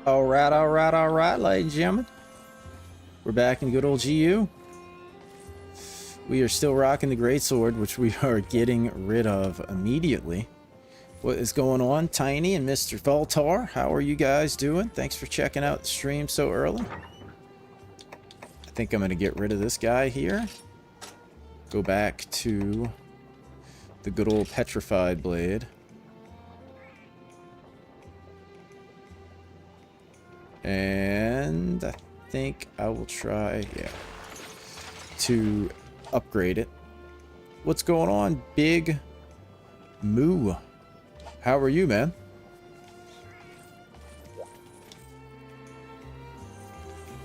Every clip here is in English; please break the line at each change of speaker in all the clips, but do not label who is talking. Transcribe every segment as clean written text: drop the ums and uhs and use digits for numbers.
All right, ladies and gentlemen. We're back in good old GU. We are still rocking the greatsword, which we are getting rid of immediately. What is going on, Tiny and Mr. Voltar? How are you guys doing? Thanks for checking out the stream so early. I think I'm going to get rid of this guy here. Go back to the good old petrified blade. And I think I will try, to upgrade it. What's going on, Big Moo? How are you, man?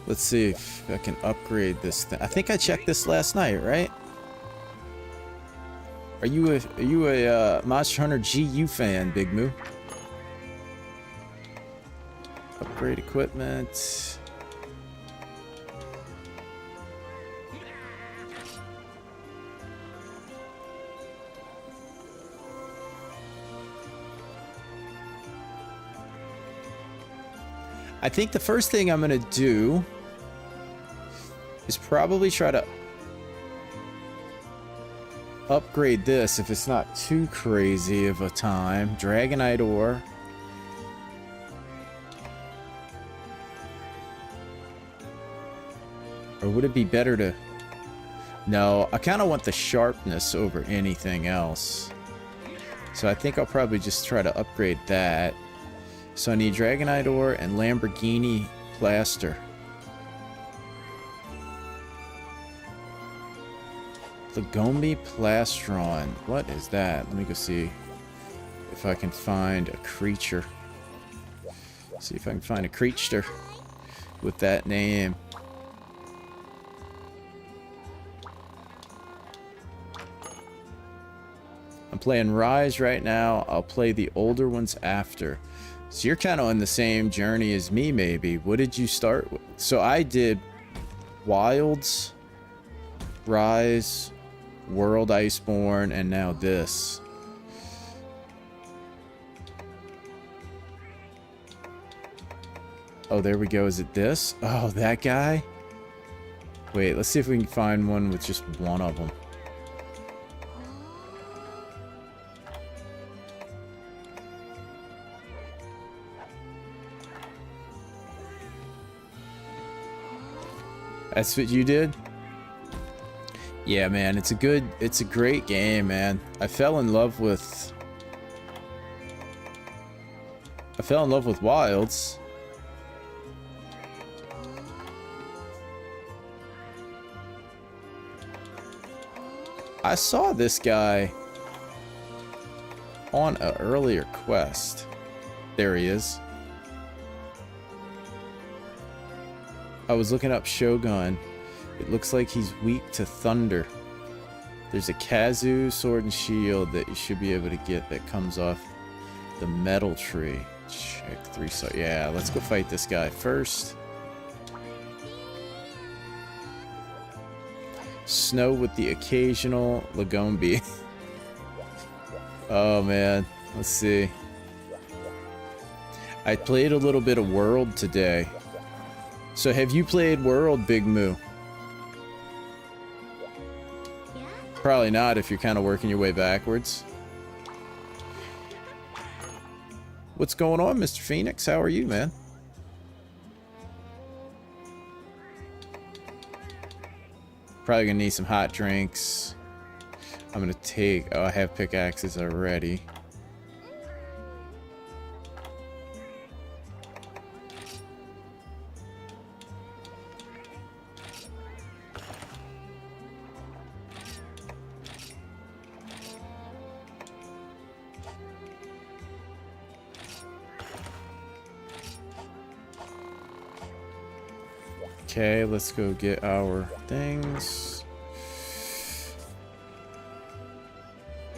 Let's see if I can upgrade this thing. I think I checked this last night, right? Are you a Monster Hunter GU fan, Big Moo? Upgrade equipment. I think the first thing I'm going to do is probably try to upgrade this if it's not too crazy of a time. Dragonite ore. Or would it be better to... No, I kind of want the sharpness over anything else. So I think I'll probably just try to upgrade that. So I need Dragonite ore and Lamborghini plaster. Lagombi plastron. What is that? Let me go see if I can find a creature. See if I can find a creature with that name. I'm playing Rise right now. I'll play the older ones after. So you're kind of on the same journey as me, maybe. What did you start with? So I did Wilds, Rise, World Iceborne, and now this. Oh, there we go. Is it this? Oh, that guy? Wait, let's see if we can find one with just one of them. That's what you did? Yeah, man, it's a great game, man. I fell in love with Wilds. I saw this guy on an earlier quest. There he is. I was looking up Shogun. It looks like he's weak to thunder. There's a Kazu sword and shield that you should be able to get that comes off the metal tree. Check 3 star. Yeah, let's go fight this guy first. Snow with the occasional Lagombi. Oh man, let's see. I played a little bit of World today. So have you played World, Big Moo? Probably not if you're kind of working your way backwards. What's going on, Mr. Phoenix? How are you, man? Probably gonna need some hot drinks. I'm gonna take... Oh, I have pickaxes already. Okay, let's go get our things.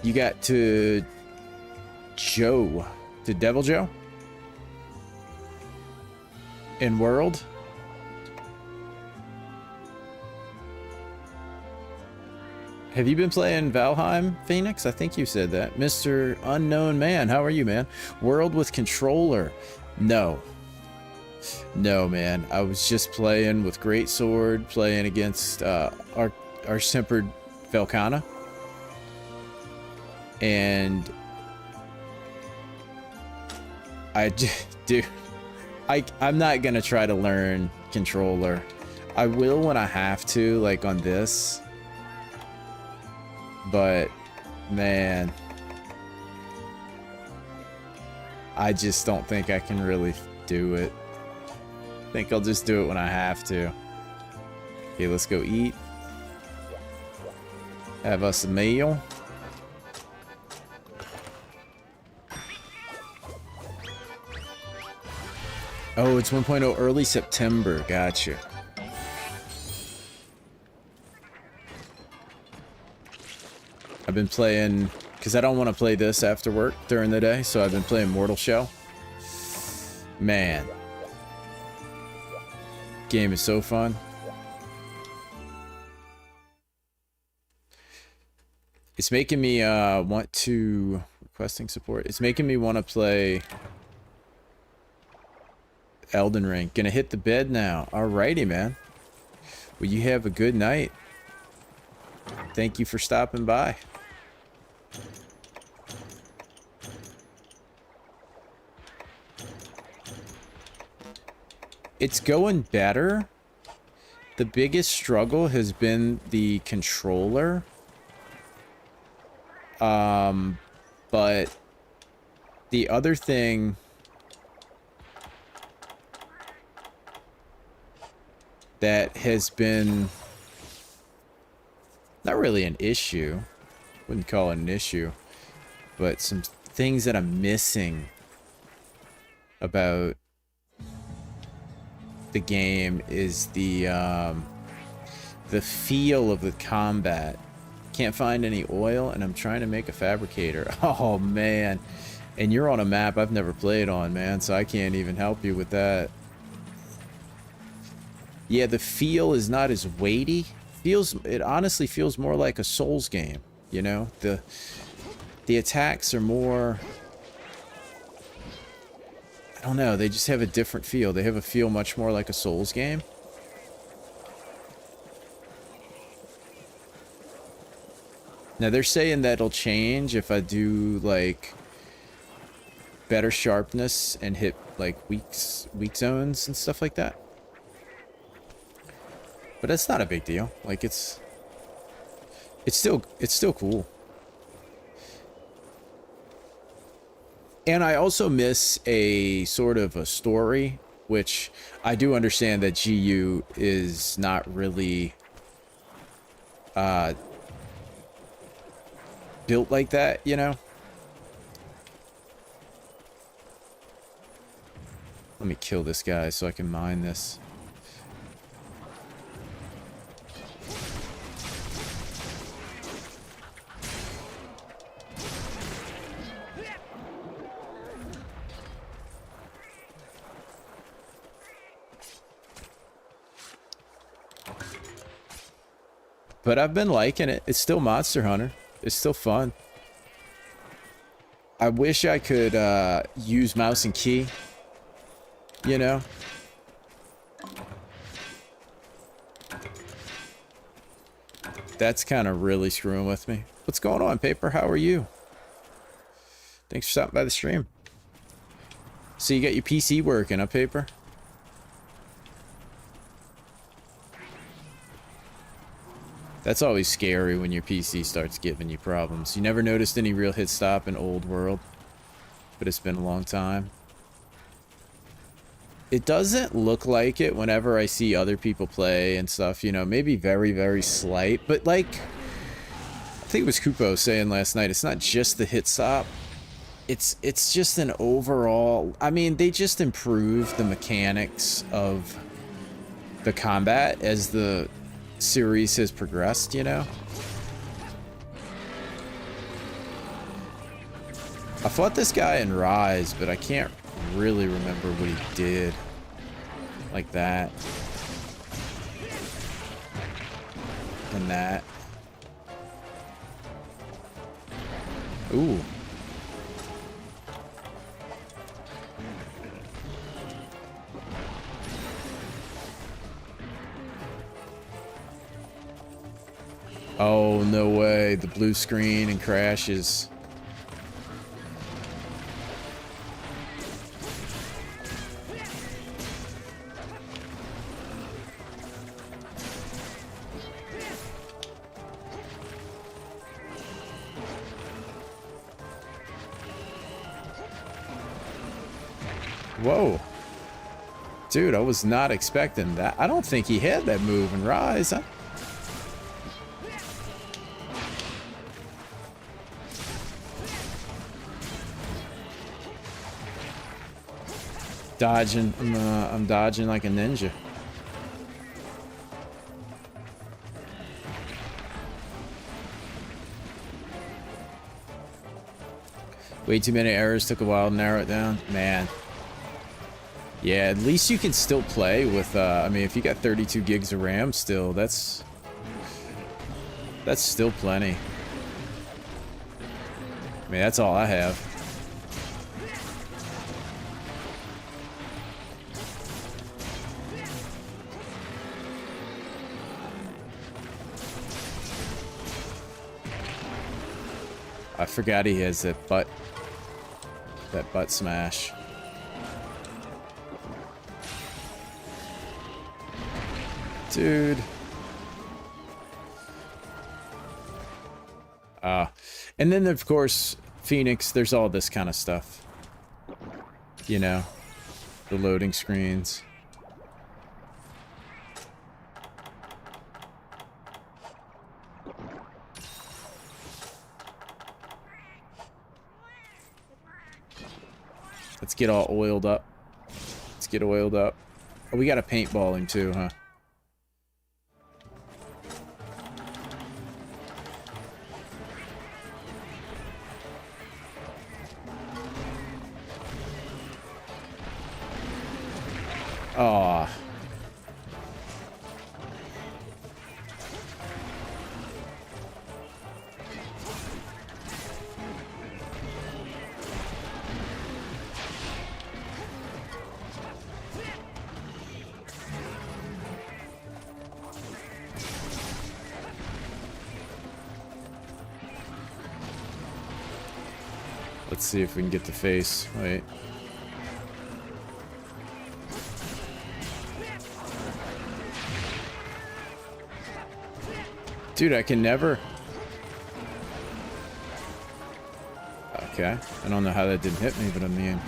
You got to Joe. To Devil Joe? In World? Have you been playing Valheim, Phoenix? I think you said that. Mr. Unknown Man, how are you, man? World with controller. No. No, man. I was just playing with Greatsword, playing against our tempered Velkhana. And dude, I'm not gonna try to learn controller. I will when I have to, like on this. But man, I just don't think I can really do it. I think I'll just do it when I have to. Okay, let's go eat. Have us a meal. Oh, it's 1.0 early September. Gotcha. I've been playing, because I don't want to play this after work during the day, so I've been playing Mortal Shell. Man. Game is so fun. It's making me want to... Requesting support. It's making me want to play Elden Ring. Gonna hit the bed now. Alrighty, man. Well, you have a good night. Thank you for stopping by. It's going better. The biggest struggle has been the controller. But the other thing that has been not really an issue, wouldn't call it an issue, but some things that I'm missing about the game is the feel of the combat. Can't find any oil, and I'm trying to make a fabricator. Oh man, and you're on a map I've never played on, man, so I can't even help you with that. Yeah, the feel is not as weighty. It honestly feels more like a Souls game, you know? The attacks are more, I don't know, they just have a different feel. They have a feel much more like a Souls game. Now they're saying that'll change if I do like better sharpness and hit like weak zones and stuff like that. But that's not a big deal. Like it's still cool. And I also miss a sort of a story, which I do understand that GU is not really built like that, you know? Let me kill this guy so I can mine this. But I've been liking it. It's still Monster Hunter. It's still fun. I wish I could use mouse and key, you know? That's kind of really screwing with me. What's going on, Paper? How are you? Thanks for stopping by the stream. So you got your PC working, huh, Paper? That's always scary when your PC starts giving you problems. You never noticed any real hit stop in Old World, but it's been a long time. It doesn't look like it whenever I see other people play and stuff, you know, maybe very, very slight, but like, I think it was Kupo saying last night, it's not just the hit stop. It's just an overall, I mean, they just improved the mechanics of the combat as the series has progressed, you know? I fought this guy in Rise, but I can't really remember what he did. Like that. And that. Ooh. Oh, no way. The blue screen and crashes. Whoa. Dude, I was not expecting that. I don't think he had that move in Rise. Huh? Dodging. I'm dodging like a ninja. Way too many errors. Took a while to narrow it down. Man. Yeah, at least you can still play with, I mean, if you got 32 gigs of RAM still, that's still plenty. I mean, that's all I have. I forgot he has that butt smash. Dude. And then of course, Phoenix, there's all this kind of stuff. You know, the loading screens. Let's get all oiled up. Let's get oiled up. Oh, we got a paintball him too, huh? Aw. Let's see if we can get the face. Wait. Dude, I can never... Okay. I don't know how that didn't hit me, but I mean...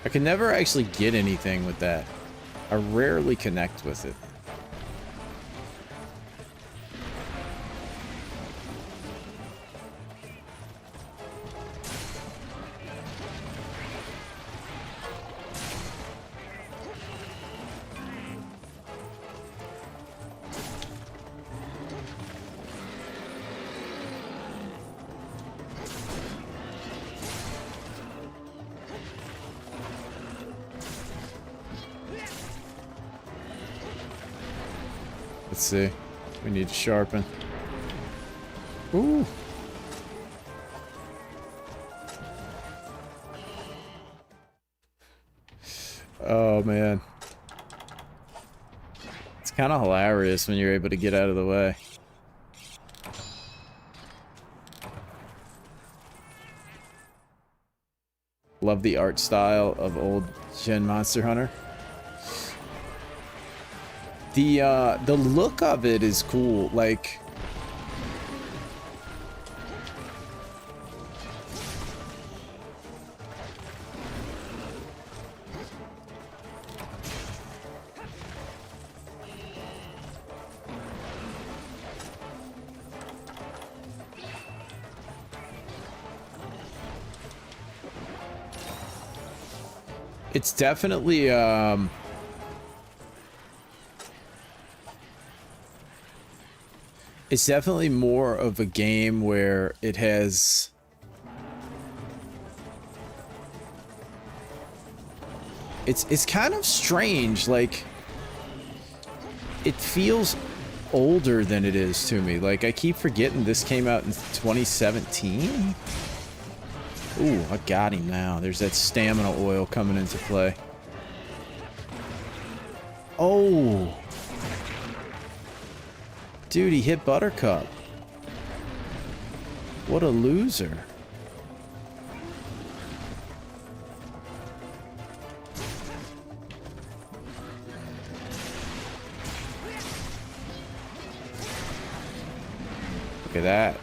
I can never actually get anything with that. I rarely connect with it. Let's see. We need to sharpen. Ooh. Oh, man. It's kind of hilarious when you're able to get out of the way. Love the art style of old gen Monster Hunter. The look of it is cool, like... It's definitely, it's definitely more of a game where it has... It's kind of strange, like... It feels older than it is to me. Like, I keep forgetting this came out in 2017. Ooh, I got him now. There's that stamina oil coming into play. Oh. Dude, he hit Buttercup. What a loser. Look at that.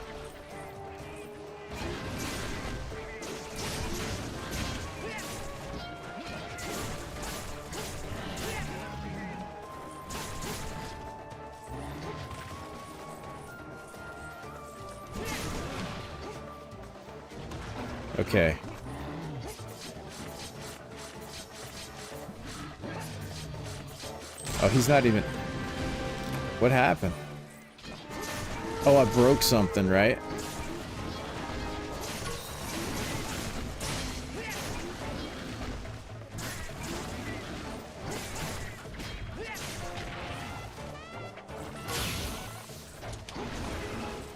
Okay. Oh, he's not even... What happened? Oh, I broke something, right?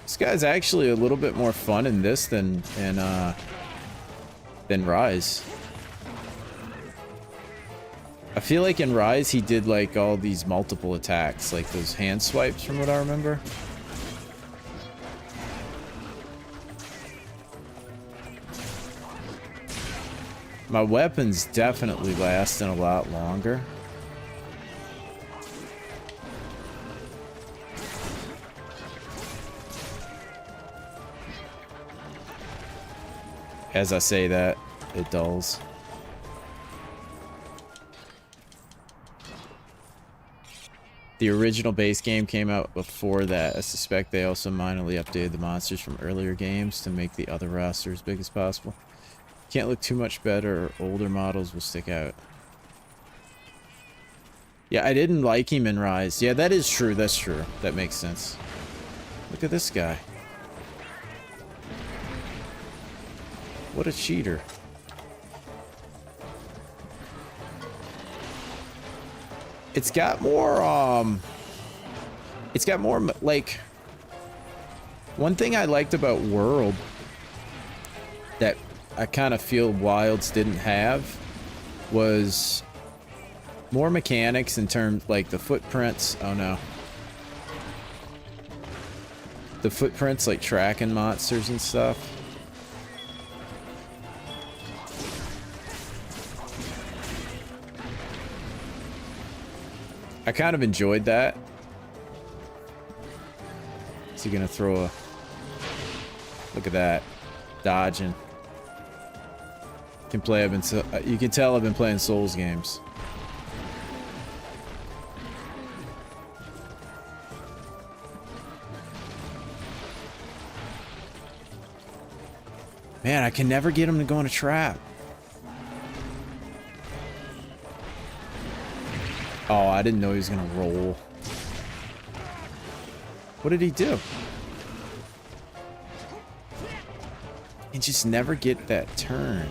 This guy's actually a little bit more fun in this than Rise. I feel like in Rise he did like all these multiple attacks, like those hand swipes from what I remember. My weapon's definitely lasting a lot longer. As I say that, it dulls. The original base game came out before that. I suspect they also minorly updated the monsters from earlier games to make the other roster as big as possible. Can't look too much better or older models will stick out. Yeah, I didn't like him in Rise. Yeah, that is true. That's true. That makes sense. Look at this guy. What a cheater. It's got more, like, one thing I liked about World that I kind of feel Wilds didn't have was more mechanics in terms, like, the footprints. Oh, no. The footprints, like, tracking monsters and stuff. I kind of enjoyed that. Is he gonna throw a... Look at that. Dodging. Can play, you can tell I've been playing Souls games. Man, I can never get him to go in a trap. Oh, I didn't know he was gonna roll. What did he do? He just never get that turn.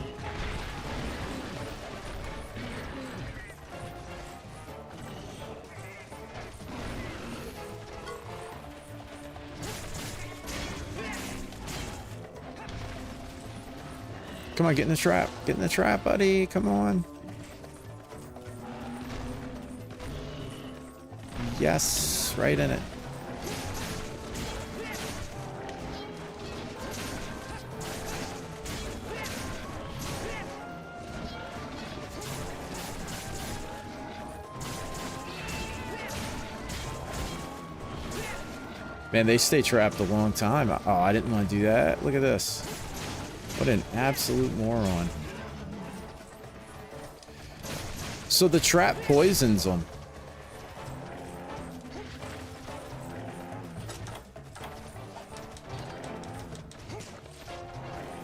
Come on, get in the trap. Get in the trap, buddy. Come on. Yes, right in it. Man, they stay trapped a long time. Oh, I didn't want to do that. Look at this. What an absolute moron. So the trap poisons them.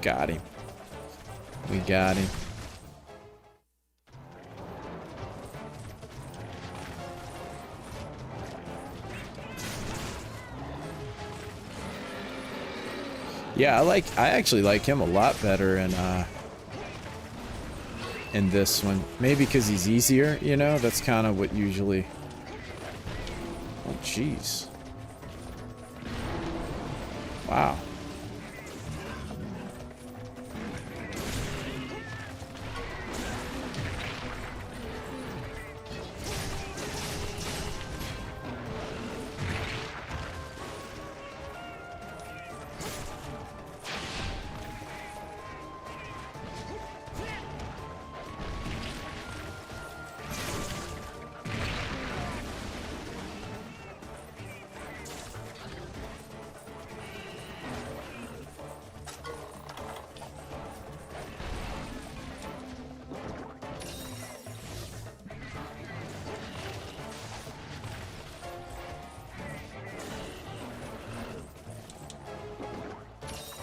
Got him. We got him. Yeah, I actually like him a lot better in this one. Maybe because he's easier, you know? That's kind of what usually... Oh, jeez. Wow.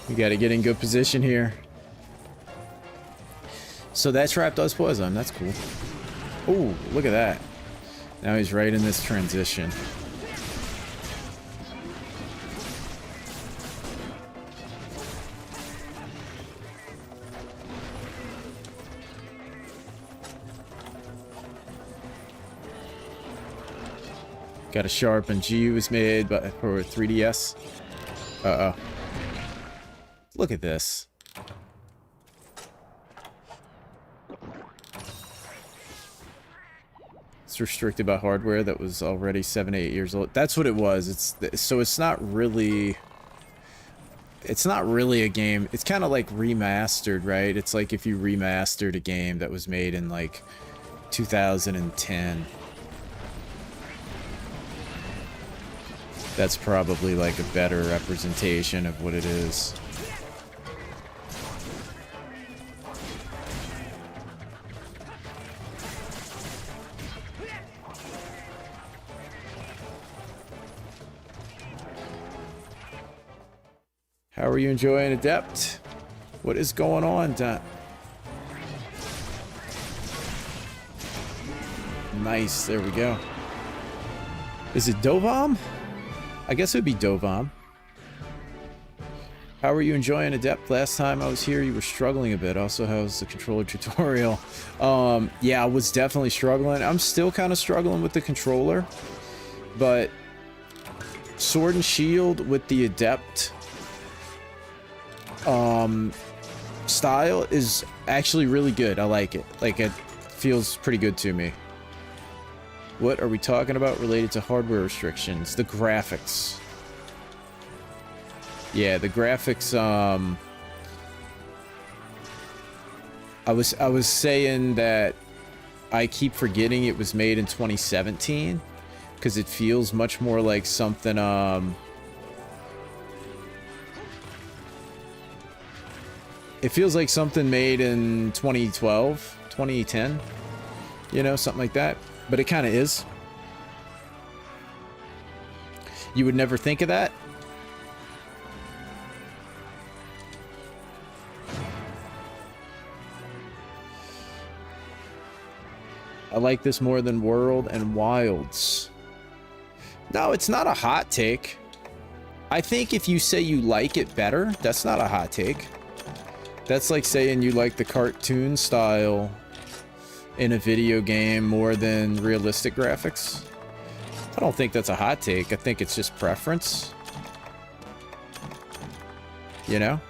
We got to get in good position here. So that trap does poison. That's cool. Oh, look at that. Now he's right in this transition. Got a sharpen. G was made for 3DS. Uh-oh. Look at this. It's restricted by hardware that was already 7 to 8 years old. That's what it was. So it's not really a game. It's kind of like remastered, right? It's like if you remastered a game that was made in like 2010. That's probably like a better representation of what it is. How are you enjoying Adept? What is going on, Dan? Nice, there we go. Is it Dovam? I guess it would be Dovam. How are you enjoying Adept? Last time I was here, you were struggling a bit. Also, how's the controller tutorial? Yeah, I was definitely struggling. I'm still kind of struggling with the controller, but Sword and Shield with the Adept style is actually really good. I like it. Like, it feels pretty good to me. What are we talking about related to hardware restrictions? The graphics. Yeah, the graphics, I was saying that I keep forgetting it was made in 2017 because it feels much more like something, it feels like something made in 2012, 2010, you know, something like that. But it kind of is. You would never think of that. I like this more than World and Wilds. No, it's not a hot take. I think if you say you like it better, that's not a hot take. That's like saying you like the cartoon style in a video game more than realistic graphics. I don't think that's a hot take. I think it's just preference. You know?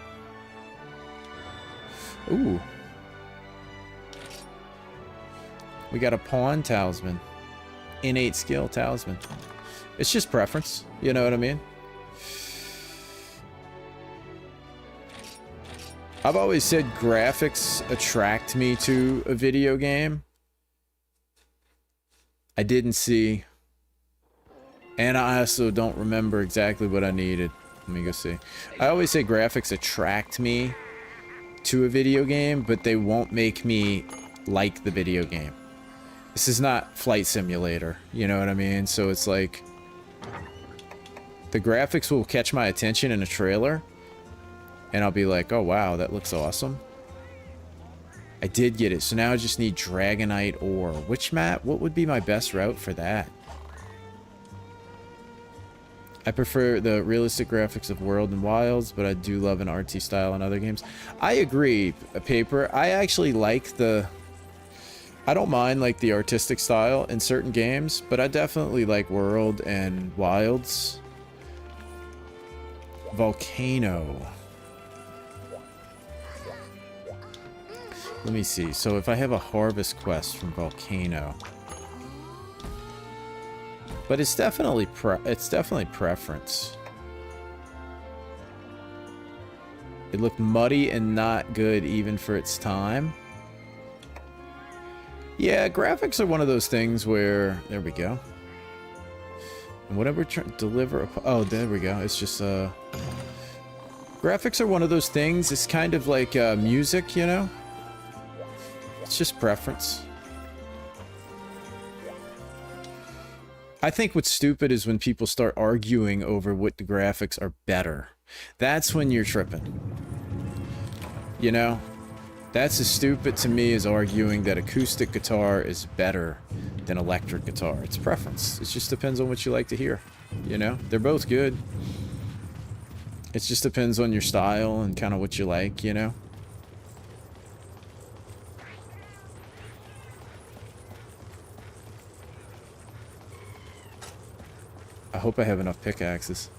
Ooh. We got a pawn talisman. Innate skill talisman. It's just preference. You know what I mean? I've always said graphics attract me to a video game. I didn't see. And I also don't remember exactly what I needed. Let me go see. I always say graphics attract me to a video game, but they won't make me like the video game. This is not Flight Simulator. You know what I mean? So it's like the graphics will catch my attention in a trailer. And I'll be like, oh wow, that looks awesome. I did get it, so now I just need Dragonite ore. Which map? What would be my best route for that? I prefer the realistic graphics of World and Wilds, but I do love an artsy style in other games. I agree, Paper. I actually like the... I don't mind like the artistic style in certain games, but I definitely like World and Wilds. Volcano. Let me see. So if I have a harvest quest from Volcano, but it's definitely preference. It looked muddy and not good even for its time. Yeah, graphics are one of those things where there we go. And whatever deliver. Oh, there we go. It's just graphics are one of those things. It's kind of like music, you know. It's just preference. I think what's stupid is when people start arguing over what the graphics are better. That's when you're tripping. You know? That's as stupid to me as arguing that acoustic guitar is better than electric guitar. It's preference. It just depends on what you like to hear. You know? They're both good. It just depends on your style and kind of what you like, you know? I hope I have enough pickaxes.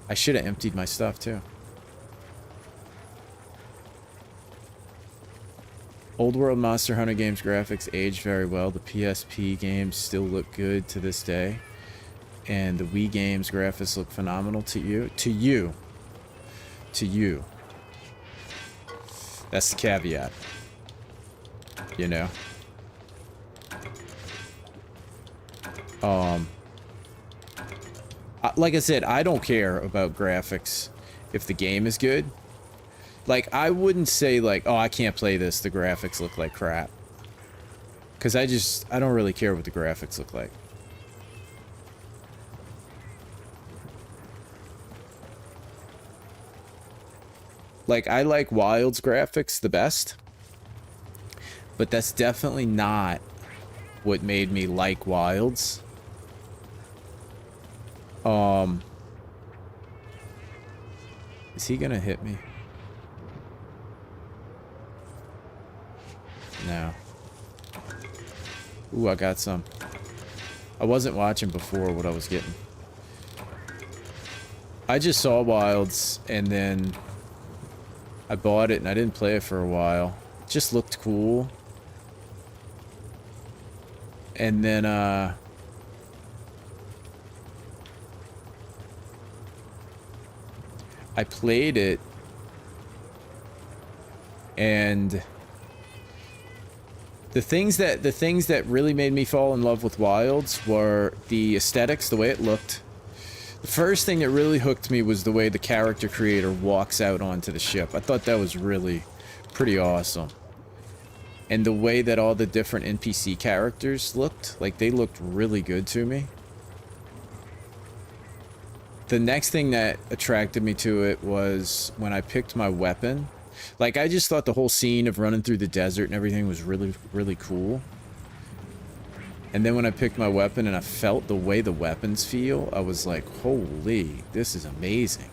I should have emptied my stuff too. Old World Monster Hunter games graphics aged very well. The PSP games still look good to this day. And the Wii games graphics look phenomenal to you. To you. To you. That's the caveat. You know? Like I said, I don't care about graphics if the game is good. Like, I wouldn't say, like, oh, I can't play this, the graphics look like crap. Because I don't really care what the graphics look like. Like, I like Wild's graphics the best. But that's definitely not what made me like Wild's. Is he gonna hit me? No. Ooh, I got some. I wasn't watching before what I was getting. I just saw Wilds and then I bought it and I didn't play it for a while. It just looked cool. And then I played it, and the things that really made me fall in love with Wilds were the aesthetics, the way it looked. The first thing that really hooked me was the way the character creator walks out onto the ship. I thought that was really pretty awesome. And the way that all the different NPC characters looked, like they looked really good to me. The next thing that attracted me to it was when I picked my weapon. Like, I just thought the whole scene of running through the desert and everything was really, really cool. And then when I picked my weapon and I felt the way the weapons feel, I was like, holy, this is amazing.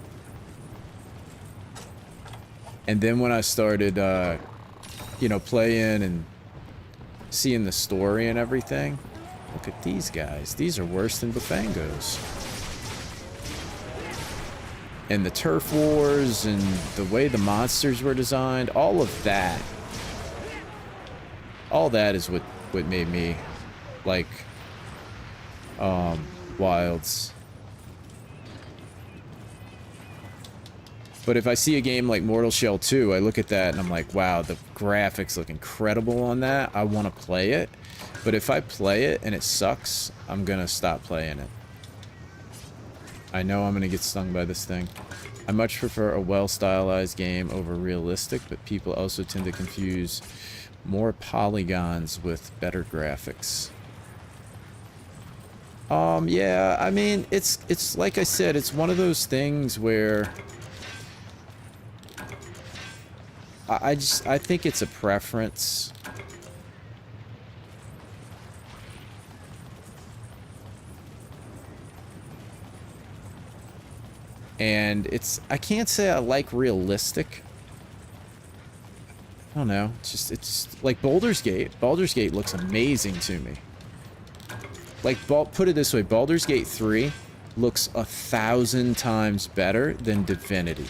And then when I started, you know, playing and seeing the story and everything, look at these guys. These are worse than Bafangos. And the turf wars and the way the monsters were designed, all of that. All that is what made me like Wilds. But if I see a game like Mortal Shell 2, I look at that and I'm like, wow, the graphics look incredible on that. I want to play it. But if I play it and it sucks, I'm going to stop playing it. I know I'm going to get stung by this thing. I much prefer a well-stylized game over realistic, but people also tend to confuse more polygons with better graphics. Yeah, I mean, it's like I said, it's one of those things where I think it's a preference. And I can't say I like realistic. I don't know. It's like Baldur's Gate. Baldur's Gate looks amazing to me. Like, put it this way, Baldur's Gate 3 looks 1,000 times better than Divinity.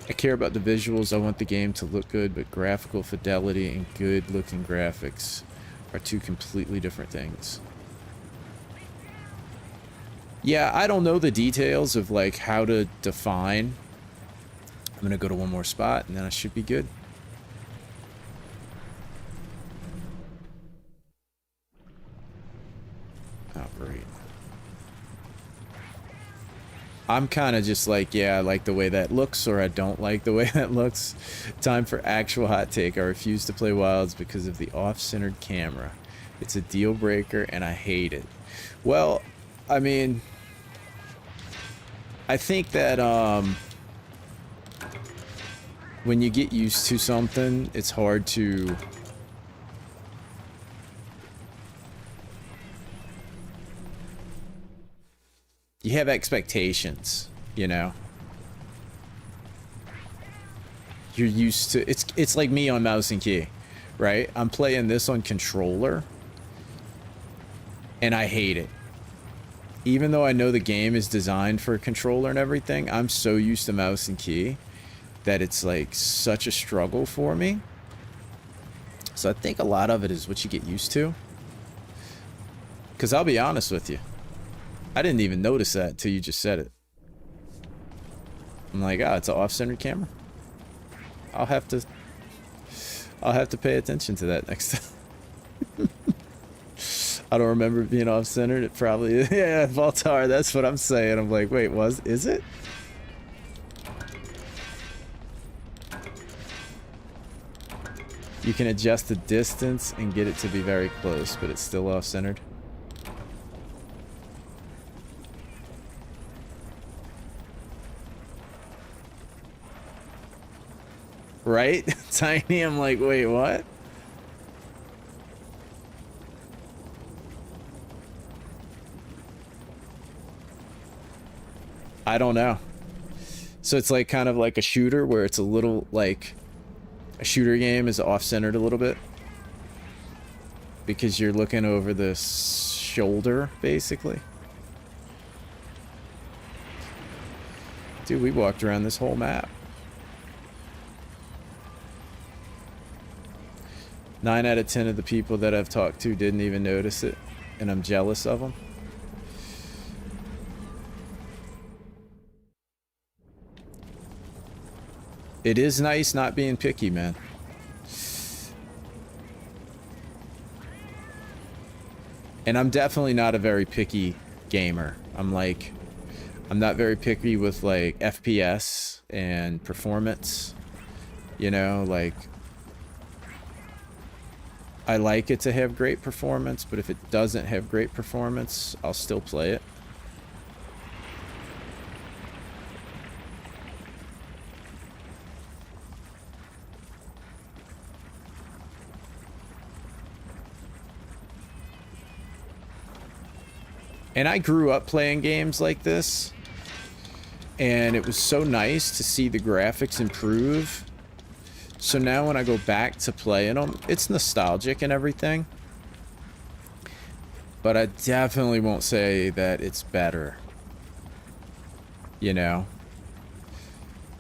I care about the visuals. I want the game to look good, but graphical fidelity and good looking graphics are two completely different things. Yeah, I don't know the details of like how to define. I'm gonna go to one more spot and then I should be good. Oh, great. I'm kind of just like, yeah, I like the way that looks, or I don't like the way that looks. Time for actual hot take. I refuse to play Wilds because of the off-centered camera. It's a deal breaker and I hate it. Well, I mean, I think that when you get used to something, it's hard to you have expectations, you know. You're used to it's like me on mouse and key, right? I'm playing this on controller and I hate it. Even though I know the game is designed for a controller and everything, I'm so used to mouse and key that it's like such a struggle for me. So I think a lot of it is what you get used to. Because I'll be honest with you, I didn't even notice that until you just said it. I'm like, it's an off-centered camera. I'll have to pay attention to that next time. I don't remember it being off-centered. It probably is. Yeah, Voltar, that's what I'm saying. I'm like, wait, is it? You can adjust the distance and get it to be very close, but it's still off-centered. Right? Tiny, I'm like, wait, what? I don't know. So it's like kind of like a shooter where it's a little like a shooter game is off-centered a little bit because you're looking over the shoulder, basically. Dude, we walked around this whole map. 9 out of 10 of the people that I've talked to didn't even notice it, and I'm jealous of them. It is nice not being picky, man. And I'm definitely not a very picky gamer. I'm not very picky with like FPS and performance. You know, like I like it to have great performance, but if it doesn't have great performance, I'll still play it. And I grew up playing games like this, and it was so nice to see the graphics improve. So now when I go back to playing them, it's nostalgic and everything. But I definitely won't say that it's better. You know?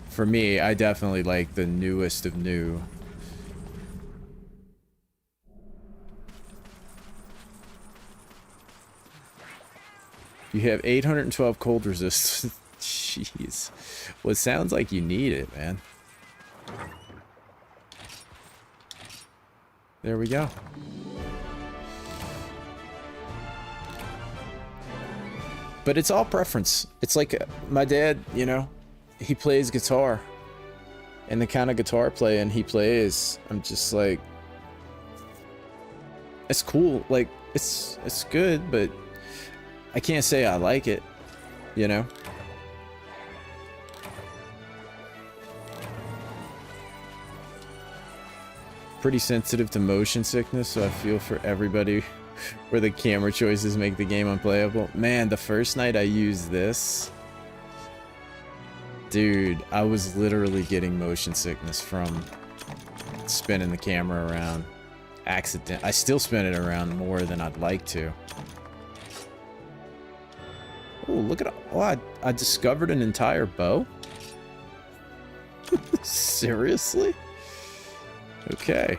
For me, I definitely like the newest of new. You have 812 cold resist. Jeez. Well, it sounds like you need it, man. There we go. But it's all preference. It's like my dad, you know, he plays guitar. And the kind of guitar playing he plays, I'm just like, it's cool. Like, it's good, but I can't say I like it, you know? Pretty sensitive to motion sickness, so I feel for everybody where the camera choices make the game unplayable. Man, the first night I used this, dude, I was literally getting motion sickness from spinning the camera around. I still spin it around more than I'd like to. Oh, look at... Oh, I discovered an entire bow? Seriously? Okay.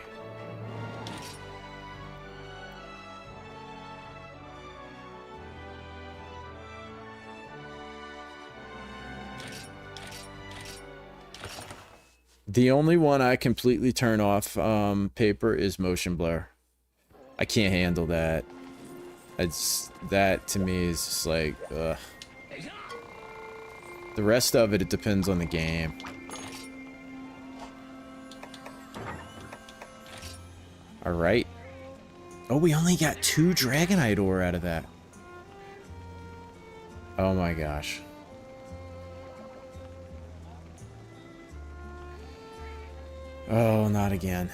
The only one I completely turn off paper is motion blur. I can't handle that. That to me is just like, ugh. The rest of it, it depends on the game. Alright. Oh, we only got 2 Dragonite ore out of that. Oh my gosh. Oh, not again.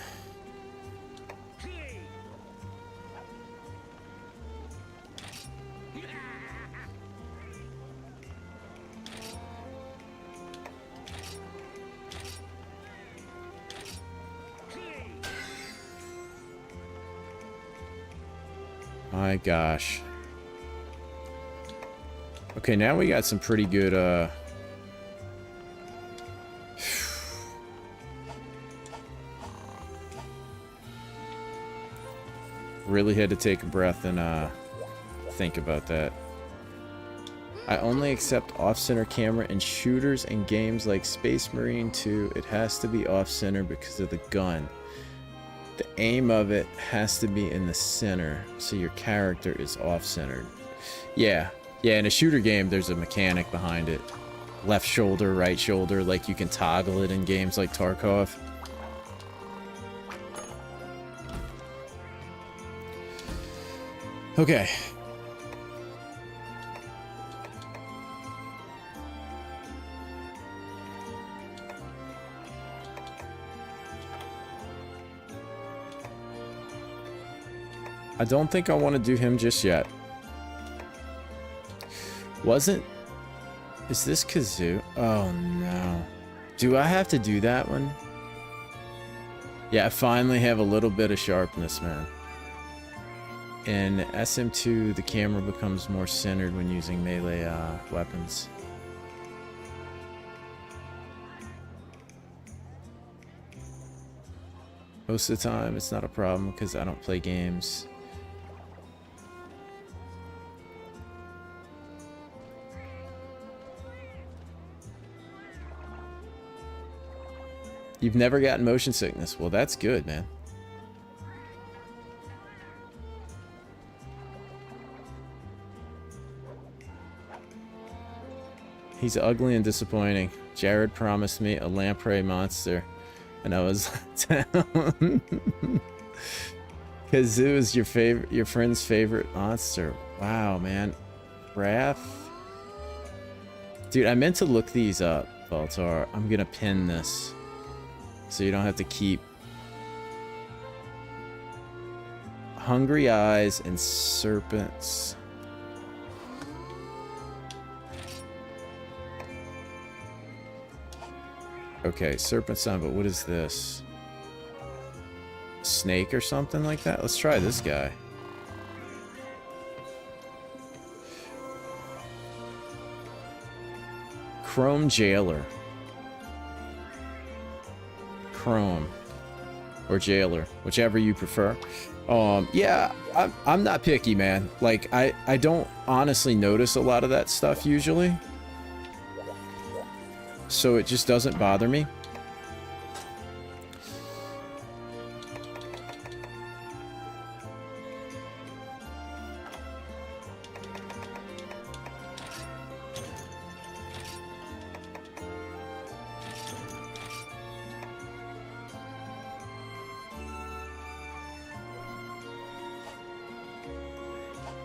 My gosh. Okay, now we got some pretty good, really had to take a breath and, think about that. I only accept off-center camera in shooters and games like Space Marine 2. It has to be off-center because of the gun. The aim of it has to be in the center, so your character is off-centered. Yeah, in a shooter game, there's a mechanic behind it. Left shoulder, right shoulder, like you can toggle it in games like Tarkov. Okay. I don't think I want to do him just yet. Is this Kazoo? Oh no. Do I have to do that one? Yeah, I finally have a little bit of sharpness, man. In SM2, the camera becomes more centered when using melee weapons. Most of the time, it's not a problem because I don't play games. You've never gotten motion sickness. Well, that's good, man. He's ugly and disappointing. Jared promised me a lamprey monster, and I was down. Kazoo is your friend's favorite monster. Wow, man. Wrath? Dude, I meant to look these up, Baltar. I'm gonna pin this, so you don't have to keep... Hungry eyes and serpents. Okay, serpent sound, but what is this? Snake or something like that? Let's try this guy. Chrome Jailer. Chrome. Or Jailer, whichever you prefer. Yeah, I'm not picky, man. Like, I don't honestly notice a lot of that stuff usually. So it just doesn't bother me.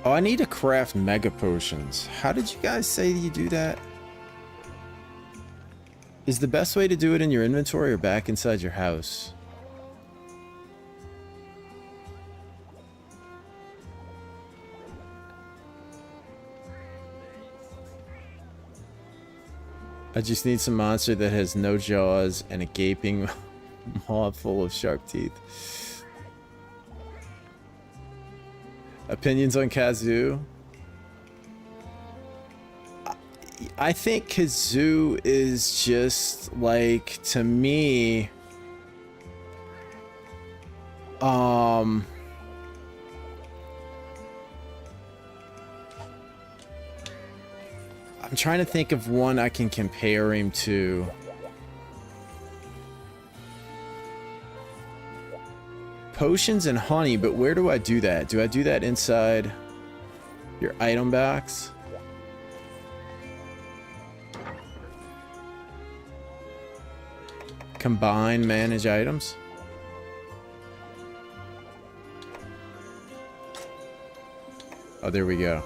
Oh, I need to craft mega potions. How did you guys say you do that? Is the best way to do it in your inventory or back inside your house? I just need some monster that has no jaws and a gaping maw full of sharp teeth. Opinions on Kazoo? I think Kazoo is just like, to me, I'm trying to think of one I can compare him to. Potions and honey, but where do I do that? Do I do that inside your item box? Combine, manage items. Oh, there we go.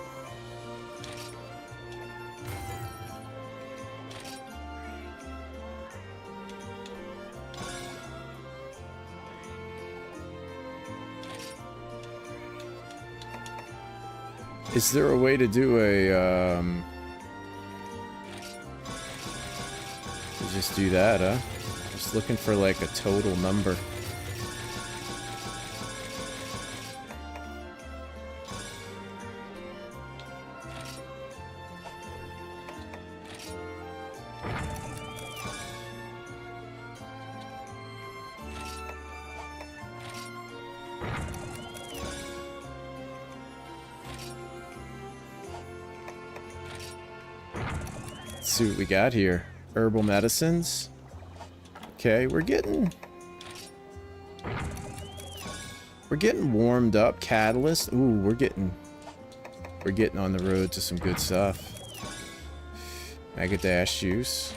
Is there a way to do a, just do that, huh? Just looking for like a total number. Let's see what we got here. Herbal medicines. Okay, we're getting warmed up. Catalyst. Ooh, we're getting on the road to some good stuff. Mega Dash juice.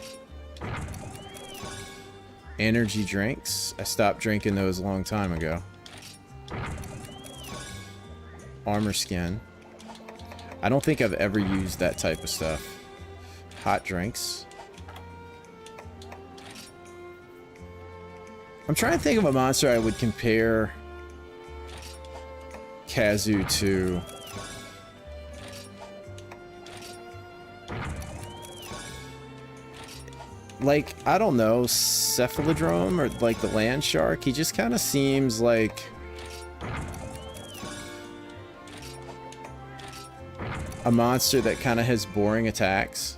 Energy drinks. I stopped drinking those a long time ago. Armor skin. I don't think I've ever used that type of stuff. Hot drinks. I'm trying to think of a monster I would compare Kazoo to. Like, I don't know, Cephalodrome or like the land shark. He just kind of seems like a monster that kind of has boring attacks.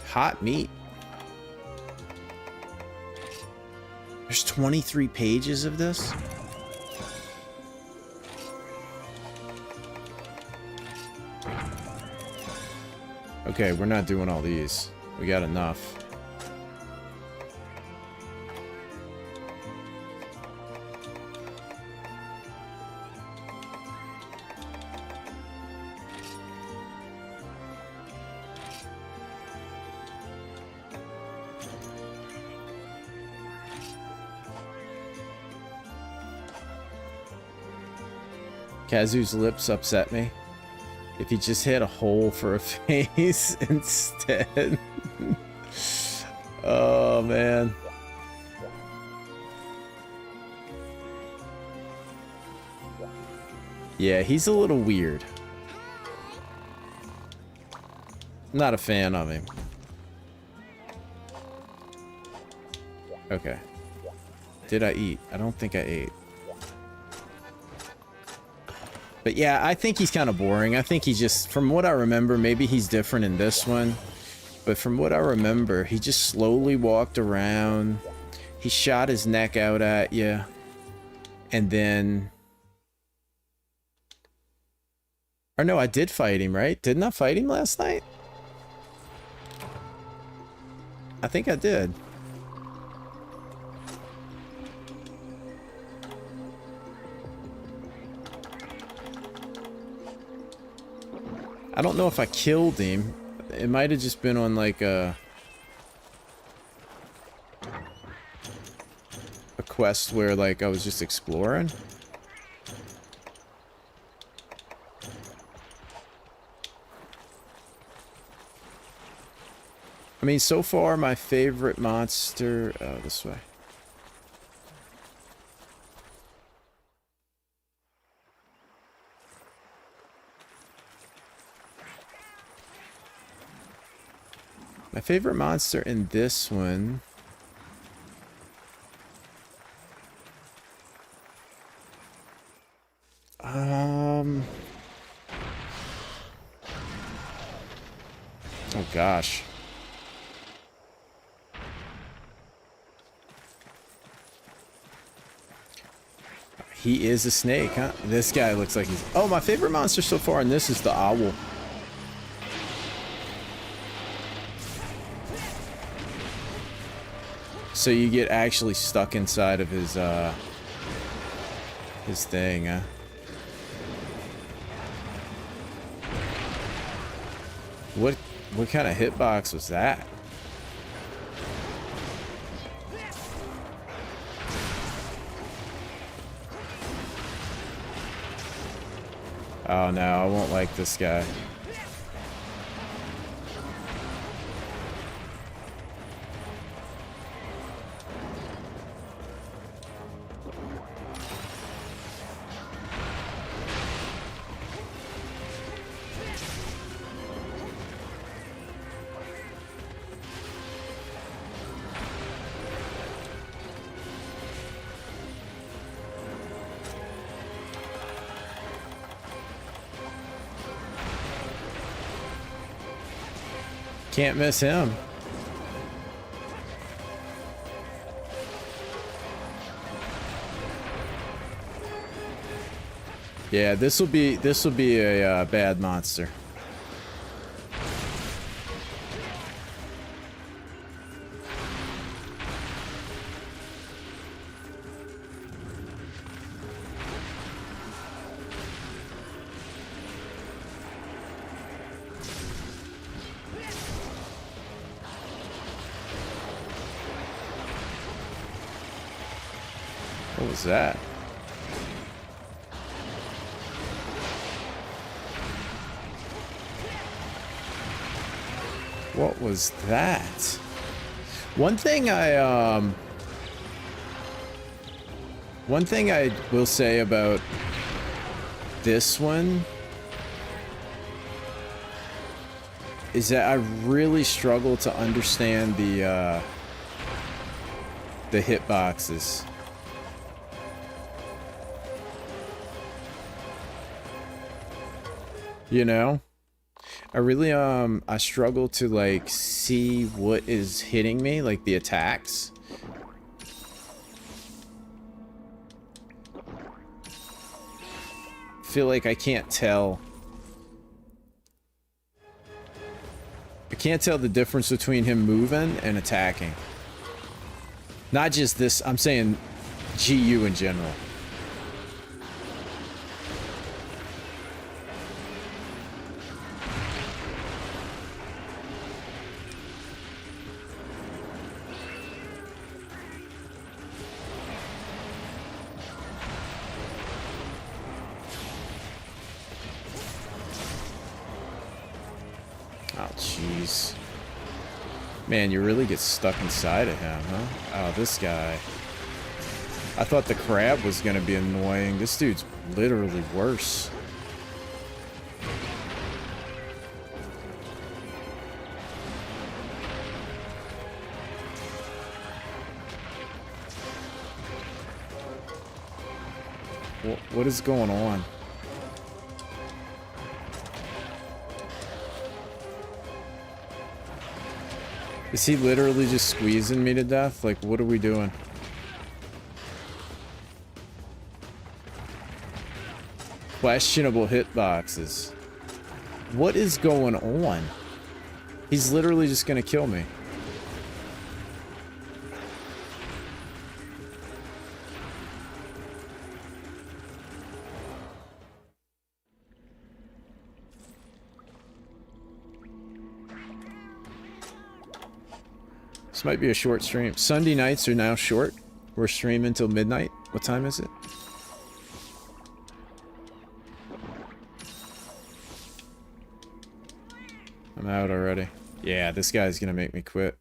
Hot meat. There's 23 pages of this? Okay, we're not doing all these. We got enough. Kazoo's lips upset me. If he just had a hole for a face instead. Oh, man. Yeah, he's a little weird. Not a fan of him. Okay. Did I eat? I don't think I ate. But yeah, I think he's kind of boring. I think he just, from what I remember, maybe he's different in this one. But from what I remember, he just slowly walked around. He shot his neck out at you. And then... Or no, I did fight him, right? Didn't I fight him last night? I think I did. I don't know if I killed him. It might have just been on like a quest where like I was just exploring. I mean, so far my favorite monster... Oh, this way. My favorite monster in this one... gosh. He is a snake, huh? This guy looks like he's... Oh, my favorite monster so far in this is the owl. So you get actually stuck inside of his thing, huh? What kind of hitbox was that? Oh no, I won't like this guy. Can't miss him. Yeah, this will be a bad monster. What was that? What was that? One thing I will say about this one is that I really struggle to understand the hitboxes. You know? I really, I struggle to, like, see what is hitting me, like, the attacks. Feel like I can't tell. I can't tell the difference between him moving and attacking. Not just this, I'm saying GU in general. Oh, jeez. Man, you really get stuck inside of him, huh? Oh, this guy. I thought the crab was gonna be annoying. This dude's literally worse. What is going on? Is he literally just squeezing me to death? Like, what are we doing? Questionable hitboxes. What is going on? He's literally just gonna kill me. This might be a short stream. Sunday nights are now short. We're streaming until midnight. What time is it? I'm out already. Yeah, this guy's gonna make me quit.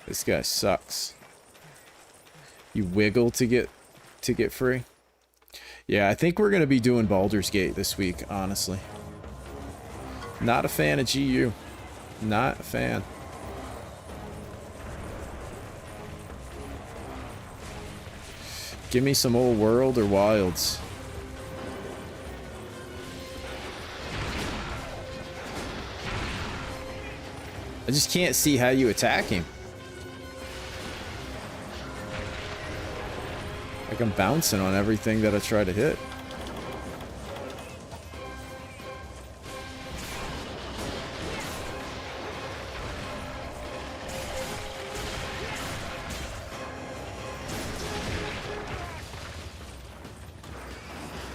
This guy sucks. You wiggle to get free. Yeah, I think we're gonna be doing Baldur's Gate this week, honestly. Not a fan of GU. Not a fan. Give me some old World or Wilds. I just can't see how you attack him. Like I'm bouncing on everything that I try to hit.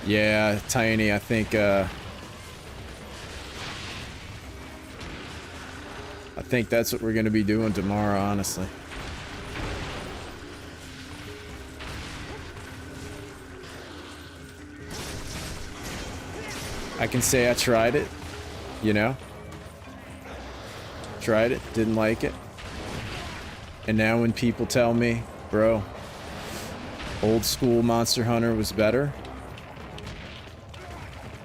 Yeah, Tiny, I think that's what we're going to be doing tomorrow, honestly. I can say I tried it, you know? Tried it, didn't like it. And now when people tell me, bro, old school Monster Hunter was better,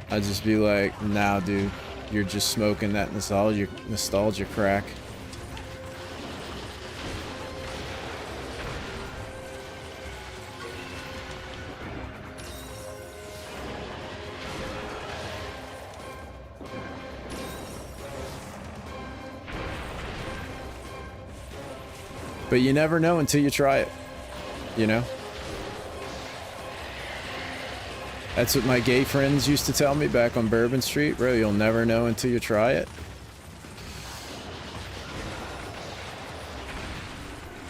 I just be like, nah, dude, you're just smoking that nostalgia crack. But you never know until you try it, you know? That's what my gay friends used to tell me back on Bourbon Street, bro. You'll never know until you try it.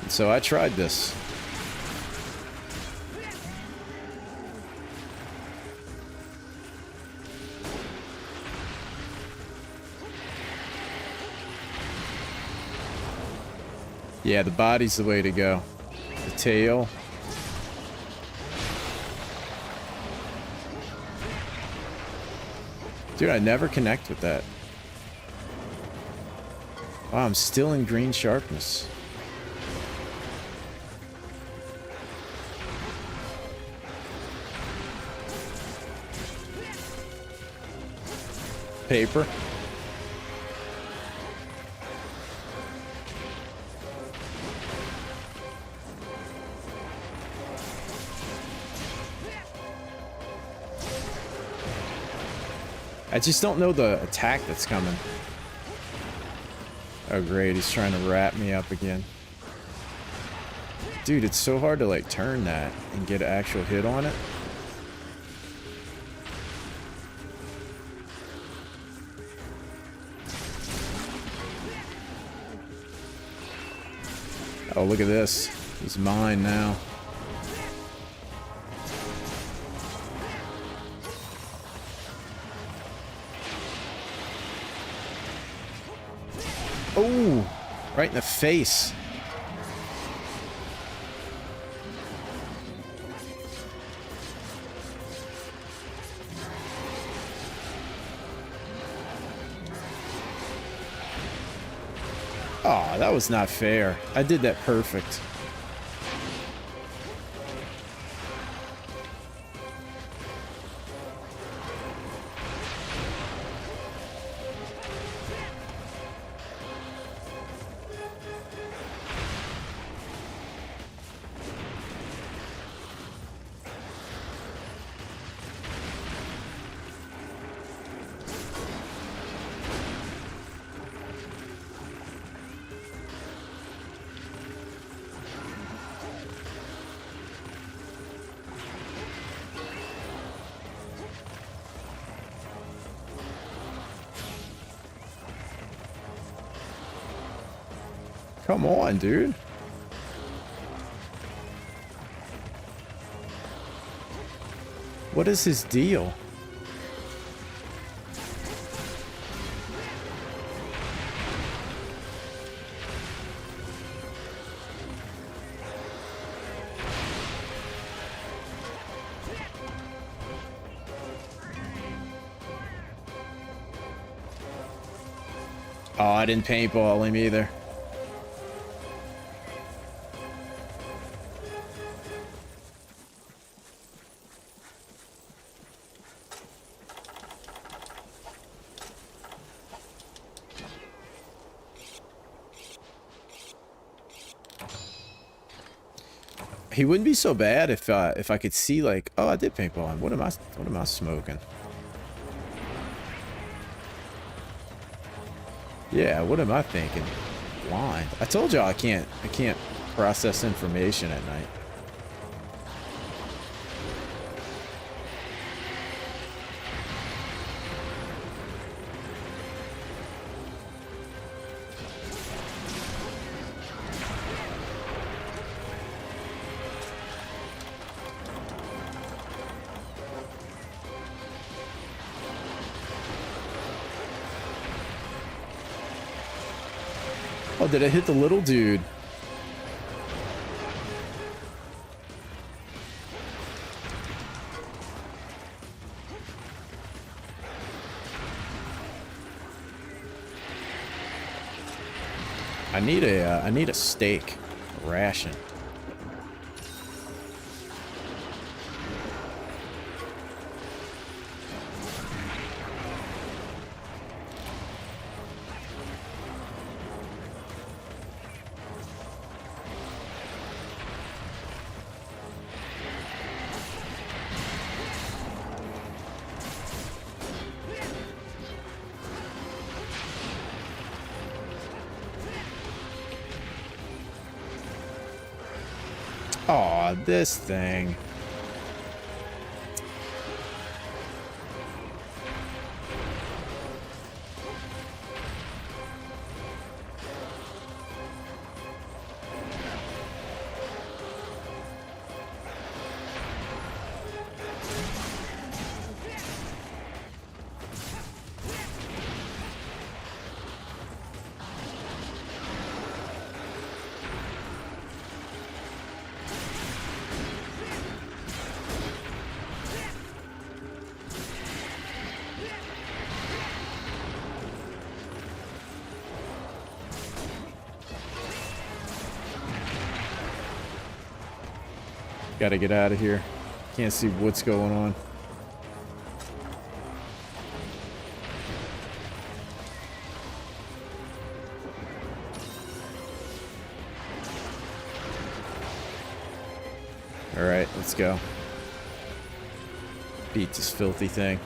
And so I tried this. Yeah, the body's the way to go. The tail. Dude, I never connect with that. Wow, I'm still in green sharpness. Paper. I just don't know the attack that's coming. Oh great, he's trying to wrap me up again. Dude, it's so hard to like turn that and get an actual hit on it. Oh, look at this. He's mine now. Oh, right in the face. Oh, that was not fair. I did that perfect. Come on, dude. What is his deal? Oh, I didn't paintball him either. He wouldn't be so bad if I could see like, oh, I did paintball him. What am I smoking? Yeah, what am I thinking? Blind. I told y'all I can't process information at night. Oh, did I hit the little dude? I need a steak, a ration. Aw, this thing. Gotta get out of here. Can't see what's going on. Alright, let's go. Beat this filthy thing.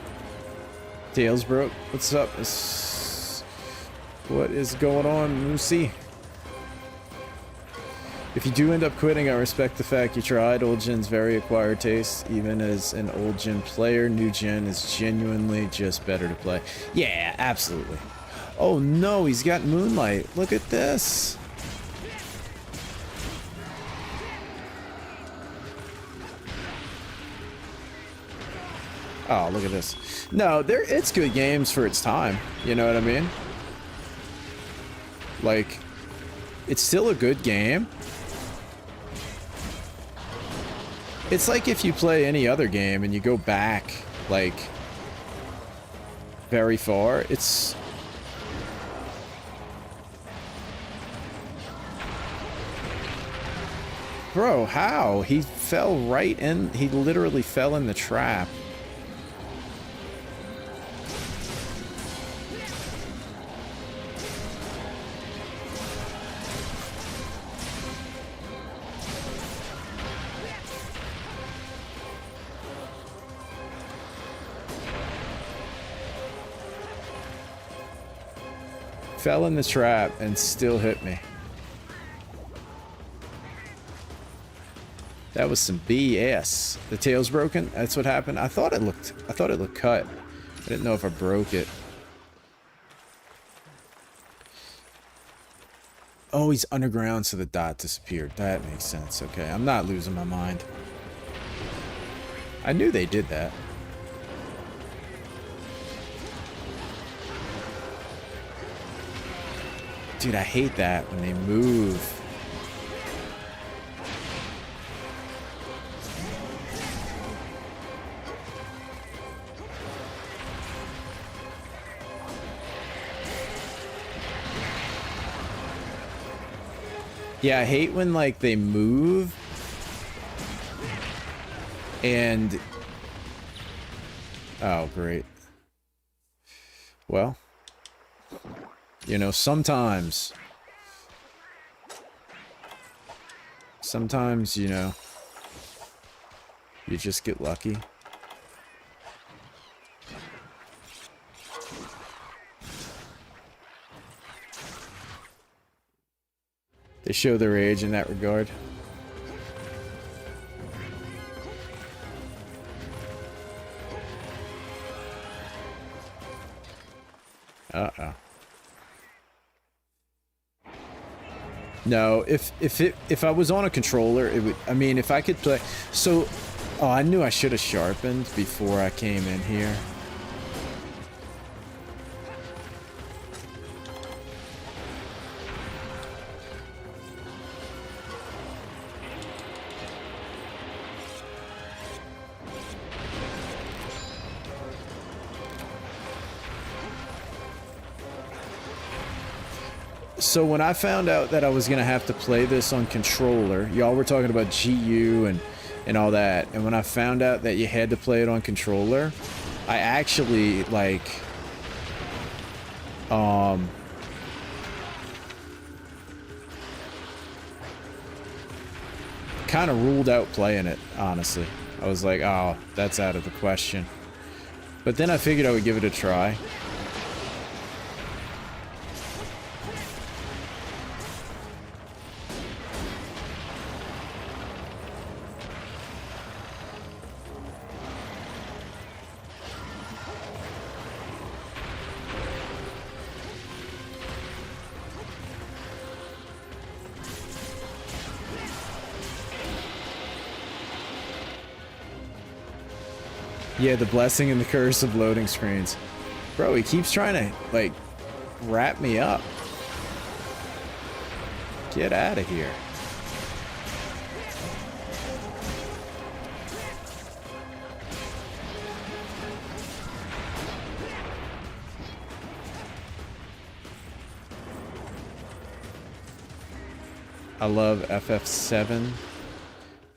Tails broke. What's up? What is going on, Moosey? If you do end up quitting, I respect the fact you tried. Old Gen's very acquired taste. Even as an old Gen player, new Gen is genuinely just better to play. Yeah, absolutely. Oh no, he's got Moonlight. Look at this. Oh, look at this. No, it's good games for its time. You know what I mean? Like, it's still a good game. It's like if you play any other game and you go back, like, very far, it's... Bro, how? He fell right in... He literally fell in the trap. Fell in the trap and still hit me. That was some BS. The tail's broken? That's what happened? I thought it looked cut. I didn't know if I broke it. Oh, he's underground, so the dot disappeared. That makes sense. Okay, I'm not losing my mind. I knew they did that. Dude, I hate that when they move. Yeah, I hate when, like, they move and... Oh, great. Well... You know, sometimes, you know, you just get lucky. They show their age in that regard. Uh-oh. No, if I was on a controller, it would, I mean, if I could play, so, oh, I knew I should have sharpened before I came in here. So when I found out that I was going to have to play this on controller, y'all were talking about GU and all that, and when I found out that you had to play it on controller, I actually, like, kind of ruled out playing it, honestly. I was like, oh, that's out of the question. But then I figured I would give it a try. Yeah, the blessing and the curse of loading screens. Bro, he keeps trying to, like, wrap me up. Get out of here. I love FF7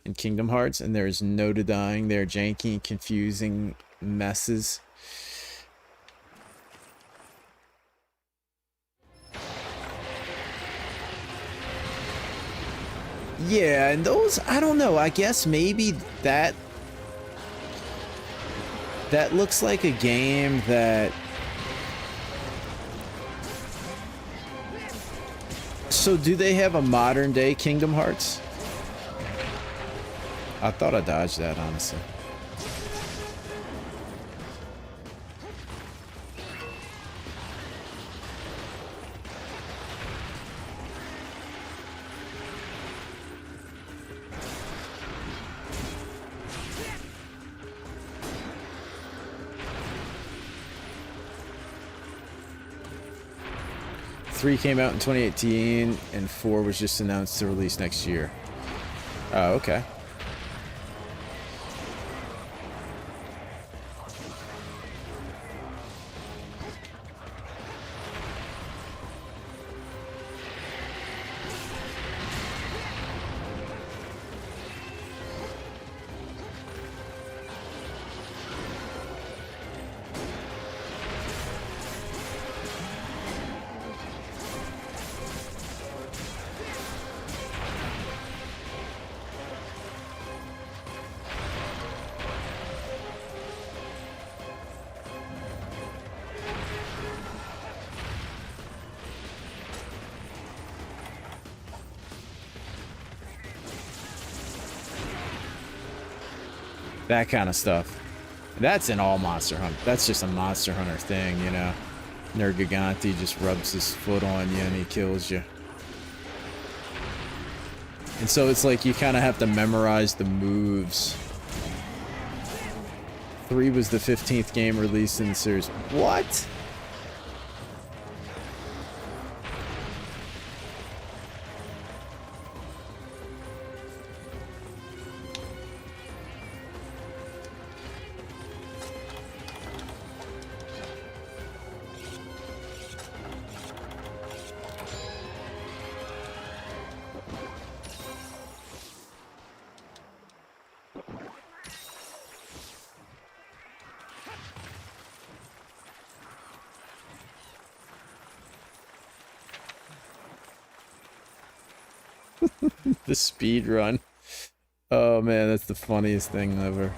in Kingdom Hearts, and there's no denying their janky and confusing messes. Yeah, and those, I don't know, I guess maybe that looks like a game that... So do they have a modern day Kingdom Hearts? I thought I dodged that, honestly. Three came out in 2018, and 4 was just announced to release next year. Oh, okay. That kind of stuff. That's in all Monster Hunter. That's just a Monster Hunter thing, you know. Nergiganti just rubs his foot on you and he kills you. And so it's like you kind of have to memorize the moves. 3 was the 15th game released in the series. What? The speed run. Oh man, that's the funniest thing ever.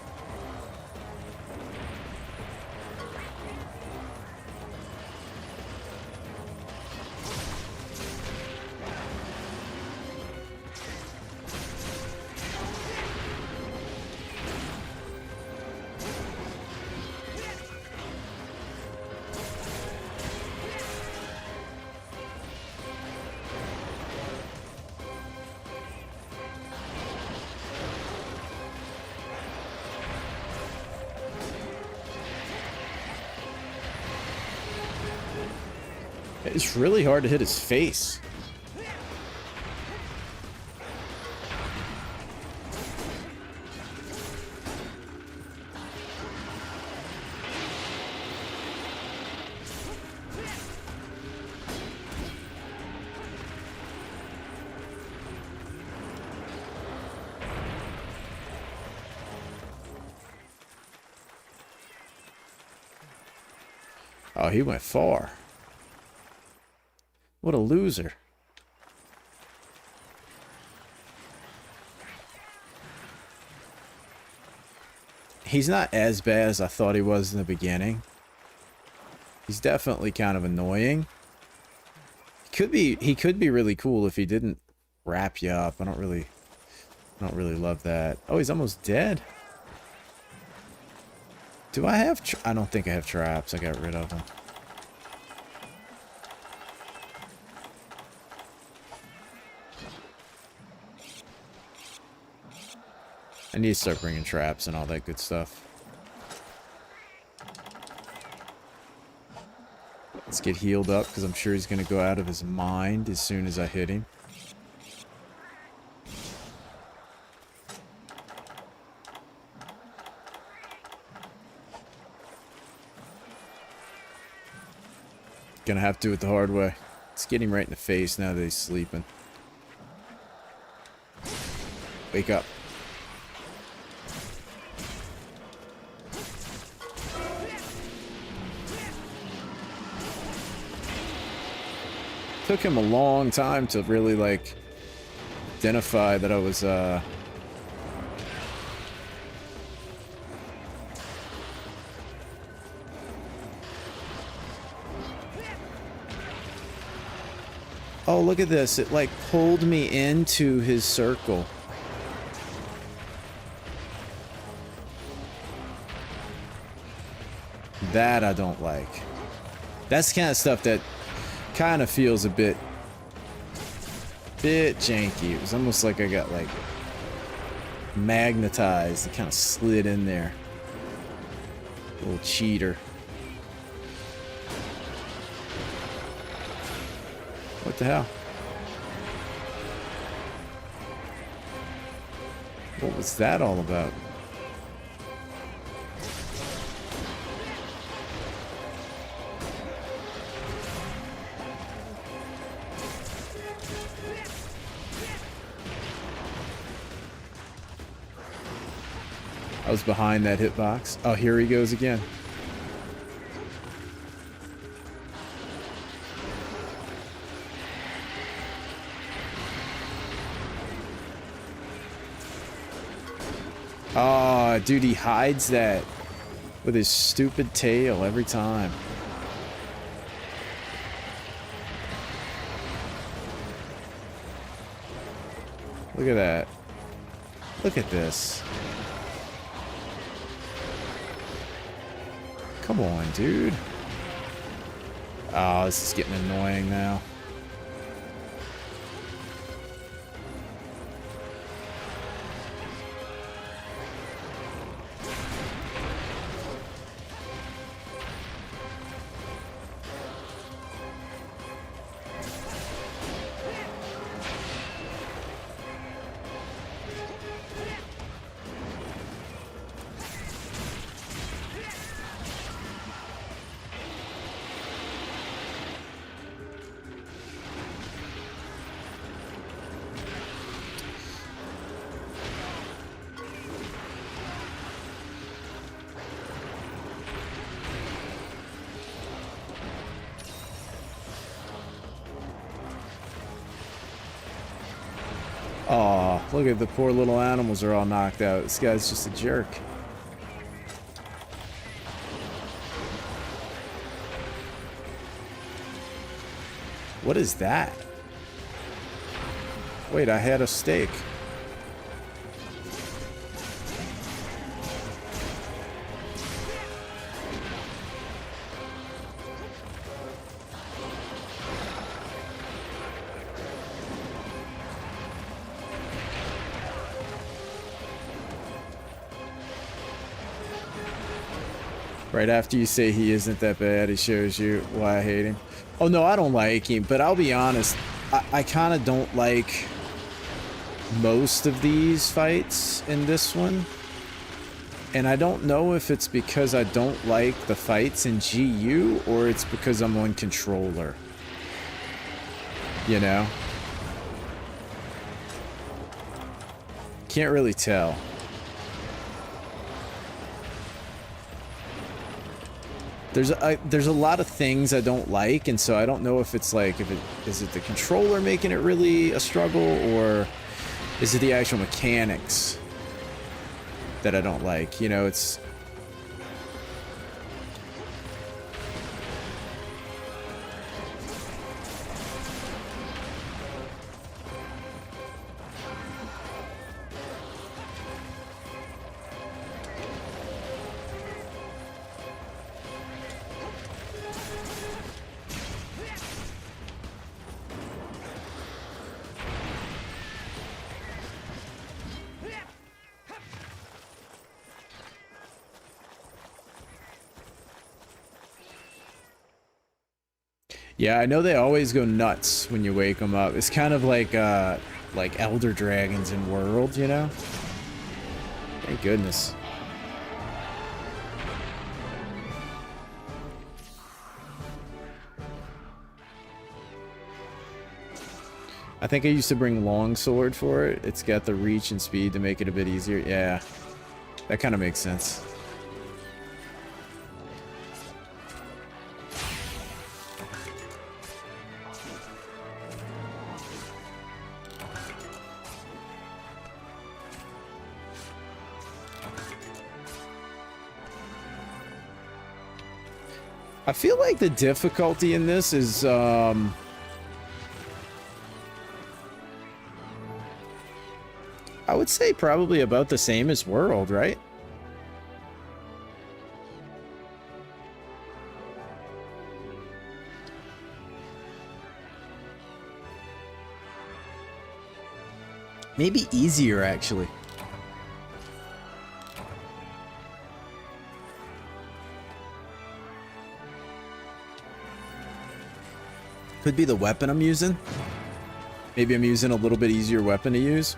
It's really hard to hit his face. Oh, he went far. What a loser. He's not as bad as I thought he was in the beginning. He's definitely kind of annoying. He could be really cool if he didn't wrap you up. I don't really love that. Oh, he's almost dead. Do I have I don't think I have traps. I got rid of them. I need to start bringing traps and all that good stuff. Let's get healed up, because I'm sure he's going to go out of his mind as soon as I hit him. Gonna have to do it the hard way. Let's get him right in the face now that he's sleeping. Wake up. Took him a long time to really, like, identify that I was, Oh, look at this. It, like, pulled me into his circle. That I don't like. That's the kind of stuff that kind of feels a bit janky. It was almost like I got, like, magnetized. It kind of slid in there. Little cheater. What the hell? What was that all about? I was behind that hitbox. Oh, here he goes again. Oh, dude, he hides that with his stupid tail every time. Look at that. Look at this. Come on, dude. Oh, this is getting annoying now. Aw, look at the poor little animals are all knocked out. This guy's just a jerk. What is that? Wait, I had a steak. Right after you say he isn't that bad, he shows you why I hate him. Oh no, I don't like him, but I'll be honest, I kind of don't like most of these fights in this one. And I don't know if it's because I don't like the fights in GU or it's because I'm on controller. You know? Can't really tell. There's a lot of things I don't like, and so I don't know if it's like, is it the controller making it really a struggle, or is it the actual mechanics that I don't like? You know, it's... Yeah, I know they always go nuts when you wake them up. It's kind of like Elder Dragons in World, you know? Thank goodness. I think I used to bring Longsword for it. It's got the reach and speed to make it a bit easier. Yeah, that kind of makes sense. I feel like the difficulty in this is, I would say probably about the same as World, right? Maybe easier, actually. Could be the weapon I'm using. Maybe I'm using a little bit easier weapon to use.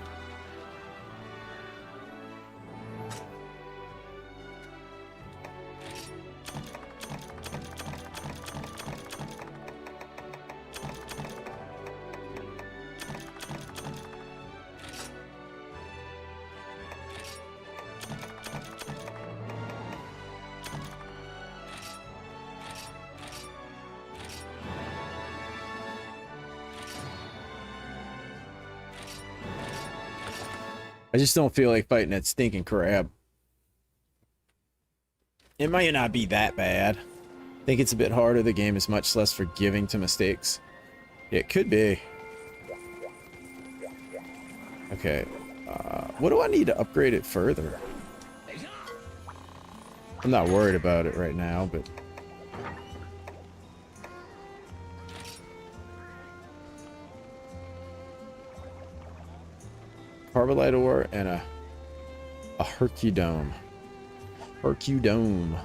I just don't feel like fighting that stinking crab. It might not be that bad. I think it's a bit harder. The game is much less forgiving to mistakes. It could be. Okay. What do I need to upgrade it further? I'm not worried about it right now, but... Carbonite ore and a Hercudome. Hercudome.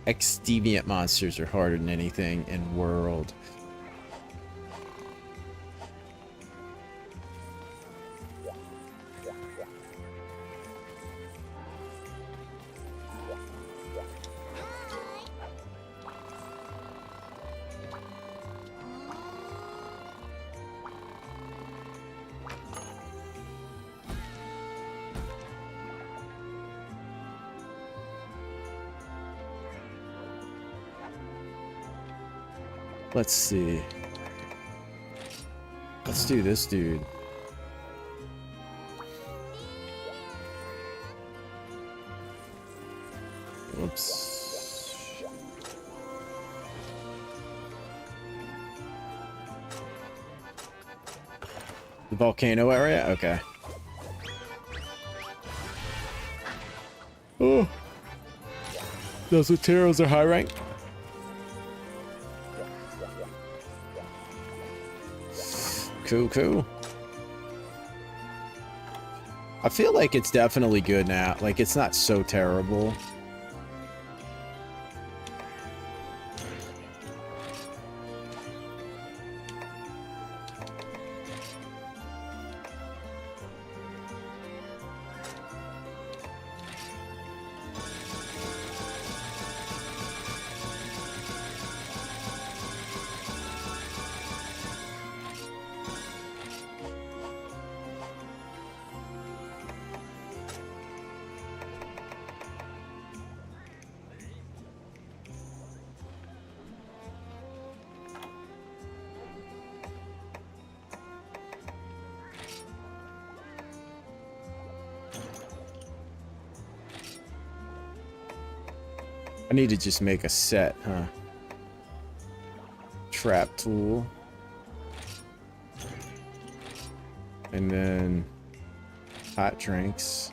Ex-deviant monsters are harder than anything in World. Let's see. Let's do this dude. Whoops. The volcano area? Okay. Oh. Those Luteros are high rank. Cool, cool. I feel like it's definitely good now. Like, it's not so terrible. I need to just make a set, huh? Trap tool. And then hot drinks.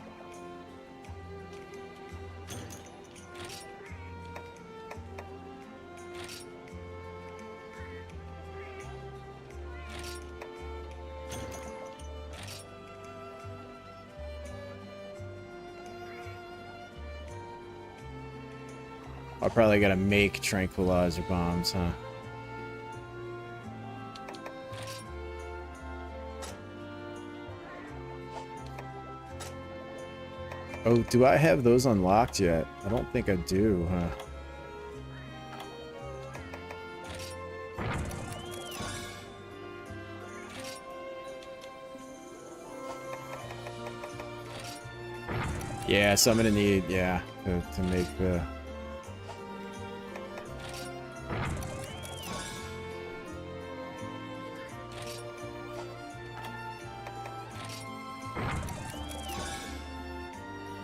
I probably gotta make tranquilizer bombs, huh? Oh, do I have those unlocked yet? I don't think I do, huh? Yeah, so I'm gonna need, yeah, to make the...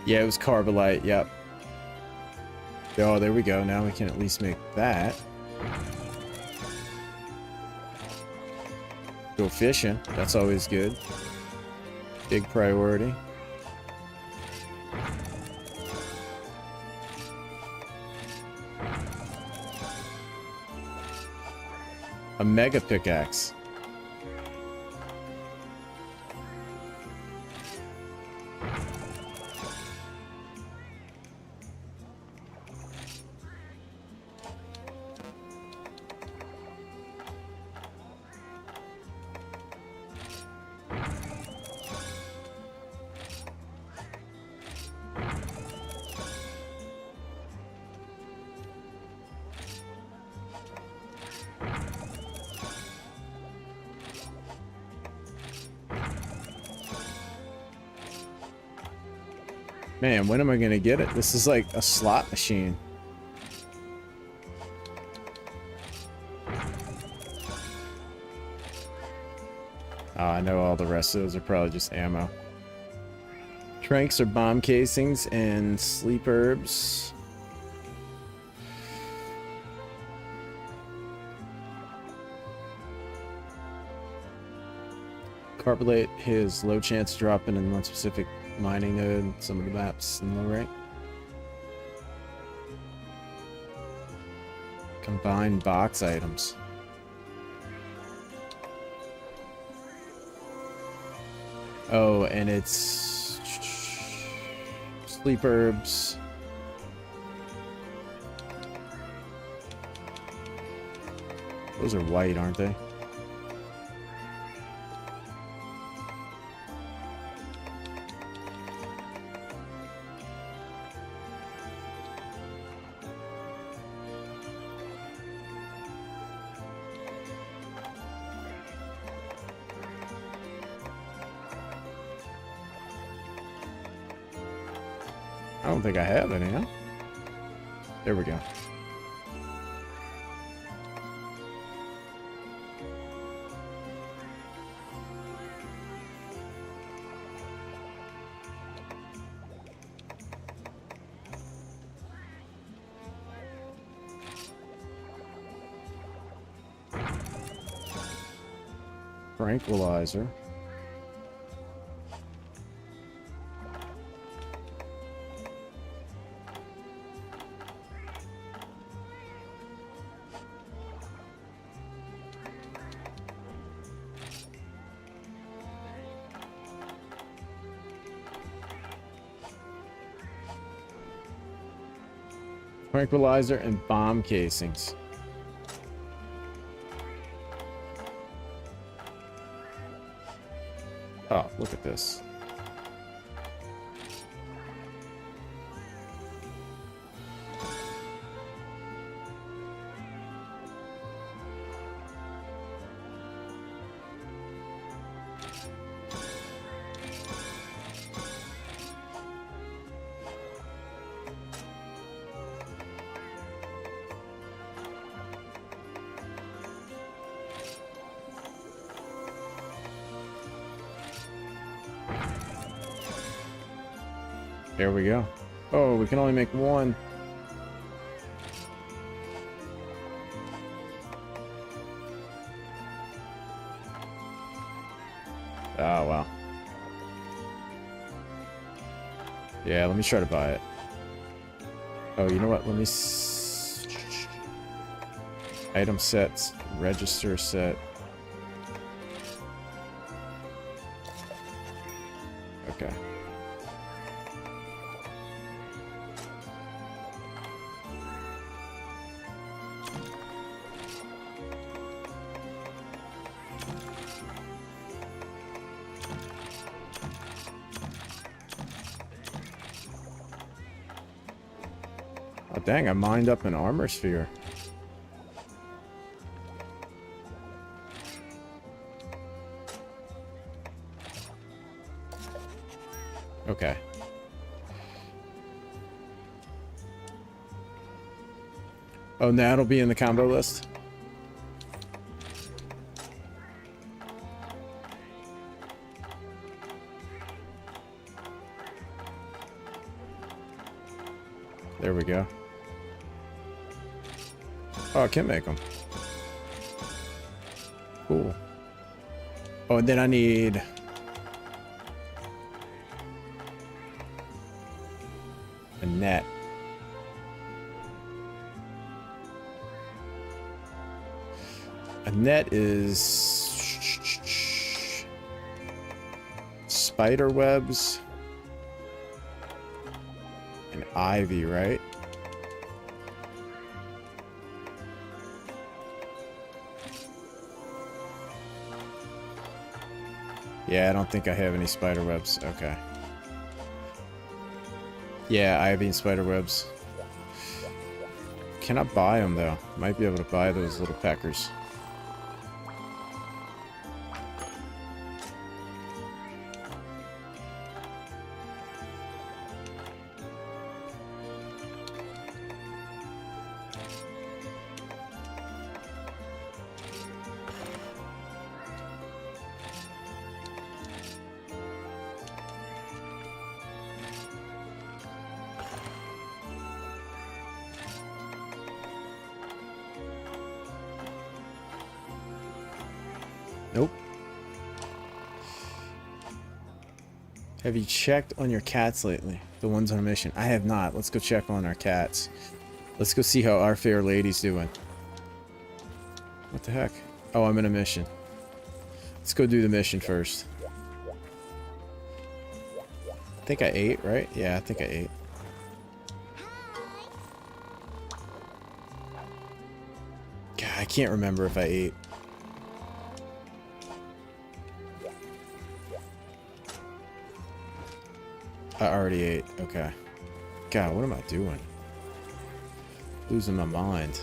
Yeah, it was Carbolite, yep. Oh, there we go. Now we can at least make that. Go fishing. That's always good. Big priority. A mega pickaxe. Man, when am I gonna get it? This is like a slot machine. Oh, I know all the rest of those are probably just ammo. Tranks are bomb casings and sleep herbs. Carbonate has low chance of dropping in one specific mining node. Some of the maps in the right. Combine box items. Oh, and it's sleep herbs. Those are white, aren't they? I don't think I have any, huh? There we go. Tranquilizer. Tranquilizer and bomb casings. Oh, look at this. There we go. Oh, we can only make one. Oh, wow. Yeah, let me try to buy it. Oh, you know what? Let me... Item sets. Register set. Okay. Oh, dang, I mined up an armor sphere. Okay. Oh, now it'll be in the combo list? There we go. Oh, I can make them. Cool. Oh, and then I need... a net. A net is... spider webs. And ivy, right? Yeah, I don't think I have any spider webs. Okay. Yeah, ivy and spider webs. Can I buy them, though? Might be able to buy those little peckers. Nope. Have you checked on your cats lately? The ones on a mission. I have not. Let's go check on our cats. Let's go see how our fair lady's doing. What the heck? Oh, I'm in a mission. Let's go do the mission first. I think I ate, right? Yeah, I think I ate. God, I can't remember if I ate. I already ate. Okay. God, what am I doing? Losing my mind.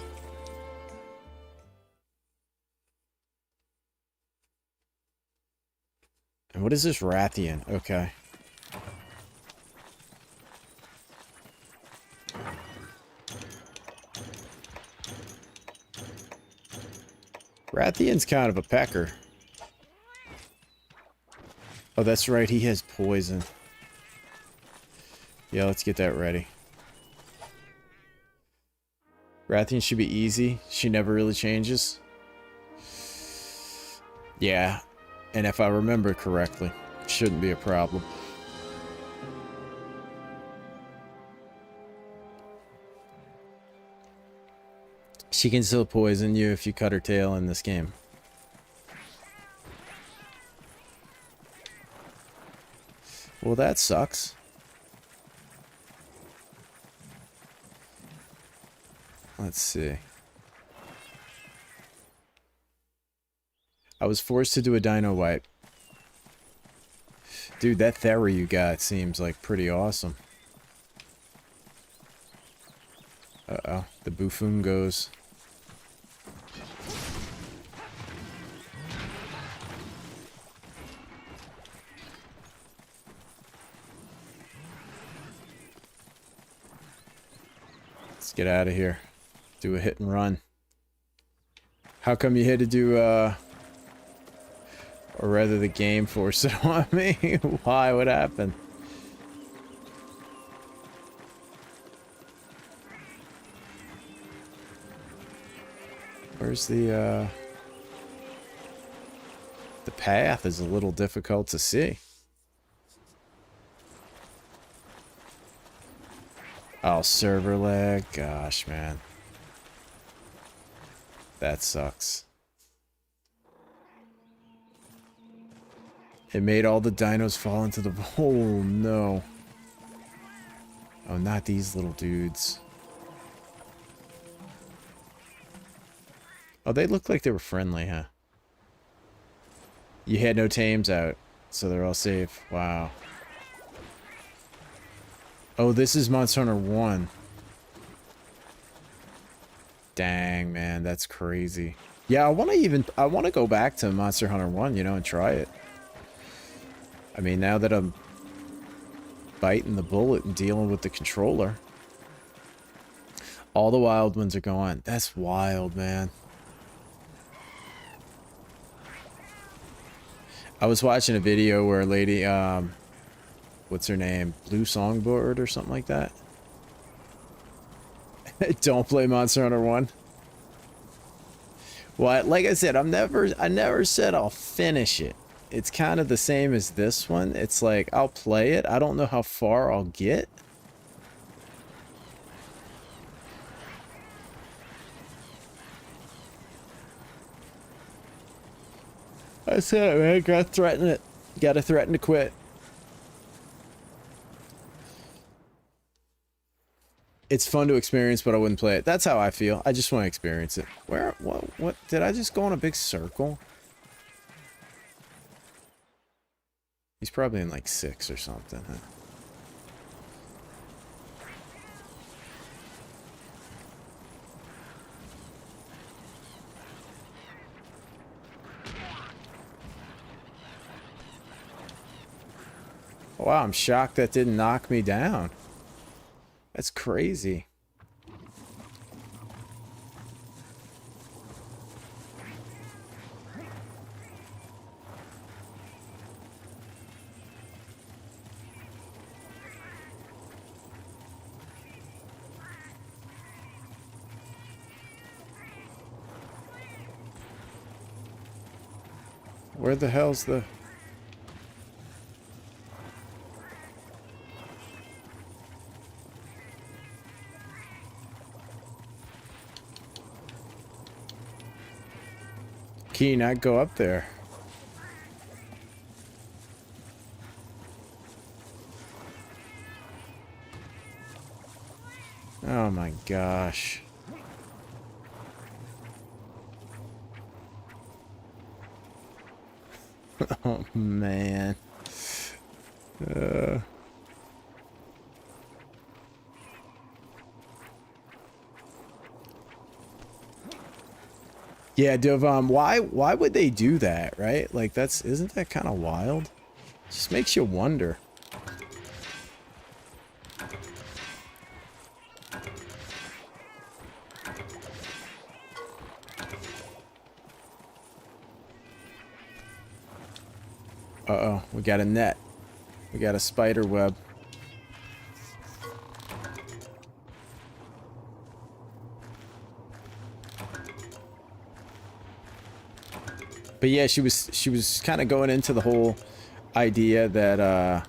And what is this Rathian? Okay. Rathian's kind of a pecker. Oh, that's right. He has poison. Yeah, let's get that ready. Rathian should be easy. She never really changes. Yeah. And if I remember correctly, shouldn't be a problem. She can still poison you if you cut her tail in this game. Well, that sucks. Let's see. I was forced to do a dino wipe. Dude, that theory you got seems like pretty awesome. Uh-oh, the buffoon goes. Let's get out of here. Do a hit and run. How come you had to do, or rather the game forced it on me? Why? What happened? Where's the path is a little difficult to see. Oh, server lag. Gosh, man. That sucks. It made all the dinos fall into the... Oh, no. Oh, not these little dudes. Oh, they look like they were friendly, huh? You had no tames out, so they're all safe. Wow. Oh, this is Monster Hunter 1. Dang, man, that's crazy. Yeah, I want to go back to Monster Hunter 1, you know, and try it. I mean, now that I'm biting the bullet and dealing with the controller. All the wild ones are gone. That's wild, man. I was watching a video where a lady, what's her name? Blue Songbird or something like that? Don't play Monster Hunter 1. Well, like I said, I never said I'll finish it. It's kind of the same as this one. It's like, I'll play it. I don't know how far I'll get. I said it, man. Gotta threaten it. Gotta threaten to quit. It's fun to experience, but I wouldn't play it. That's how I feel. I just want to experience it. Where? What? Did I just go in a big circle? He's probably in like 6 or something, huh? Wow, I'm shocked that didn't knock me down. That's crazy. Where the hell's the... Can you not go up there? Oh my gosh. Oh man. Yeah, Dovam, why would they do that, right? Like isn't that kind of wild? Just makes you wonder. Uh-oh, we got a net. We got a spider web. But yeah, she was kind of going into the whole idea that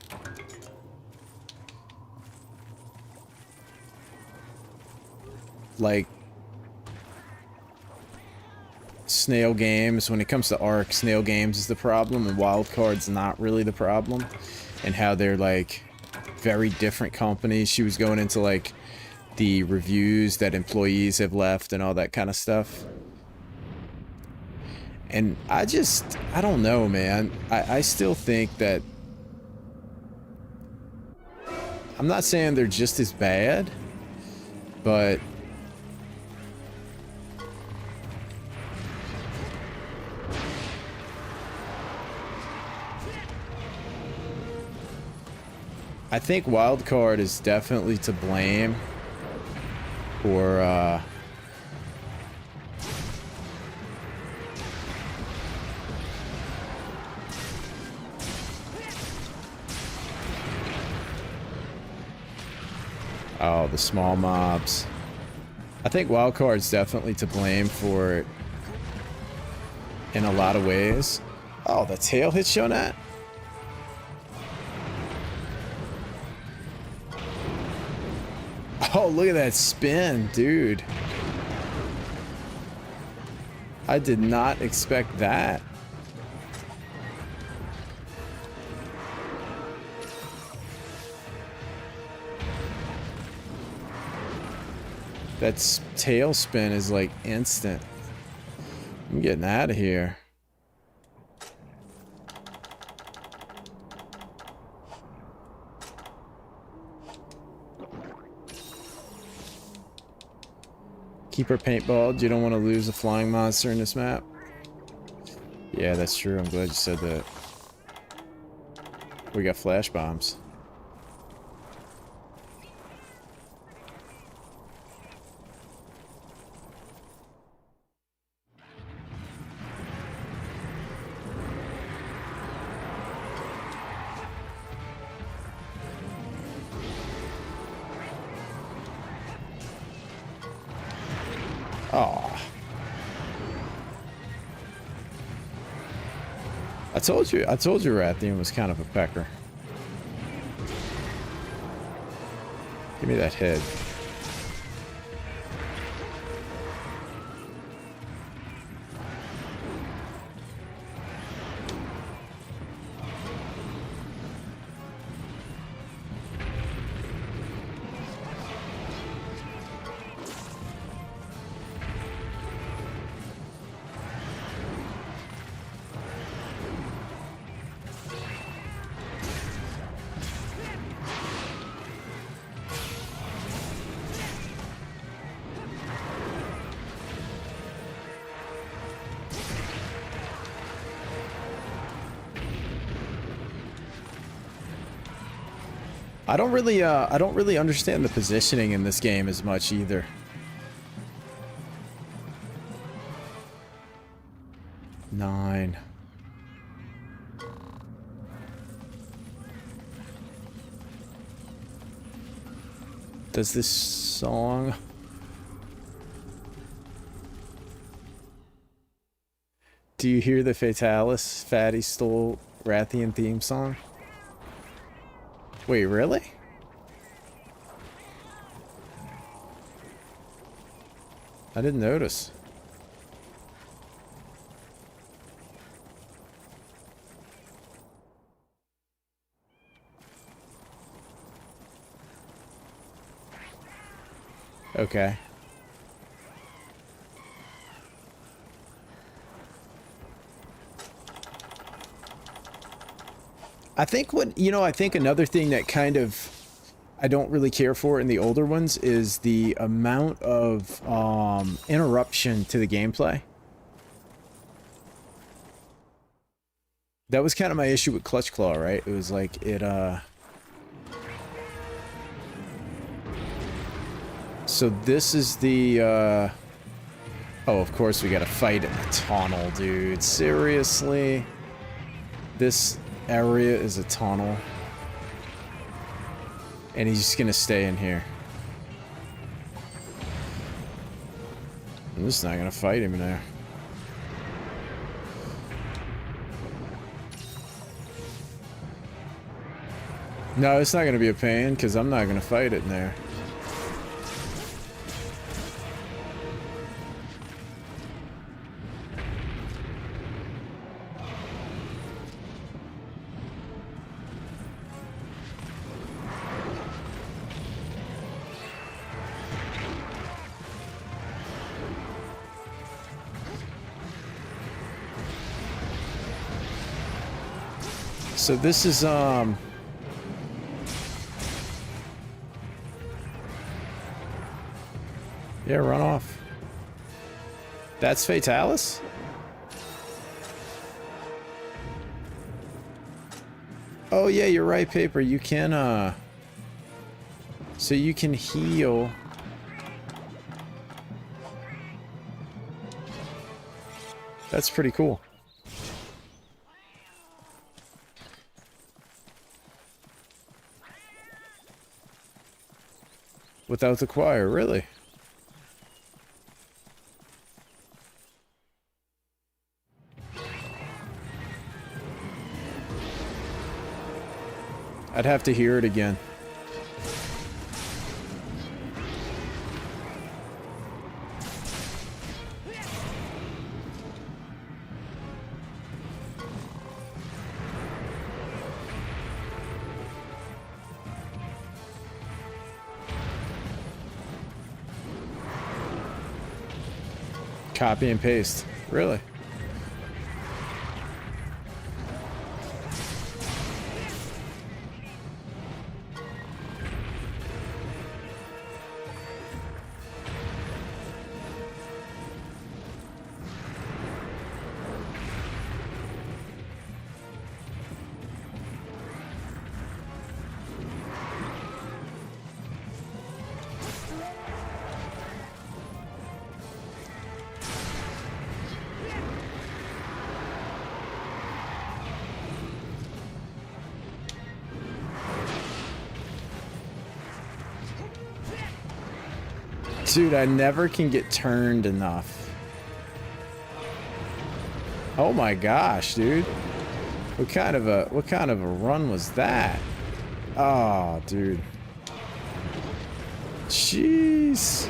like snail games, when it comes to Ark, snail games is the problem and wildcard's not really the problem, and how they're like very different companies. She was going into like the reviews that employees have left and all that kind of stuff. And I don't know, man. I still think that, I'm not saying they're just as bad, but I think Wildcard is definitely to blame for oh, the small mobs. I think Wildcard's definitely to blame for it in a lot of ways. Oh, the tail hit Shonat? Oh, look at that spin, dude. I did not expect that. That tail spin is like instant. I'm getting out of here. Keep her paintballed. You don't want to lose a flying monster in this map. Yeah, that's true. I'm glad you said that. We got flash bombs. Oh. I told you Rathian was kind of a pecker. Give me that head. I don't really understand the positioning in this game as much either. Nine. Does this song... Do you hear the Fatalis Fatty stole Rathian theme song? Wait, really? I didn't notice. Okay. I think I think another thing that kind of I don't really care for in the older ones is the amount of interruption to the gameplay. That was kind of my issue with Clutch Claw, right? It was like So this is the oh, of course we gotta fight in the tunnel, dude. Seriously? This area is a tunnel. And he's just gonna stay in here. I'm just not gonna fight him there. No, it's not gonna be a pain, because I'm not gonna fight it in there. So this is, yeah, run off. That's Fatalis? Oh yeah, you're right, Paper. You can, so you can heal. That's pretty cool. Without the choir, really? I'd have to hear it again. Copy and paste. Really? Dude, I never can get turned enough. Oh my gosh, dude. What kind of a run was that? Oh, dude. Jeez.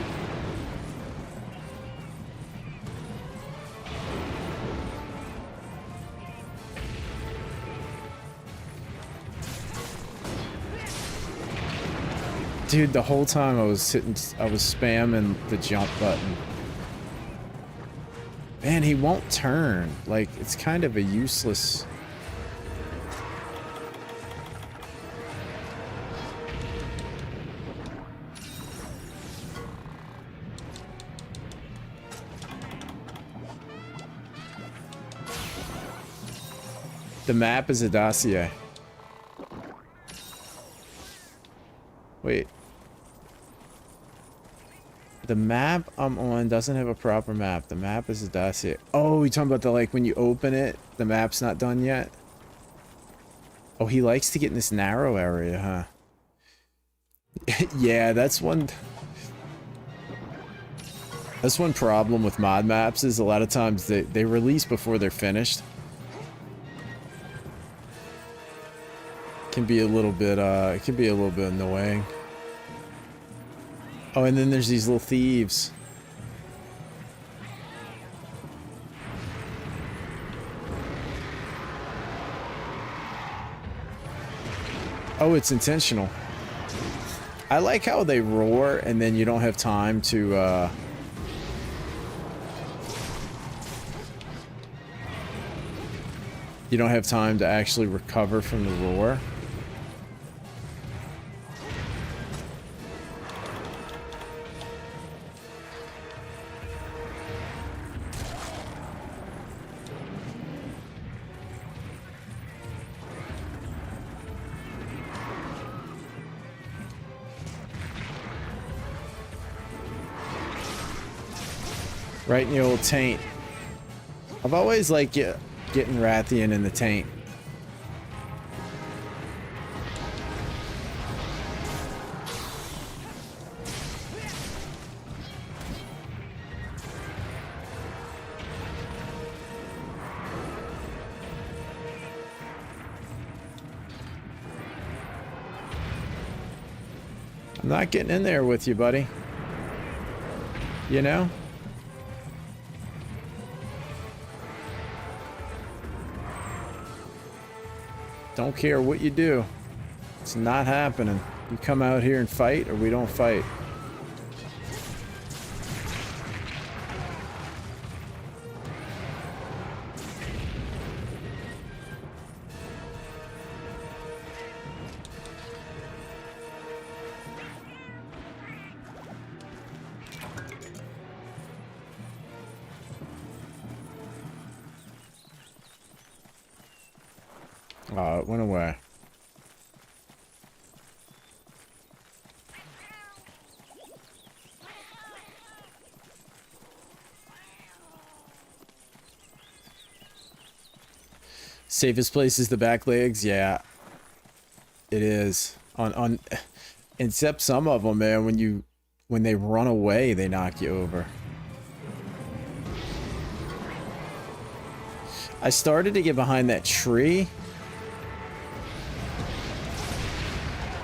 Dude, the whole time I was spamming the jump button. Man, he won't turn. Like, it's kind of a useless... The map is a dossier. Wait. The map I'm on doesn't have a proper map. The map is a dossier. Oh, you're talking about the, like, when you open it, the map's not done yet? Oh, he likes to get in this narrow area, huh? Yeah, that's one problem with mod maps is a lot of times they release before they're finished. Can be a little bit, it can be a little bit annoying. Oh, and then there's these little thieves. Oh, it's intentional. I like how they roar and then you don't have time to, you don't have time to actually recover from the roar. Right in the old taint. I've always liked getting Rathian in the taint. I'm not getting in there with you, buddy. You know? Don't care what you do. It's not happening. You come out here and fight, or we don't fight. Oh, it went away. Safest place is the back legs. Yeah, it is. On except some of them, man. When they run away, they knock you over. I started to get behind that tree.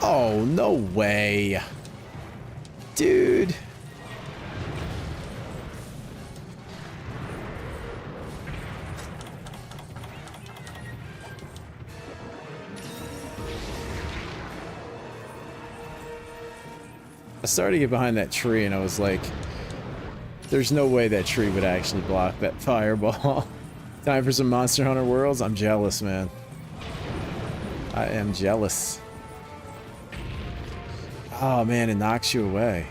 Oh, no way. Dude. I started to get behind that tree and I was like, there's no way that tree would actually block that fireball. Time for some Monster Hunter Worlds? I'm jealous, man. I am jealous. Oh man, it knocks you away.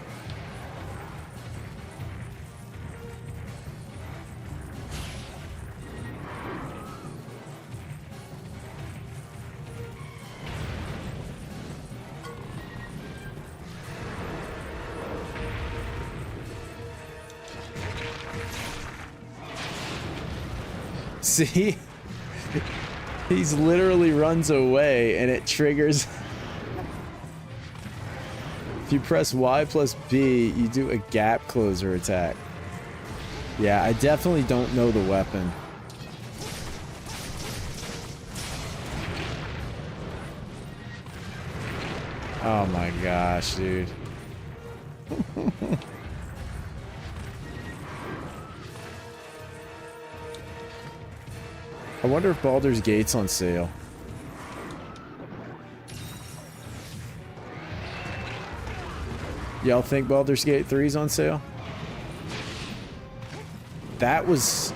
See? He's literally runs away and it triggers. If you press Y plus B, you do a gap closer attack. Yeah, I definitely don't know the weapon. Oh my gosh, dude. I wonder if Baldur's Gate's on sale. Y'all think Baldur's Gate 3's on sale? That was...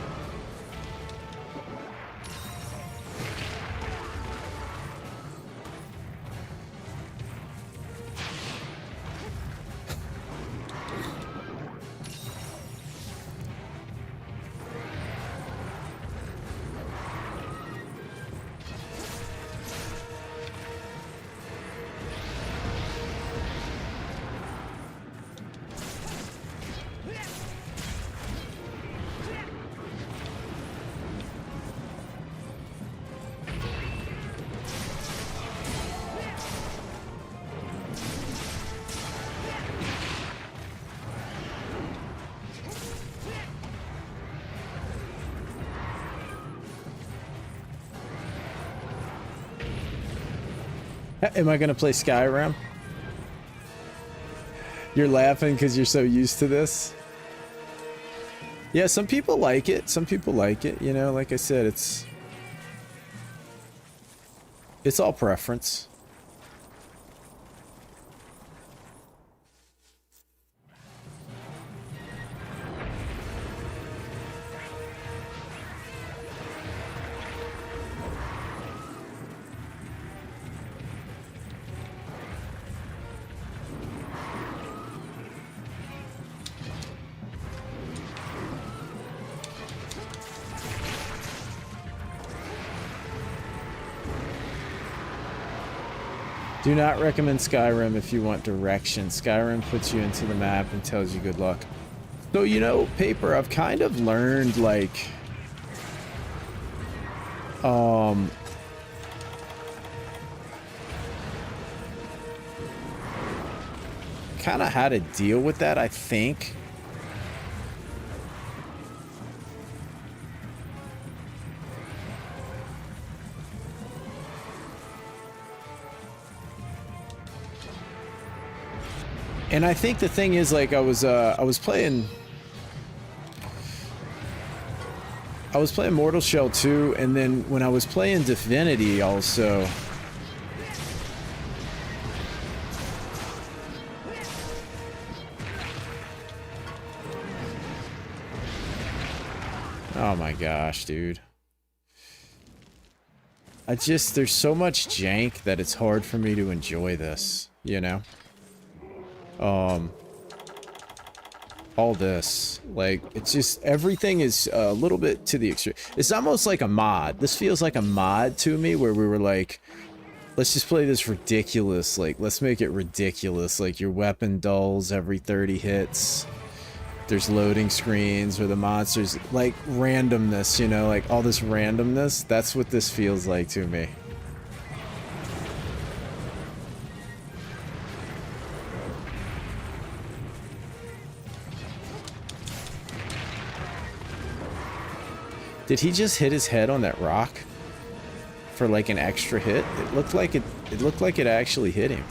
Am I gonna play Skyrim? You're laughing because you're so used to this? Yeah, some people like it. Some people like it. You know, like I said, it's all preference. Do not recommend Skyrim if you want direction. Skyrim puts you into the map and tells you good luck. So, you know, Paper, I've kind of learned, like... kind of how to deal with that, I think. And I think the thing is, like, I was playing Mortal Shell 2, and then when I was playing Divinity also. Oh my gosh, dude. There's so much jank that it's hard for me to enjoy this, you know? all this. Like, it's just, everything is a little bit to the extreme. It's almost like a mod. This feels like a mod to me, where we were like, let's just play this ridiculous, like, let's make it ridiculous. Like, your weapon dulls every 30 hits. There's loading screens where the monsters, like, randomness, you know, like, all this randomness. That's what this feels like to me. Did he just hit his head on that rock for like an extra hit? It looked like it actually hit him.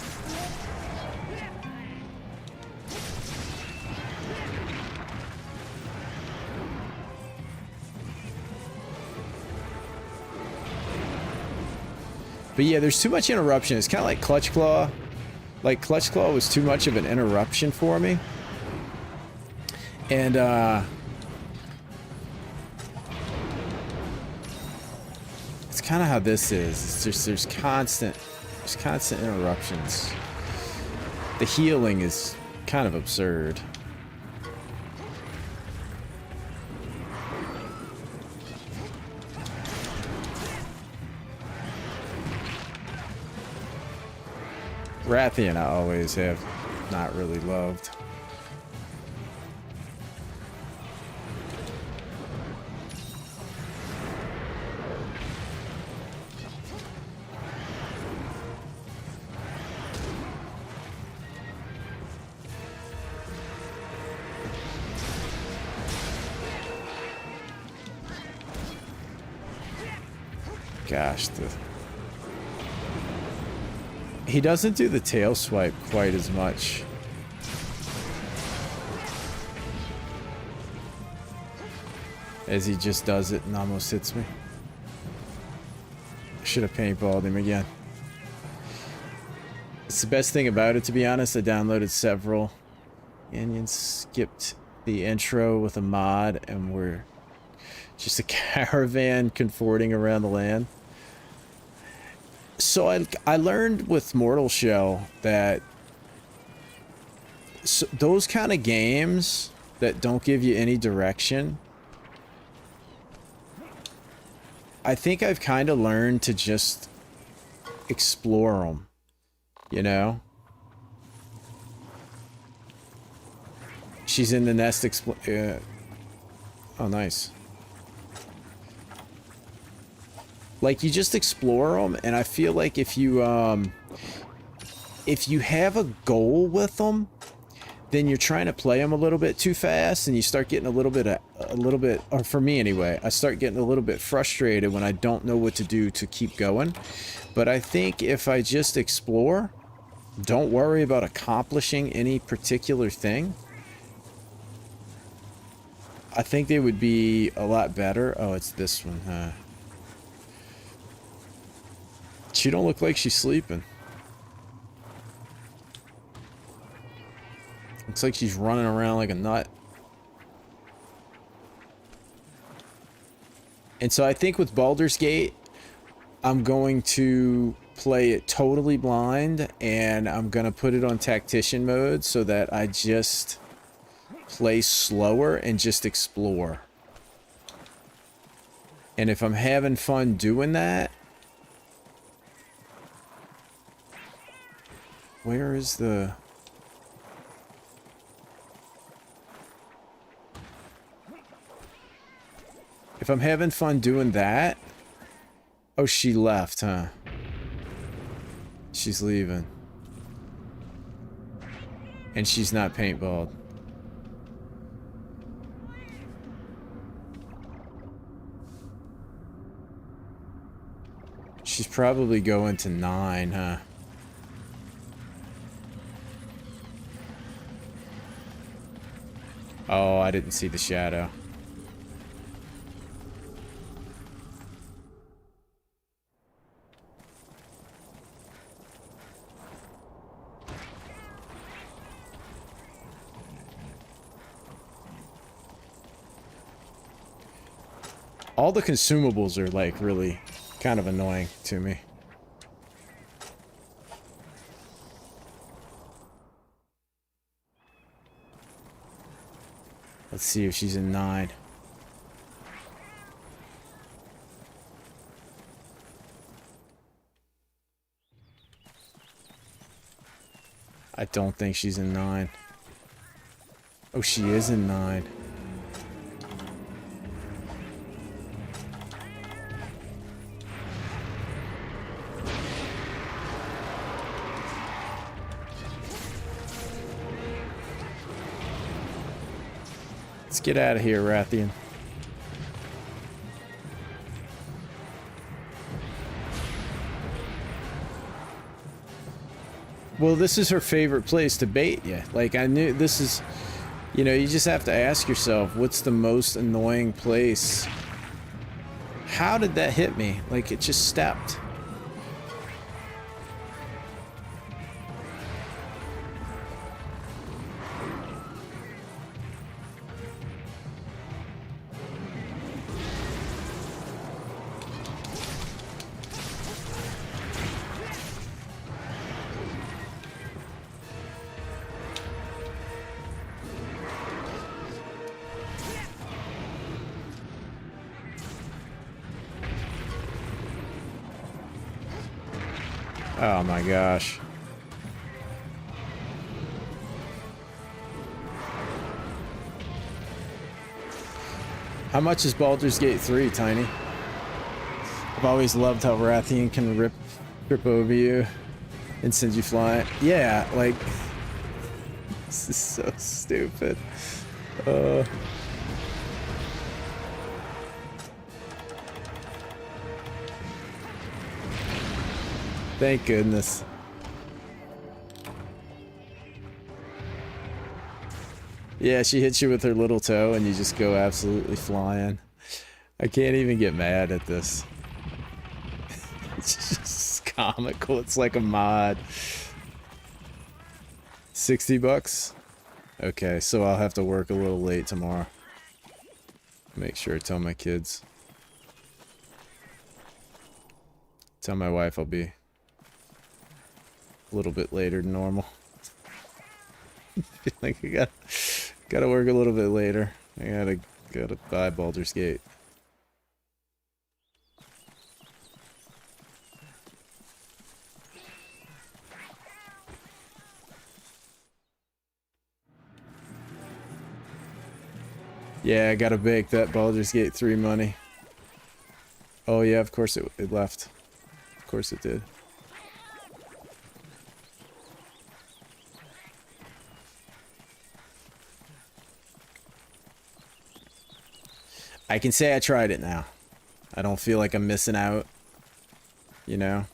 But yeah, there's too much interruption. It's kind of like Clutch Claw. Like, Clutch Claw was too much of an interruption for me. And, it's kind of how this is. It's just, there's constant interruptions. The healing is kind of absurd. Rathian I always have not really loved. Gosh, he doesn't do the tail swipe quite as much. As he just does it and almost hits me. Should have paintballed him again. It's the best thing about it, to be honest. I downloaded several. Onion skipped the intro with a mod, and we're just a caravan conforting around the land. So I learned with Mortal Shell that those kind of games that don't give you any direction, I think I've kind of learned to just explore them, you know? She's in the nest oh, nice. Like, you just explore them, and I feel like if you have a goal with them, then you're trying to play them a little bit too fast, and you start getting a little bit, or for me anyway, I start getting a little bit frustrated when I don't know what to do to keep going. But I think if I just explore, don't worry about accomplishing any particular thing, I think they would be a lot better. Oh, it's this one, huh? She don't look like she's sleeping. Looks like she's running around like a nut. And so I think with Baldur's Gate, I'm going to play it totally blind, and I'm going to put it on tactician mode so that I just play slower and just explore. And if I'm having fun doing that, where is the... If I'm having fun doing that... Oh, she left, huh? She's leaving. And she's not paintballed. She's probably going to 9, huh? Oh, I didn't see the shadow. All the consumables are like really kind of annoying to me. Let's see if she's in 9. I don't think she's in 9. Oh, she is in 9. Let's get out of here, Rathian. Well, this is her favorite place to bait you. Like, I knew this is, you know, you just have to ask yourself, what's the most annoying place? How did that hit me? Like, it just stepped. Oh my gosh. How much is Baldur's Gate 3, Tiny? I've always loved how Rathian can rip over you and send you flying. Yeah, like, this is so stupid. Thank goodness. Yeah, she hits you with her little toe and you just go absolutely flying. I can't even get mad at this. It's just comical. It's like a mod. 60 bucks? Okay, so I'll have to work a little late tomorrow. Make sure I tell my kids. Tell my wife I'll be a little bit later than normal. I feel like I gotta work a little bit later. I gotta buy Baldur's Gate. Yeah, I gotta bake that Baldur's Gate 3 money. Oh yeah, of course it left. Of course it did. I can say I tried it now. I don't feel like I'm missing out, you know?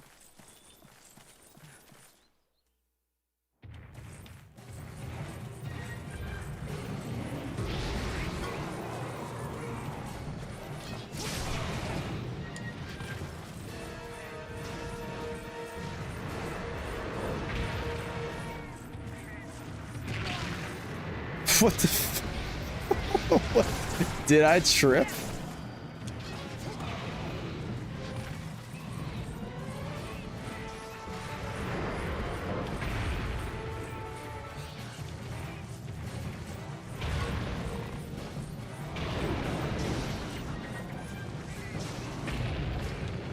What the f- what? Did I trip?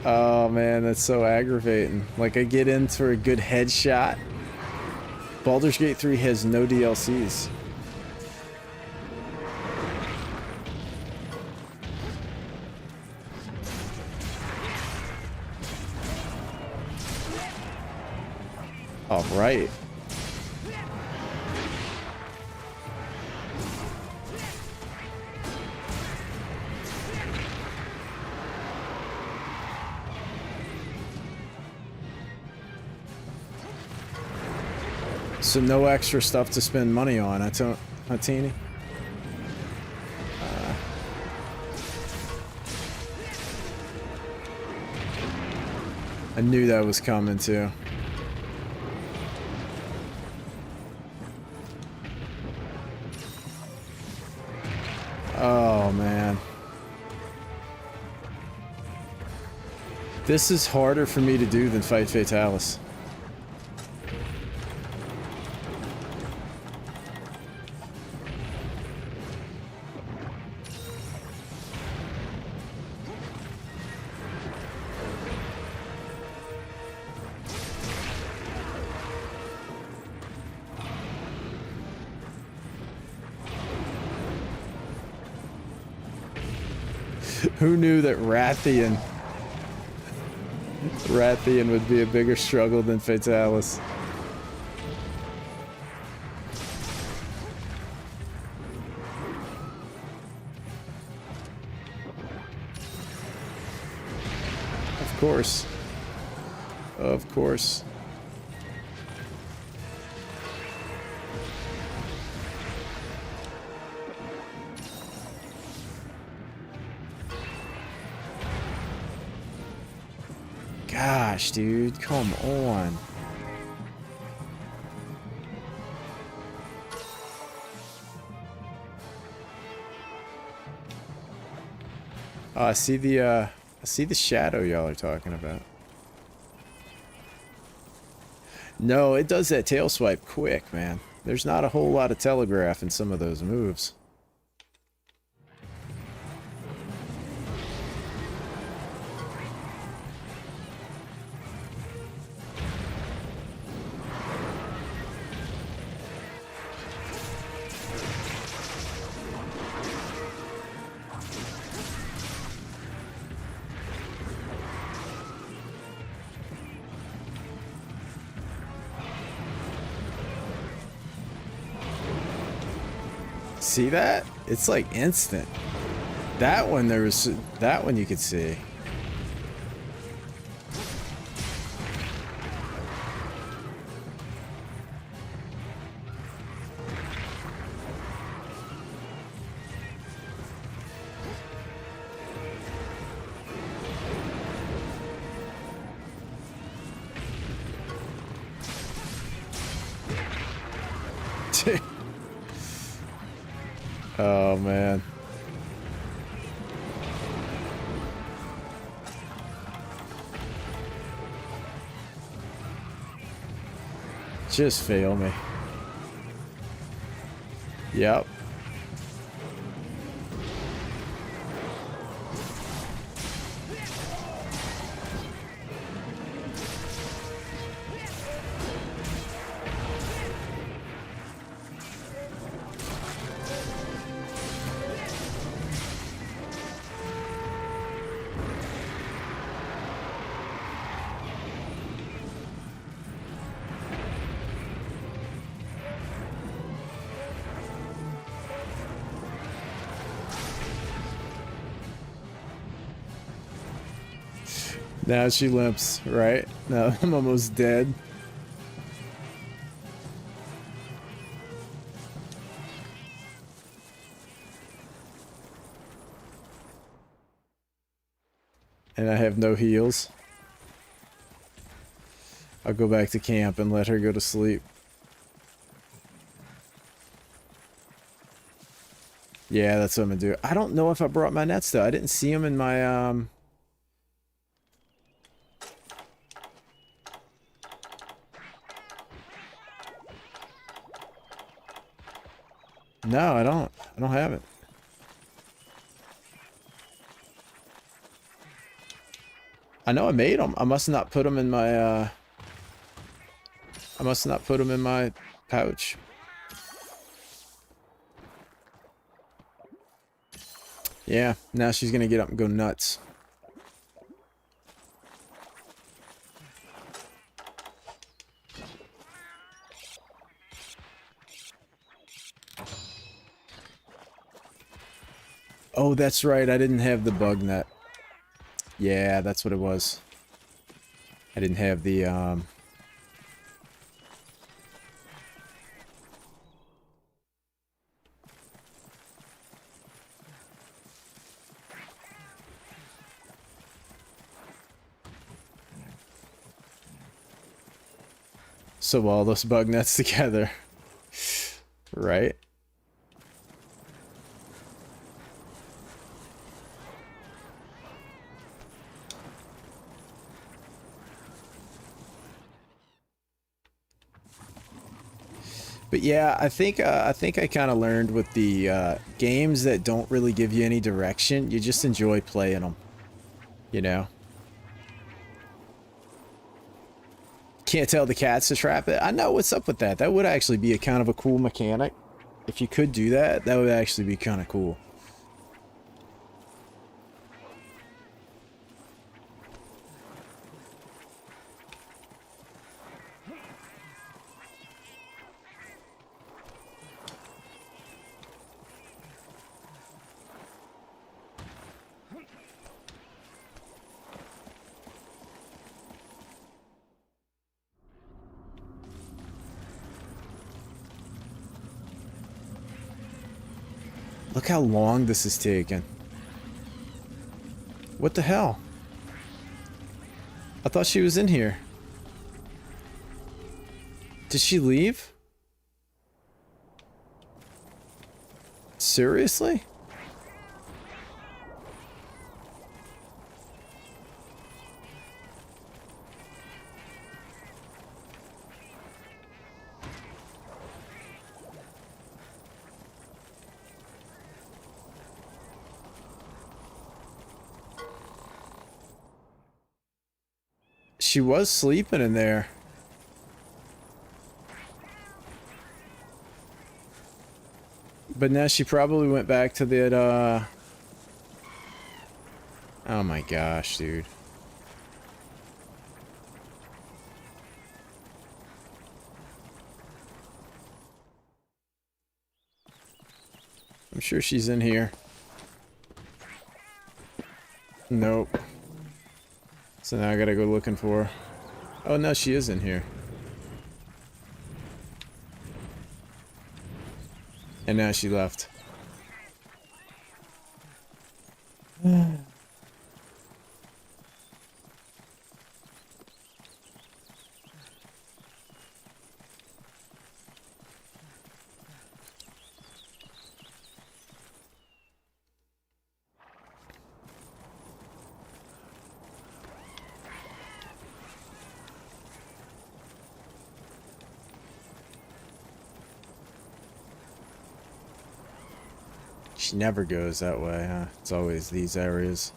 Oh man, that's so aggravating. Like, I get in for a good headshot. Baldur's Gate 3 has no DLCs. All right. So no extra stuff to spend money on, Teeny? I knew that was coming too. Oh man. This is harder for me to do than fight Fatalis. Who knew that Rathian would be a bigger struggle than Fatalis? Of course. Of course. Gosh, dude, come on. Oh, I see the shadow y'all are talking about. No, it does that tail swipe quick, man. There's not a whole lot of telegraph in some of those moves. See that? It's like instant. That one you could see. Oh, man. Just fail me. Yep. Now she limps, right? No, I'm almost dead. And I have no heals. I'll go back to camp and let her go to sleep. Yeah, that's what I'm gonna do. I don't know if I brought my nets though. I didn't see them in my No, I don't. I don't have it. I know I made them. I must not put them in my, I must not put them in my pouch. Yeah, now she's gonna get up and go nuts. Oh, that's right. I didn't have the bug net. Yeah, that's what it was. I didn't have the, So all those bug nets together. Right? But yeah, I think I kind of learned with the games that don't really give you any direction, you just enjoy playing them. You know? Can't tell the cats to trap it. I know what's up with that. That would actually be a kind of a cool mechanic. If you could do that, that would actually be kind of cool. Look how long this is taking. What the hell? I thought she was in here. Did she leave? Seriously? She was sleeping in there. But now she probably went back to that, oh my gosh, dude. I'm sure she's in here. Nope. So now I gotta go looking for her. Oh no, she is in here. And now she left. She never goes that way, huh? It's always these areas.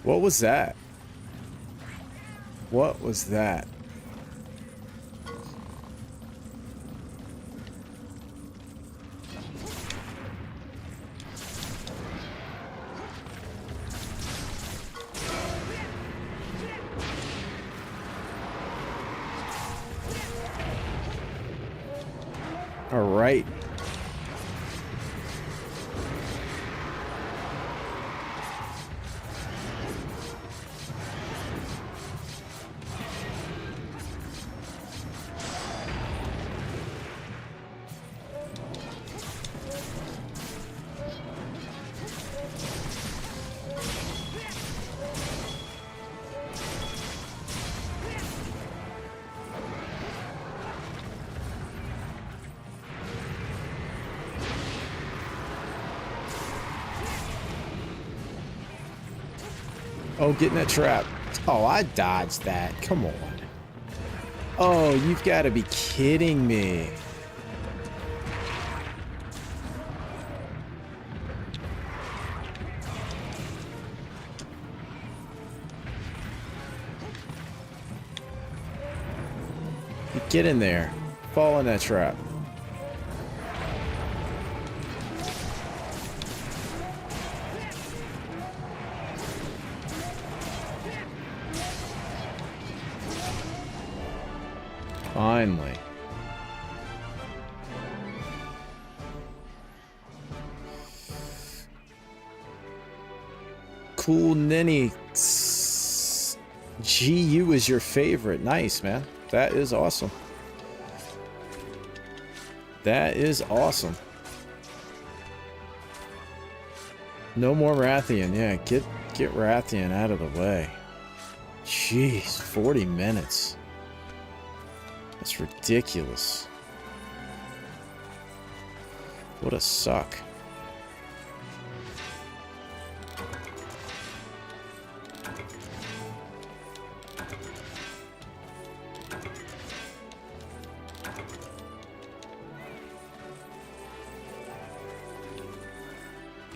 What was that? What was that? All right. Oh, get in that trap. Oh, I dodged that. Come on. Oh, you've got to be kidding me. Get in there. Fall in that trap. Finally. Cool Ninny. GU is your favorite. Nice, man. That is awesome. That is awesome. No more Rathian. Yeah, get Rathian out of the way. Jeez, 40 minutes. That's ridiculous. What a suck.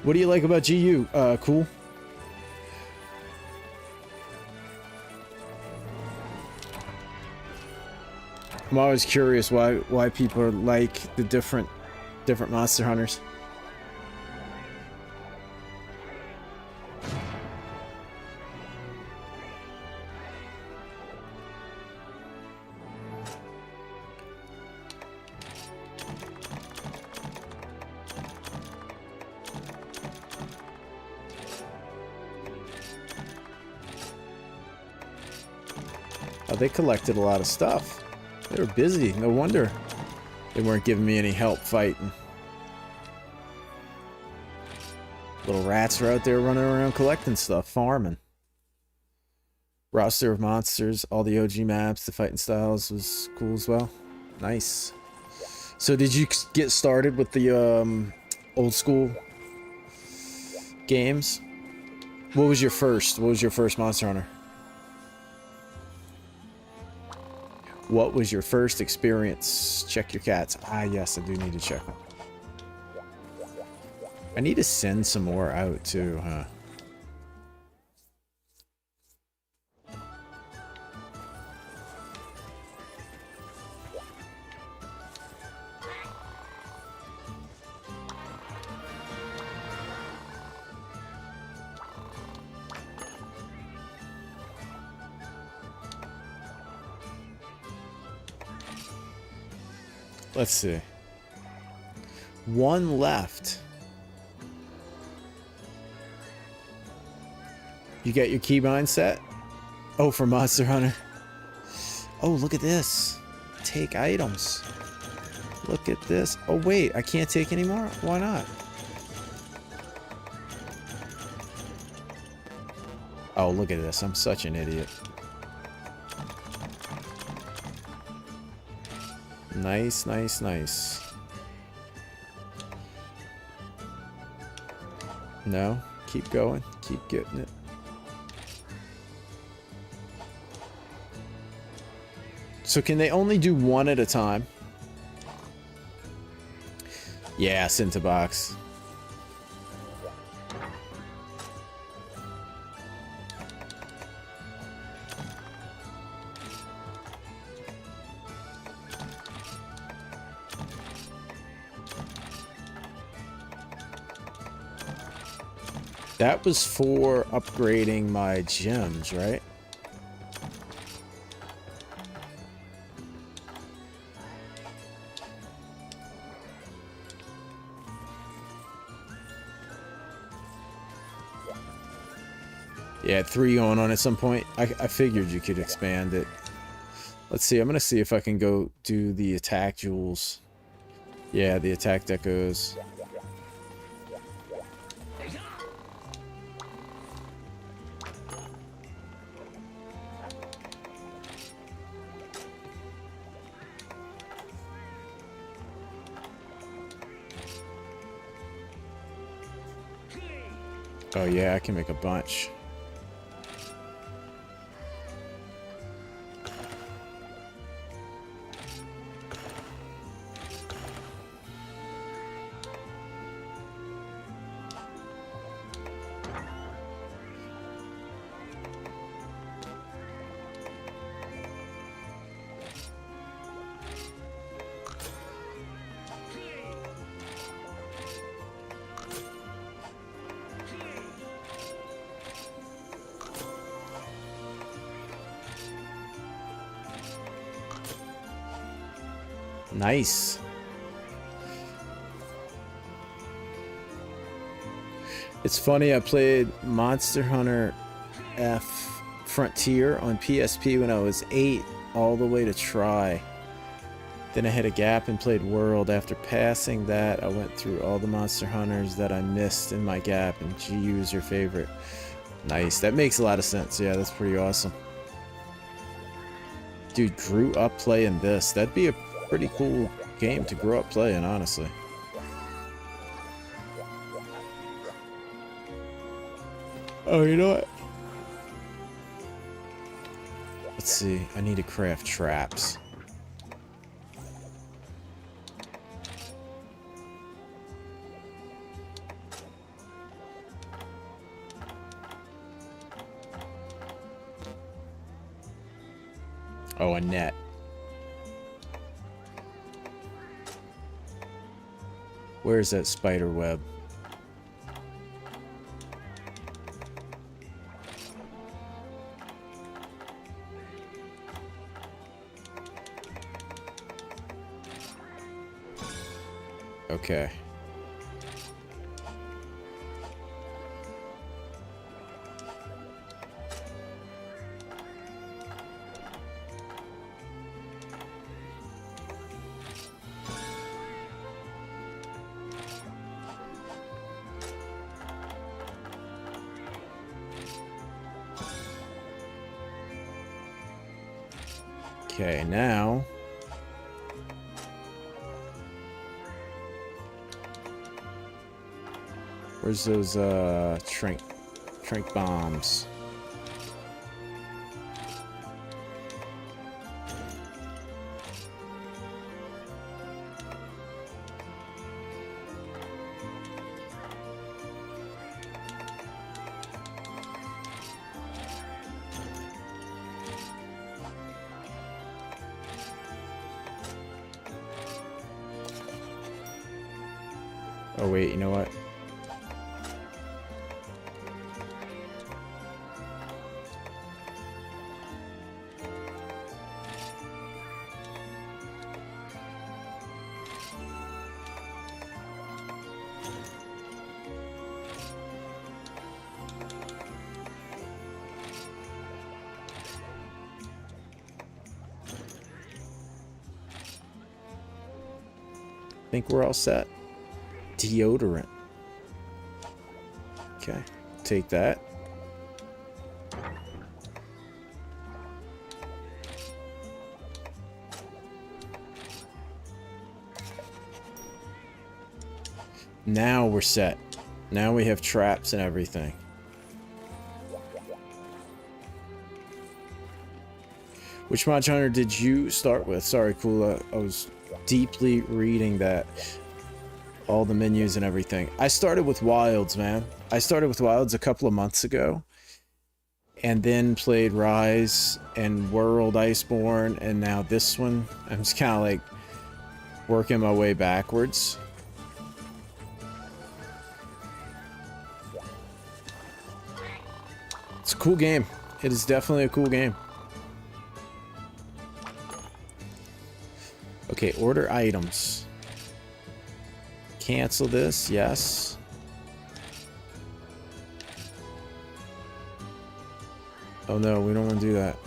What do you like about GU? Cool. I'm always curious why people are like the different monster hunters. Oh, they collected a lot of stuff. They were busy. No wonder they weren't giving me any help fighting. Little rats are out there running around collecting stuff, farming. Roster of monsters, all the OG maps, the fighting styles was cool as well. Nice. So did you get started with the old school games? What was your first? What was your first Monster Hunter? What was your first experience? Check your cats. Ah, yes, I do need to check them. I need to send some more out too, huh? Let's see. One left. You got your keybind set? Oh, for Monster Hunter. Oh, look at this. Take items. Look at this. Oh, wait. I can't take any more? Why not? Oh, look at this. I'm such an idiot. Nice, nice, nice. No, keep going, keep getting it. So can they only do one at a time? Yeah, send to box. That was for upgrading my gems, right? Yeah, 3 going on at some point. I figured you could expand it. Let's see. I'm going to see if I can go do the attack jewels. Yeah, the attack decos. Oh yeah, I can make a bunch. Nice. It's funny, I played Monster Hunter F Frontier on PSP when I was 8, all the way to Try. Then I had a gap and played World. After passing that, I went through all the Monster Hunters that I missed in my gap, and GU is your favorite. Nice. That makes a lot of sense. Yeah, that's pretty awesome. Dude, grew up playing this. That'd be a pretty cool game to grow up playing, honestly. Oh, you know what? Let's see. I need to craft traps. Oh, a net. Where's that spider web? Okay. Okay, now... Where's those, Trank bombs? Oh wait, you know what? I think we're all set. Deodorant. Okay, take that. Now we're set. Now we have traps and everything. Which Monster Hunter did you start with? Sorry, Kula. I was deeply reading that. All the menus and everything. I started with Wilds, man. I started with Wilds a couple of months ago. And then played Rise and World Iceborne. And now this one. I'm just kind of like working my way backwards. It's a cool game. It is definitely a cool game. Okay, order items. Cancel this, yes. Oh no, we don't want to do that.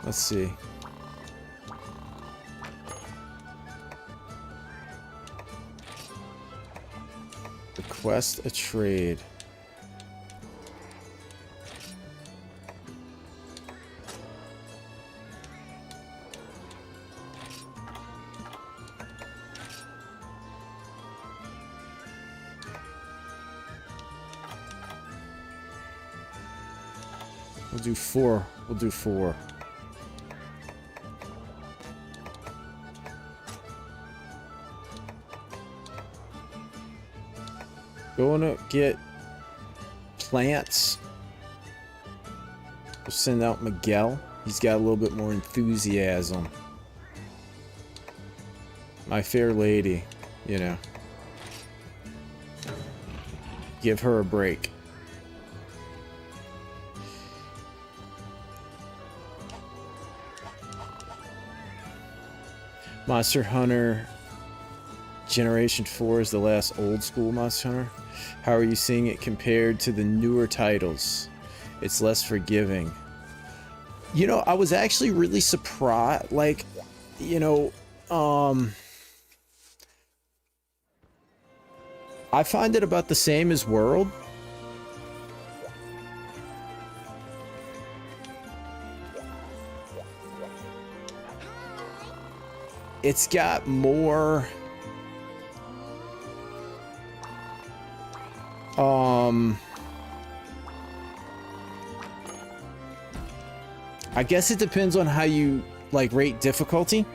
Let's see. Request a trade. We'll do 4. We'll do 4. Going to get plants. We'll send out Miguel. He's got a little bit more enthusiasm. My fair lady, you know. Give her a break. Monster Hunter Generation 4 is the last old school Monster Hunter. How are you seeing it compared to the newer titles? It's less forgiving. You know, I was actually really surprised. Like, you know, I find it about the same as World. It's got more I guess it depends on how you like rate difficulty.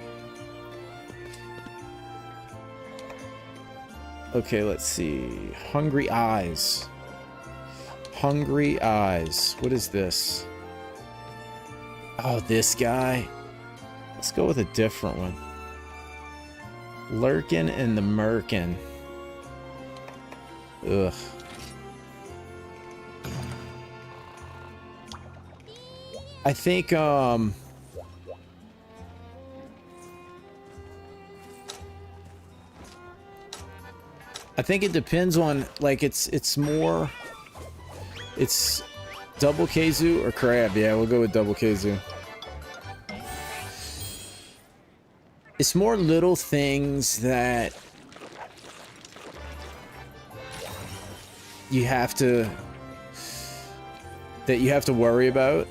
Okay, let's see. Hungry Eyes. Hungry Eyes. What is this? Oh, this guy. Let's go with a different one. Lurkin and the Merkin. Ugh. I think, I think it depends on, like, it's more, it's double Keizu or crab. Yeah, we'll go with double Keizu. It's more little things that you have to worry about,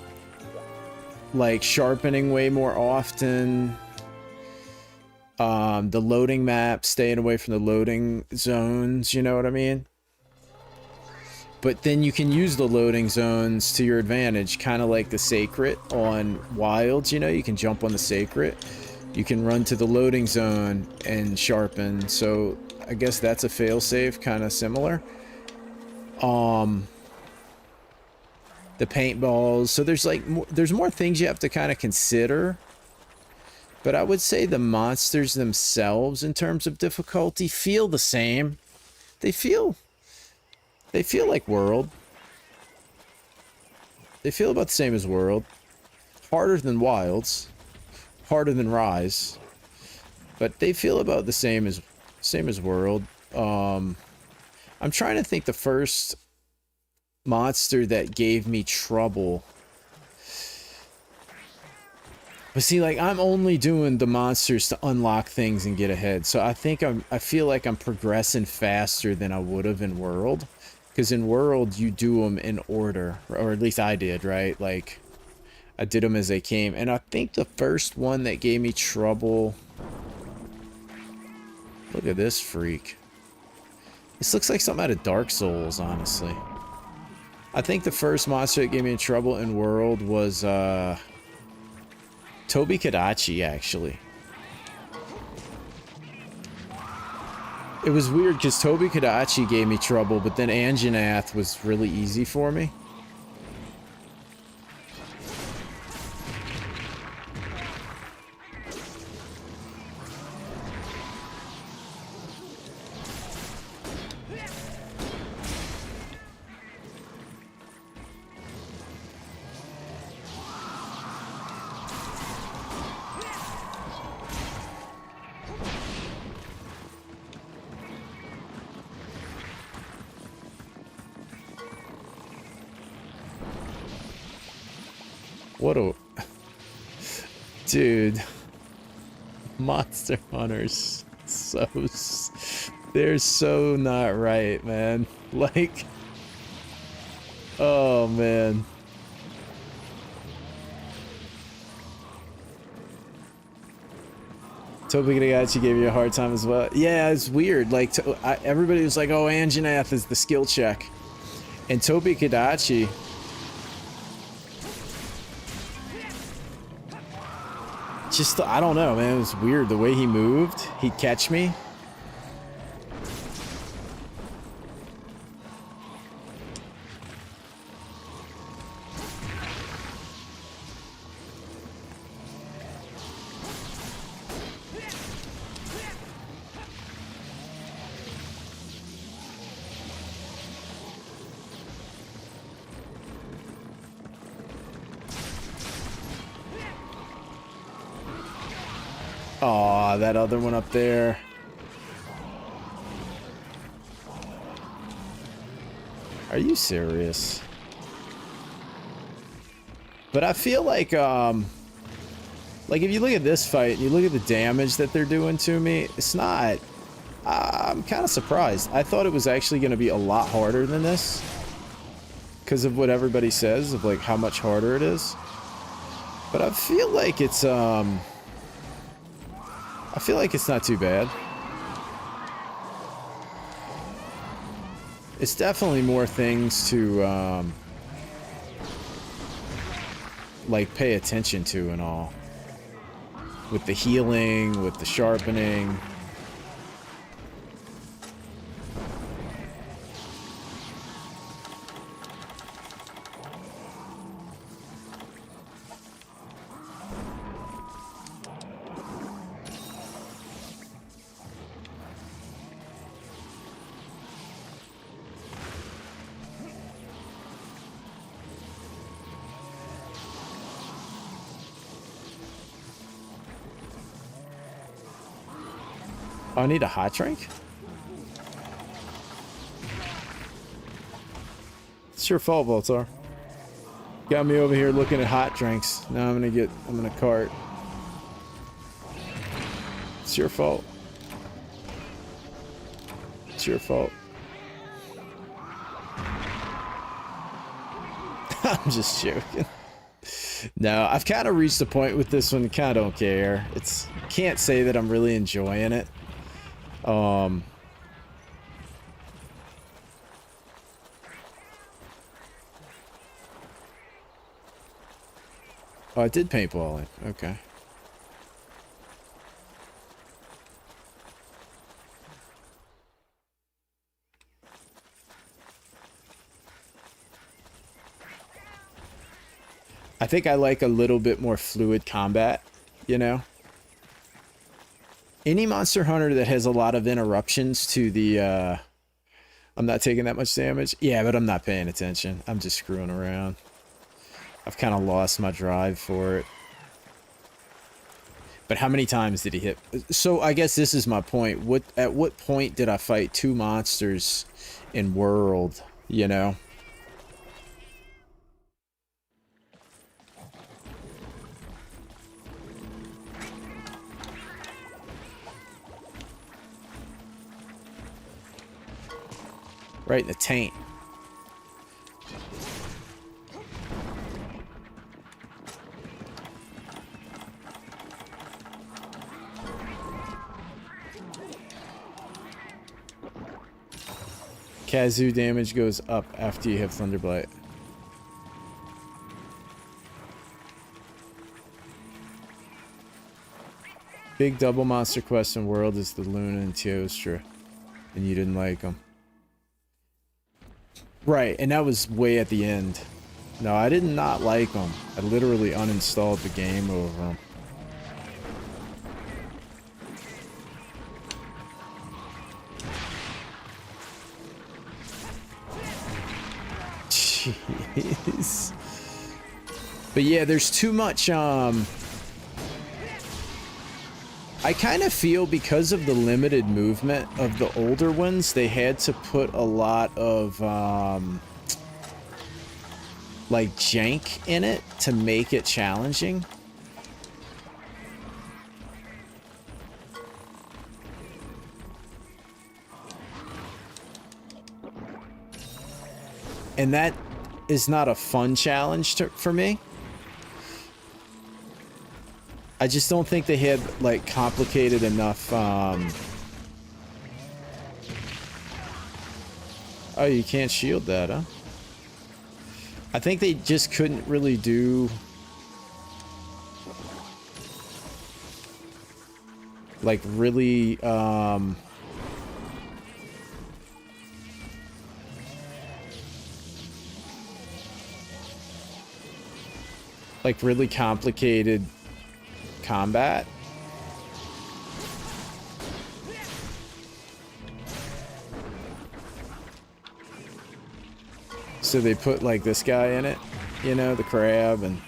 like sharpening way more often, the loading map, staying away from the loading zones, you know what I mean? But then you can use the loading zones to your advantage, kind of like the Sacred on Wilds, you know? You can jump on the Sacred. You can run to the loading zone and sharpen. So I guess that's a failsafe, kind of similar. The paintballs. So there's like there's more things you have to kind of consider. But I would say the monsters themselves, in terms of difficulty, feel the same. They feel like World. They feel about the same as World. Harder than Wilds. Harder than Rise. But they feel about the same as World. I'm trying to think the first monster that gave me trouble. But see, like, I'm only doing the monsters to unlock things and get ahead. So I feel like I'm progressing faster than I would have in World. Because in World, you do them in order. Or at least I did, right? Like, I did them as they came. And I think the first one that gave me trouble... Look at this freak. This looks like something out of Dark Souls, honestly. I think the first monster that gave me trouble in World was, Tobi Kadachi, actually. It was weird because Tobi Kadachi gave me trouble, but then Anjanath was really easy for me. What a... Dude. Monster Hunters. They're so not right, man. Like... Oh, man. Tobi Kadachi gave you a hard time as well. Yeah, it's weird. Like, everybody was like, oh, Anjanath is the skill check. And Tobi Kadachi... Just, I don't know, man. It was weird. The way he moved, he'd catch me. Aw, that other one up there. Are you serious? But I feel like if you look at this fight, and you look at the damage that they're doing to me, it's not... I'm kind of surprised. I thought it was actually going to be a lot harder than this. Because of what everybody says, of like how much harder it is. But I feel like it's not too bad. It's definitely more things to, like, pay attention to and all. With the healing, with the sharpening. Oh, I need a hot drink? It's your fault, Voltar. Got me over here looking at hot drinks. Now I'm gonna cart. It's your fault. It's your fault. I'm just joking. No, I've kind of reached the point with this one, kind of don't care. Can't say that I'm really enjoying it. Oh, I did paintball it. Okay. I think I like a little bit more fluid combat, you know? Any Monster Hunter that has a lot of interruptions to the, I'm not taking that much damage. Yeah, but I'm not paying attention. I'm just screwing around. I've kind of lost my drive for it. But how many times did he hit? So I guess this is my point. At what point did I fight 2 monsters in World, you know? Right in the taint. Kazoo damage goes up after you have Thunderblight. Big double monster quest in World is the Luna and Teostra. And you didn't like them. Right, and that was way at the end. No, I did not like them. I literally uninstalled the game over them. Jeez. But yeah, there's too much, I kind of feel because of the limited movement of the older ones, they had to put a lot of, like, jank in it to make it challenging. And that is not a fun challenge for me. I just don't think they had, like, complicated enough, Oh, you can't shield that, huh? I think they just couldn't really do... like, really, like, really complicated combat. So they put like this guy in it, you know, the crab, and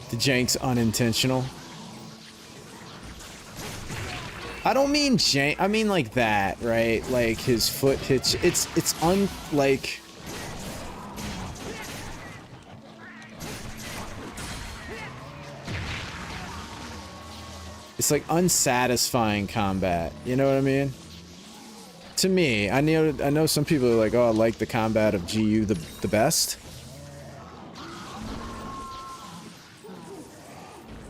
the jank's unintentional. I don't mean jank, I mean like that, right? Like his foot hits, it's like... It's like unsatisfying combat, you know what I mean? To me, I know some people are like, oh, I like the combat of GU the best.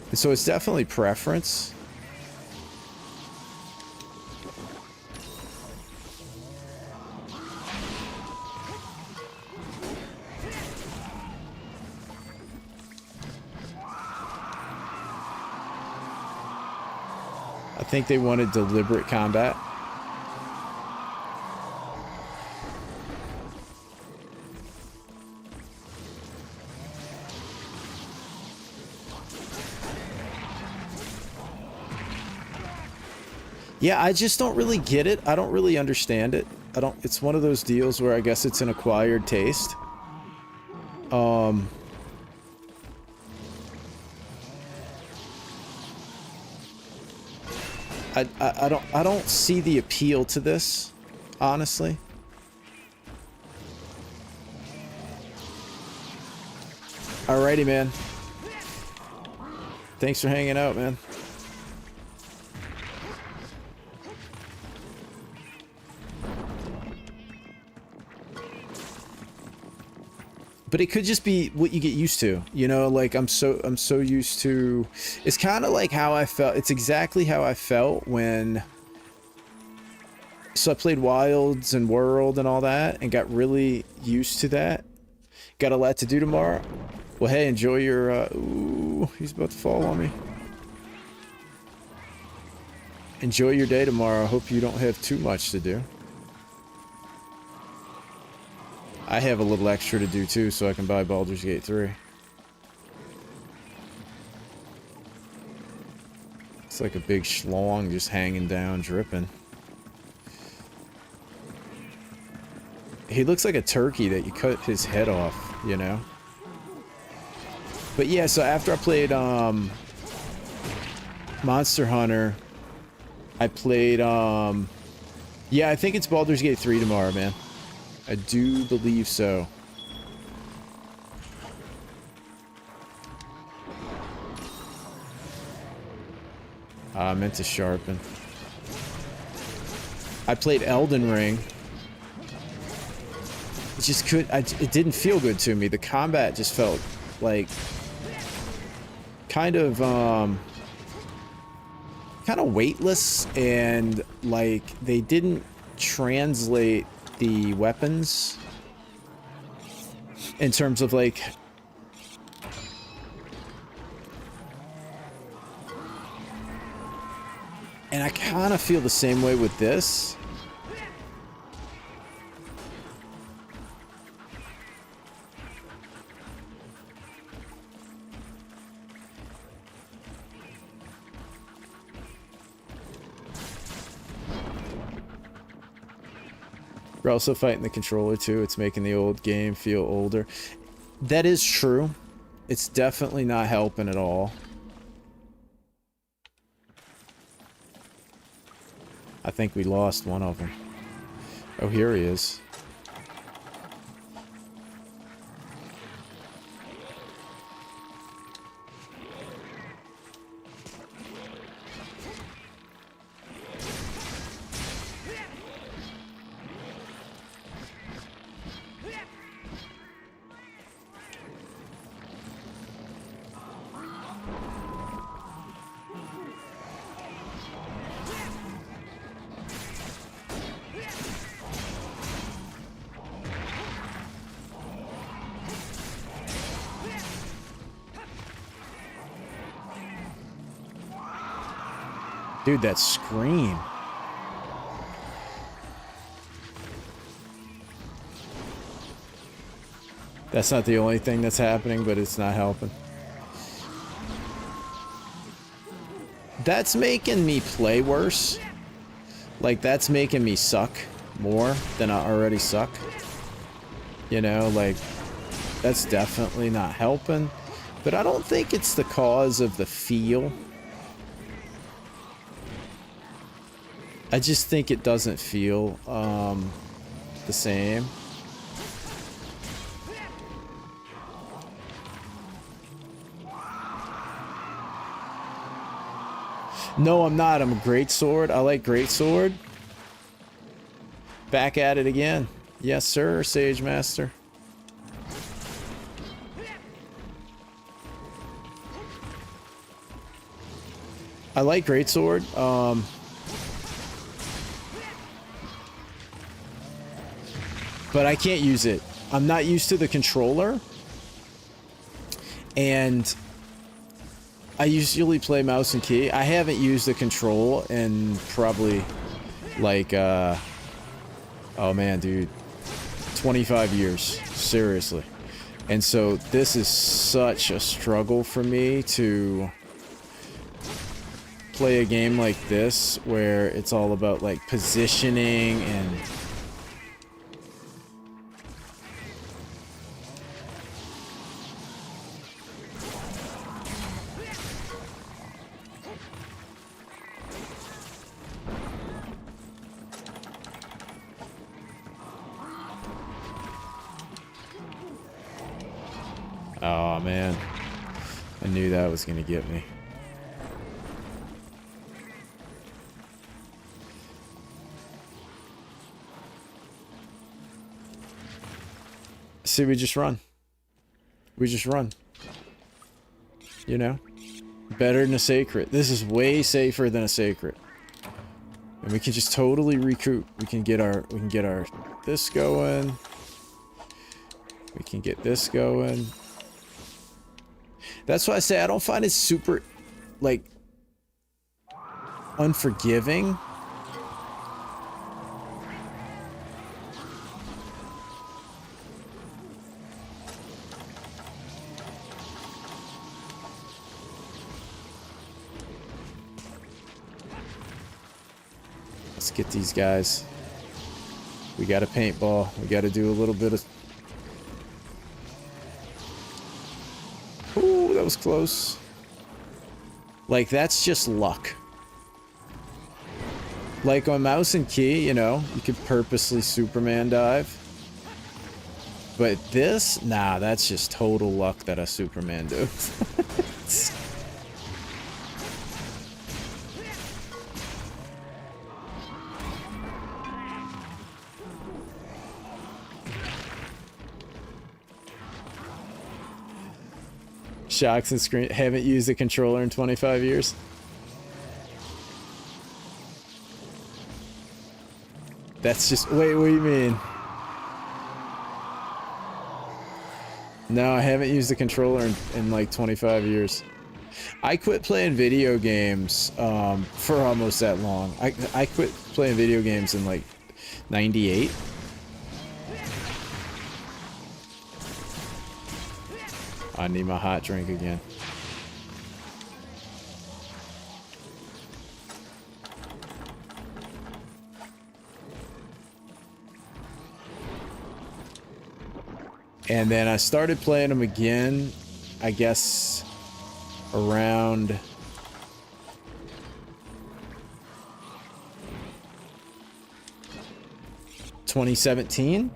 And so it's definitely preference. I think they wanted deliberate combat. Yeah, I just don't really get it. I don't really understand it. It's one of those deals where I guess it's an acquired taste. I don't see the appeal to this, honestly. Alrighty, man. Thanks for hanging out, man. But it could just be what you get used to, you know, like I'm so used to, it's kind of like how I felt. It's exactly how I felt when, so I played Wilds and World and all that and got really used to that. Got a lot to do tomorrow. Well, hey, enjoy your, ooh, he's about to fall on me. Enjoy your day tomorrow. I hope you don't have too much to do. I have a little extra to do too, so I can buy Baldur's Gate 3. It's like a big schlong just hanging down, dripping. He looks like a turkey that you cut his head off, you know? But yeah, so after I played Monster Hunter, I played yeah, I think it's Baldur's Gate 3 tomorrow, man. I do believe so. I meant to sharpen. I played Elden Ring. It just it didn't feel good to me. The combat just felt like kind of weightless, and like they didn't translate the weapons in terms of like, and I kind of feel the same way with this. We're also fighting the controller too. It's making the old game feel older. That is true. It's definitely not helping at all. I think we lost one of them. Oh, here he is. Dude, that scream. That's not the only thing that's happening, but it's not helping. That's making me play worse. Like, that's making me suck more than I already suck. You know, like, that's definitely not helping. But I don't think it's the cause of the feel. I just think it doesn't feel the same. No, I'm not. I'm a greatsword. I like greatsword. Back at it again. Yes, sir, Sage Master. I like greatsword. But I can't use it. I'm not used to the controller. And I usually play mouse and key. I haven't used the control in probably like, oh man, dude, 25 years, seriously. And so this is such a struggle for me to play a game like this where it's all about like positioning and oh man, I knew that was gonna get me. See, we just run. We just run. You know? Better than a sacred. This is way safer than a sacred. And we can just totally recoup. We can get our this going. We can get this going. That's why I say I don't find it super, like, unforgiving. Let's get these guys. We got a paintball. We got to do a little bit of... Ooh, that was close. Like, that's just luck. Like on mouse and key, you know, you could purposely Superman dive. But this, nah, that's just total luck that I Superman do. Shocks and screen. Haven't used a controller in 25 years. That's just... Wait, what do you mean? No, I haven't used a controller in like 25 years. I quit playing video games for almost that long. I quit playing video games in like 98. I need my hot drink again. And then I started playing them again, I guess, around... ...2017?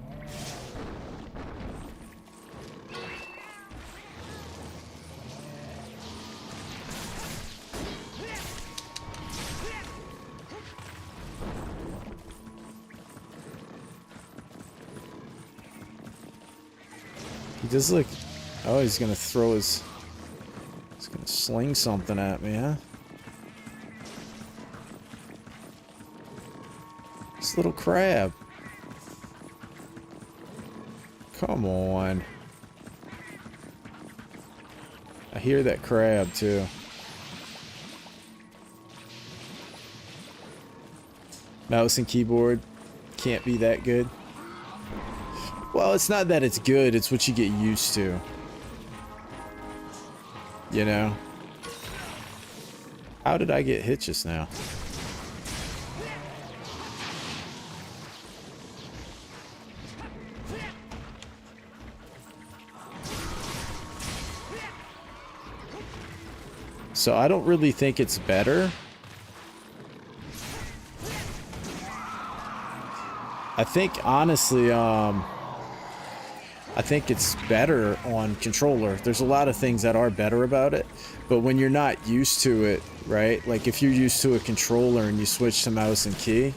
He does look... Oh, he's gonna throw his... He's gonna sling something at me, huh? This little crab. Come on. I hear that crab, too. Mouse and keyboard can't be that good. Well, it's not that it's good, it's what you get used to. You know? How did I get hit just now? So I don't really think it's better. I think, honestly, I think it's better on controller. There's a lot of things that are better about it, but when you're not used to it, right? Like if you're used to a controller and you switch to mouse and key,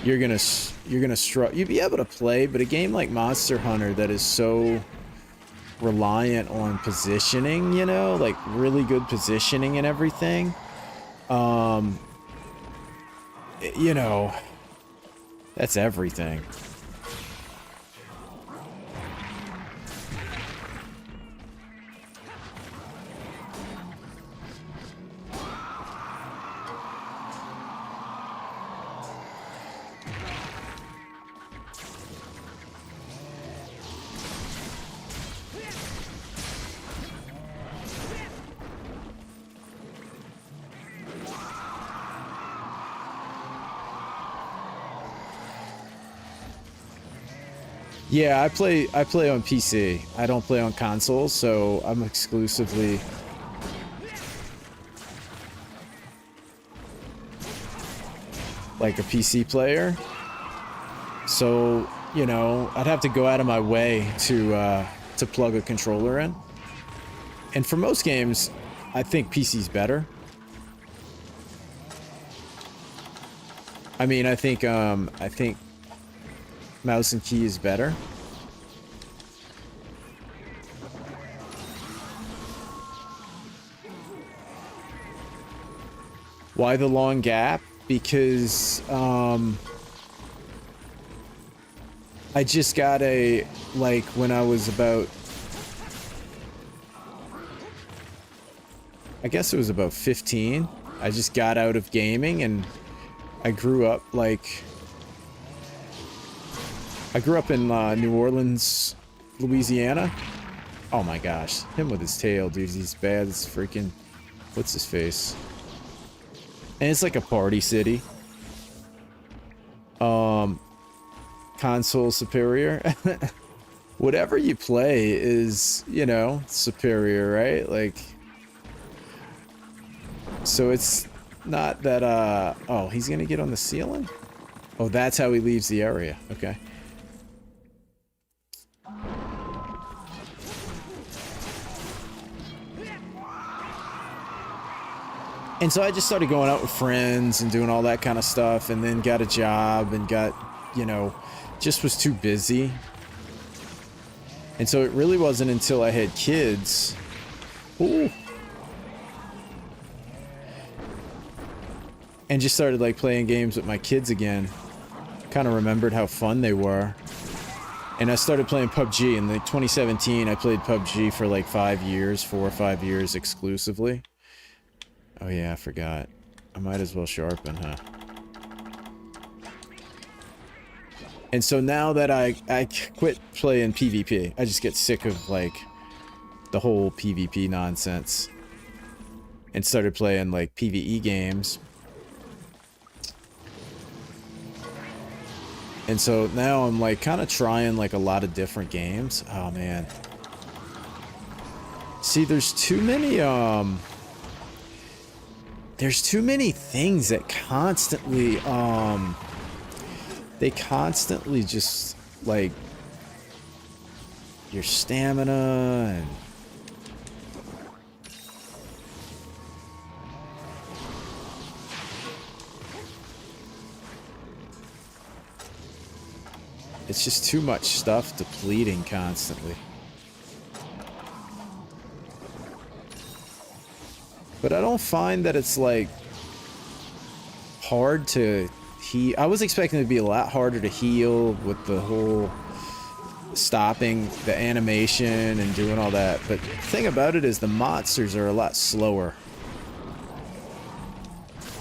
you're gonna struggle. You'd be able to play, but a game like Monster Hunter that is so reliant on positioning, you know, like really good positioning and everything, you know, that's everything. Yeah, I play on PC. I don't play on consoles, so I'm exclusively like a PC player. So, you know, I'd have to go out of my way to plug a controller in. And for most games, I think PC's better. I mean, I think mouse and key is better. Why the long gap? Because I just got a, like, when I was about, I guess it was about 15, I just got out of gaming, and I grew up, like, I grew up in New Orleans, Louisiana. Oh my gosh, him with his tail, dude, he's bad as freaking, what's his face? And it's like a party city. Console superior. Whatever you play is, you know, superior, right? Like, so it's not that, oh, he's gonna get on the ceiling? Oh, that's how he leaves the area. Okay. And so I just started going out with friends and doing all that kind of stuff, and then got a job and got, you know, just was too busy. And so it really wasn't until I had kids. Ooh. And just started like playing games with my kids again. Kind of remembered how fun they were. And I started playing PUBG in like 2017. I played PUBG for like 5 years, 4 or 5 years exclusively. Oh yeah, I forgot. I might as well sharpen, huh? And so now that I quit playing PvP, I just get sick of like the whole PvP nonsense. And started playing like PvE games. And so now I'm like kind of trying like a lot of different games. Oh man. See, there's too many things that constantly they constantly just like your stamina and it's just too much stuff depleting constantly. But I don't find that it's like hard to heal. I was expecting it to be a lot harder to heal with the whole stopping the animation and doing all that. But the thing about it is the monsters are a lot slower.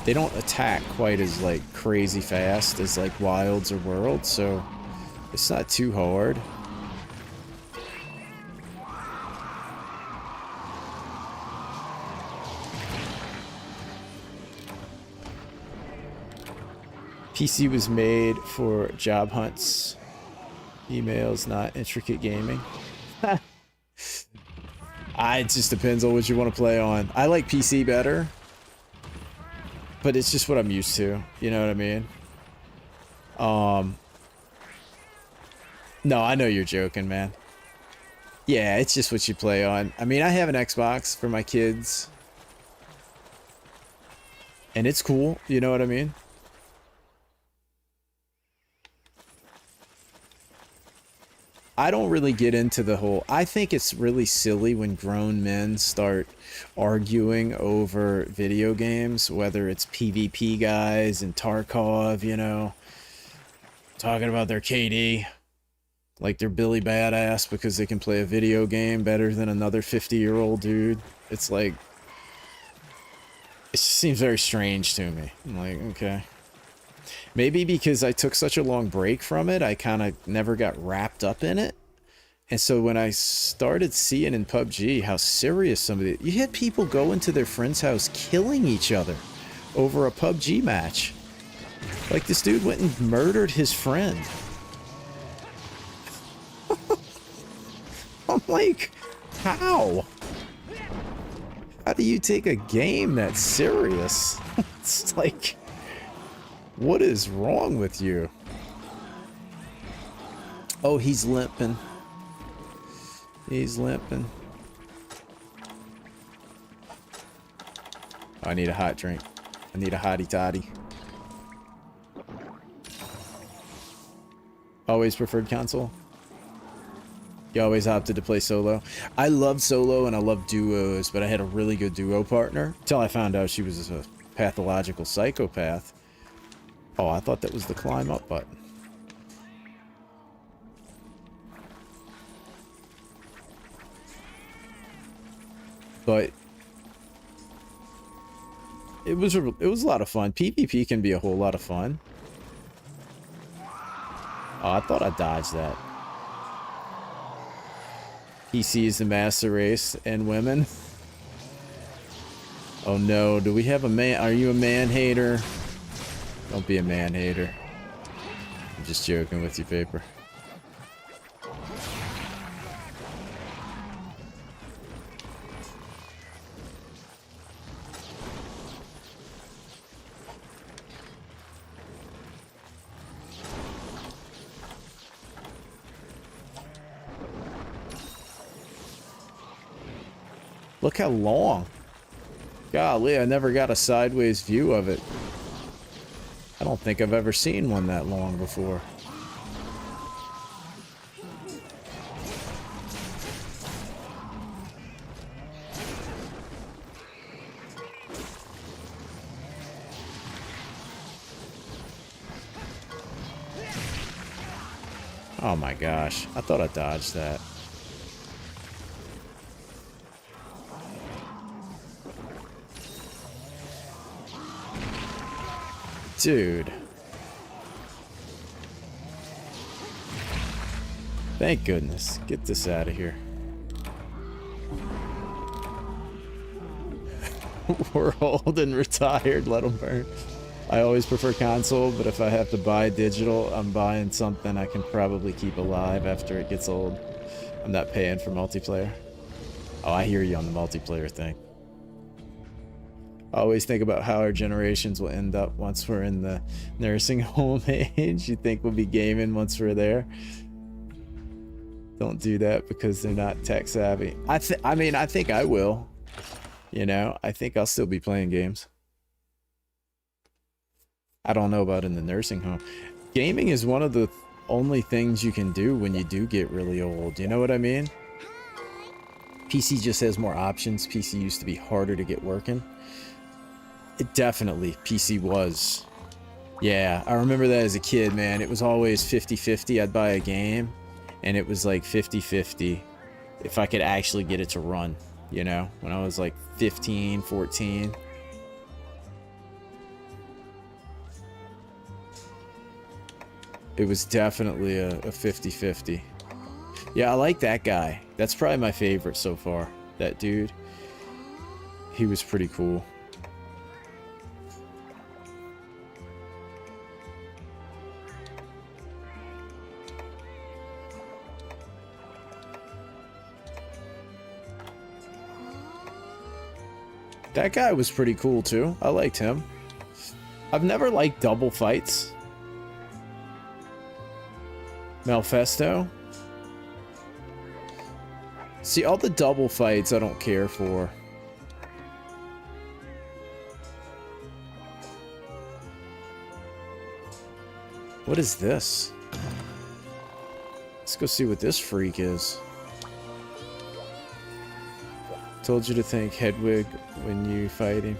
They don't attack quite as like crazy fast as like Wilds or Worlds, so it's not too hard. PC was made for job hunts, emails, not intricate gaming. It just depends on what you want to play on. I like PC better, but it's just what I'm used to. You know what I mean? No, I know you're joking, man. Yeah, it's just what you play on. I mean, I have an Xbox for my kids, and it's cool. You know what I mean? I don't really get into the whole... I think it's really silly when grown men start arguing over video games, whether it's PvP guys and Tarkov, you know, talking about their KD, like they're Billy Badass because they can play a video game better than another 50-year-old dude. It's like... It just seems very strange to me. I'm like, okay. Maybe because I took such a long break from it, I kind of never got wrapped up in it. And so when I started seeing in PUBG how serious some of it... You had people go into their friend's house killing each other over a PUBG match. Like this dude went and murdered his friend. I'm like, how? How do you take a game that's serious? It's like... What is wrong with you? Oh, he's limping. He's limping. Oh, I need a hot drink. I need a hottie toddy. Always preferred console? You always opted to play solo? I love solo and I love duos, but I had a really good duo partner until I found out she was a pathological psychopath. Oh, I thought that was the climb up button. But it was a lot of fun. PvP can be a whole lot of fun. Oh, I thought I dodged that. PC is the master race and women. Oh no, do we have a man? Are you a man hater? Don't be a man hater. I'm just joking with you, Paper. Look how long. Golly, I never got a sideways view of it. I don't think I've ever seen one that long before. Oh my gosh, I thought I dodged that. Dude. Thank goodness. Get this out of here. We're old and retired. Let them burn. I always prefer console, but if I have to buy digital, I'm buying something I can probably keep alive after it gets old. I'm not paying for multiplayer. Oh, I hear you on the multiplayer thing. I always think about how our generations will end up once we're in the nursing home age. You think we'll be gaming once we're there? Don't do that because they're not tech savvy. I mean, I think I will. You know, I think I'll still be playing games. I don't know about in the nursing home. Gaming is one of the only things you can do when you do get really old. You know what I mean? PC just has more options. PC used to be harder to get working. It definitely, PC was. Yeah, I remember that as a kid, man. It was always 50-50. I'd buy a game, and it was like 50-50 if I could actually get it to run, you know? When I was like 15, 14. It was definitely a 50-50. Yeah, I like that guy. That's probably my favorite so far. That dude. He was pretty cool. That guy was pretty cool too. I liked him. I've never liked double fights. Malfesto. See, all the double fights I don't care for. What is this? Let's go see what this freak is. Told you to think Hedwig when you fight him.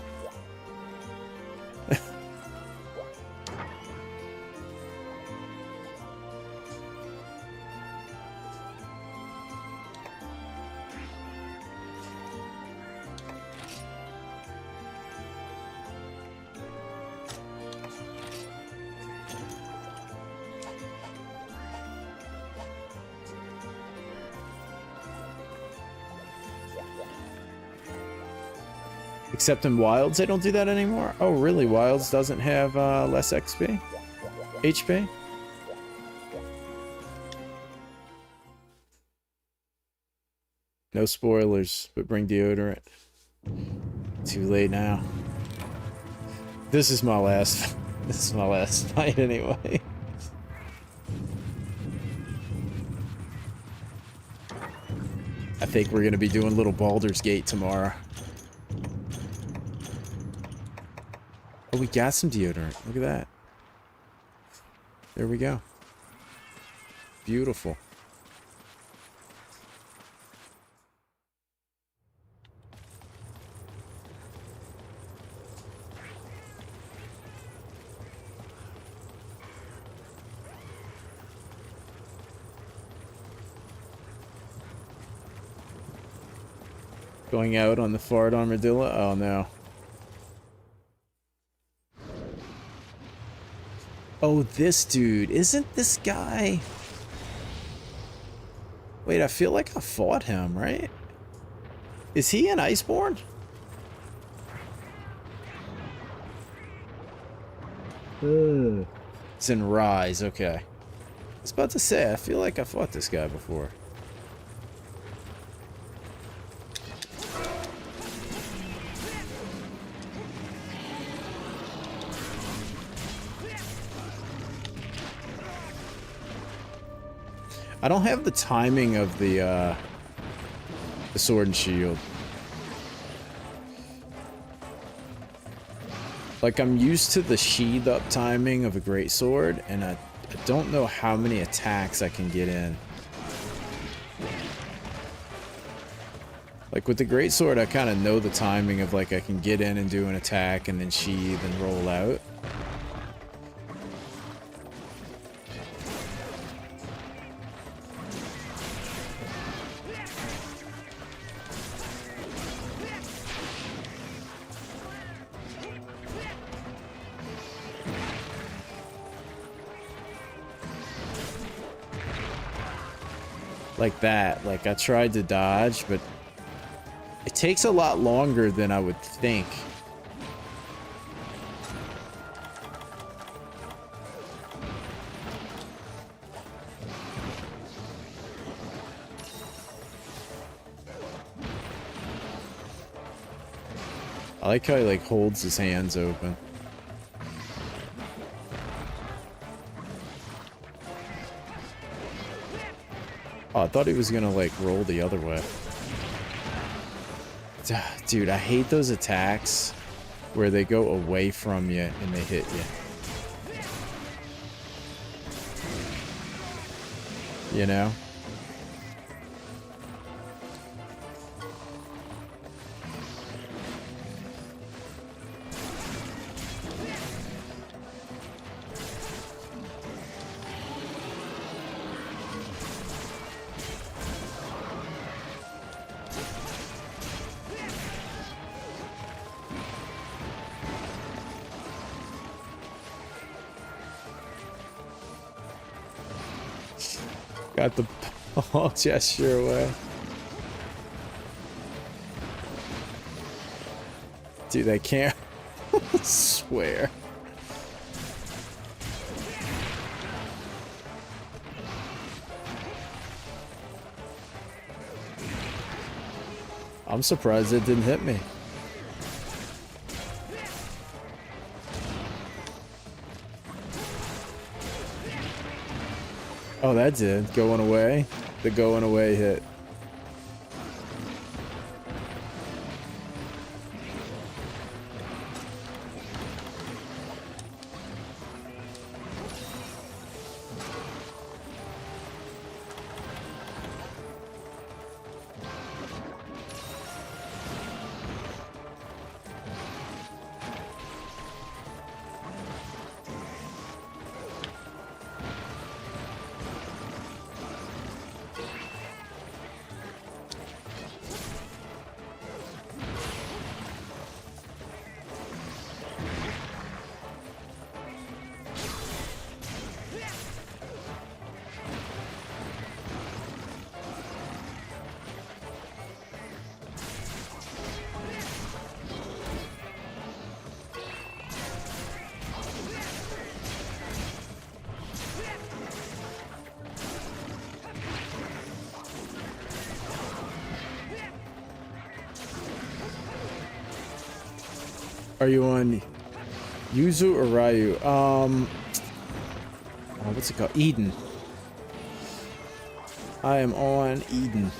Except in Wilds, they don't do that anymore? Oh, really? Wilds doesn't have less XP? HP? No spoilers, but bring deodorant. Too late now. This is my last... This is my last fight anyway. I think we're going to be doing little Baldur's Gate tomorrow. Oh, we got some deodorant. Look at that. There we go. Beautiful. Going out on the fart armadillo? Oh no. Oh, this dude. Isn't this guy... Wait, I feel like I fought him, right? Is he an Iceborne? It's in Rise, okay. I was about to say, I feel like I fought this guy before. I don't have the timing of the sword and shield. Like, I'm used to the sheath up timing of a greatsword, and I don't know how many attacks I can get in. Like, with the greatsword, I kind of know the timing of, like, I can get in and do an attack, and then sheath and roll out. Like that. Like, I tried to dodge, but it takes a lot longer than I would think. I like how he, like, holds his hands open. Oh, I thought he was gonna, like, roll the other way. Dude, I hate those attacks where they go away from you and they hit you. You know? Got the paw gesture away. Dude, I can't swear. I'm surprised it didn't hit me. Oh, that did. Going away. The going away hit. Are you on Yuzu or Ryu? Oh, what's it called? Eden. I am on Eden.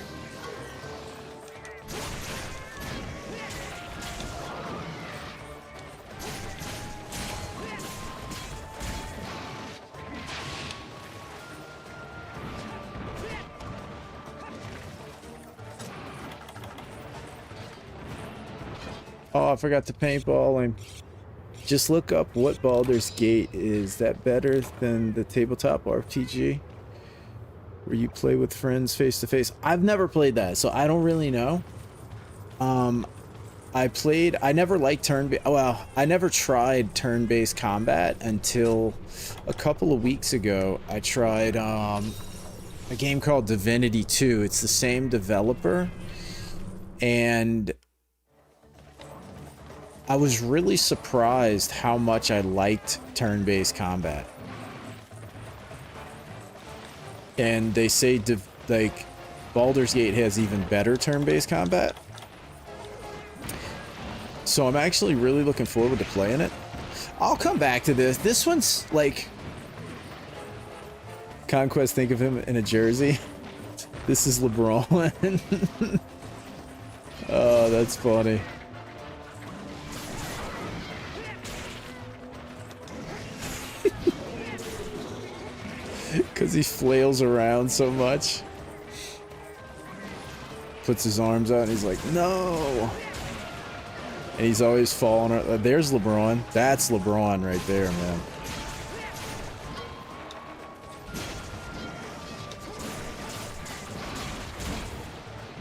Oh, I forgot to paintball him. Just look up what Baldur's Gate is. That better than the tabletop RPG where you play with friends face to face? I've never played that, so I don't really know. I never liked I never tried turn-based combat until a couple of weeks ago. I tried a game called Divinity 2. It's the same developer, and I was really surprised how much I liked turn-based combat. And they say like Baldur's Gate has even better turn-based combat. So I'm actually really looking forward to playing it. I'll come back to this. This one's like Conquest, think of him in a jersey. This is LeBron. Oh, that's funny. Because he flails around so much. Puts his arms out and he's like, no. And he's always falling. There's LeBron. That's LeBron right there, man.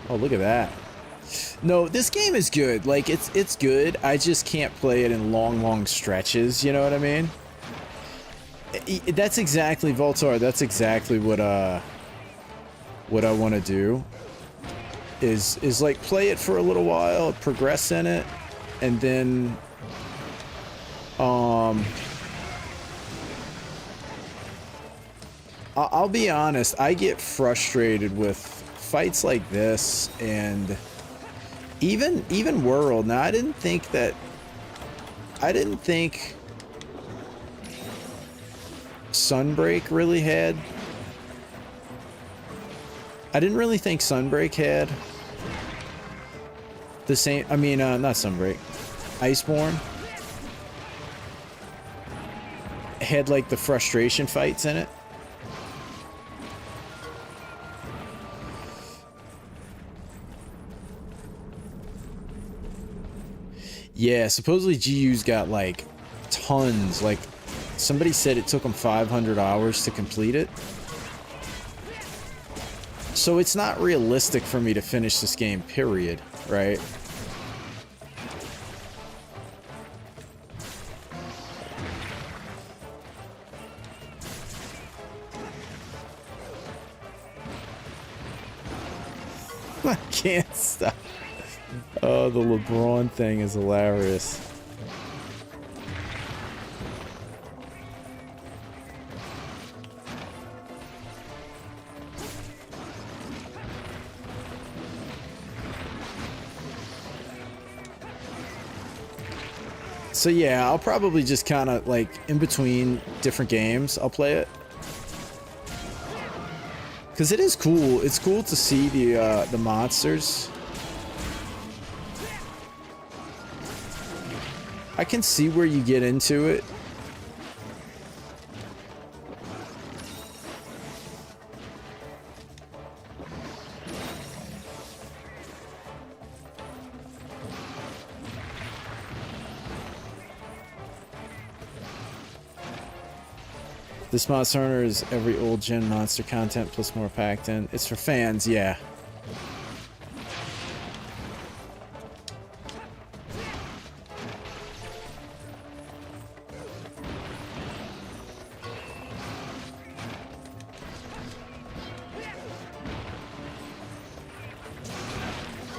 Oh, look at that. No, this game is good. Like, it's good. I just can't play it in long stretches. You know what I mean? That's exactly, Voltar, that's exactly what I want to do. Is like play it for a little while, progress in it, and then I'll be honest, I get frustrated with fights like this and even World. Now I didn't think Sunbreak really had. I didn't really think Sunbreak had the same. I mean, not Sunbreak. Iceborne had like the frustration fights in it. Yeah, supposedly GU's got like tons. Like somebody said it took them 500 hours to complete it. So it's not realistic for me to finish this game, period, right? I can't stop. Oh, the LeBron thing is hilarious. So yeah, I'll probably just kind of like in between different games, I'll play it. Cause it is cool. It's cool to see the monsters. I can see where you get into it. This Monster Hunter is every old gen monster content plus more packed in. It's for fans, yeah.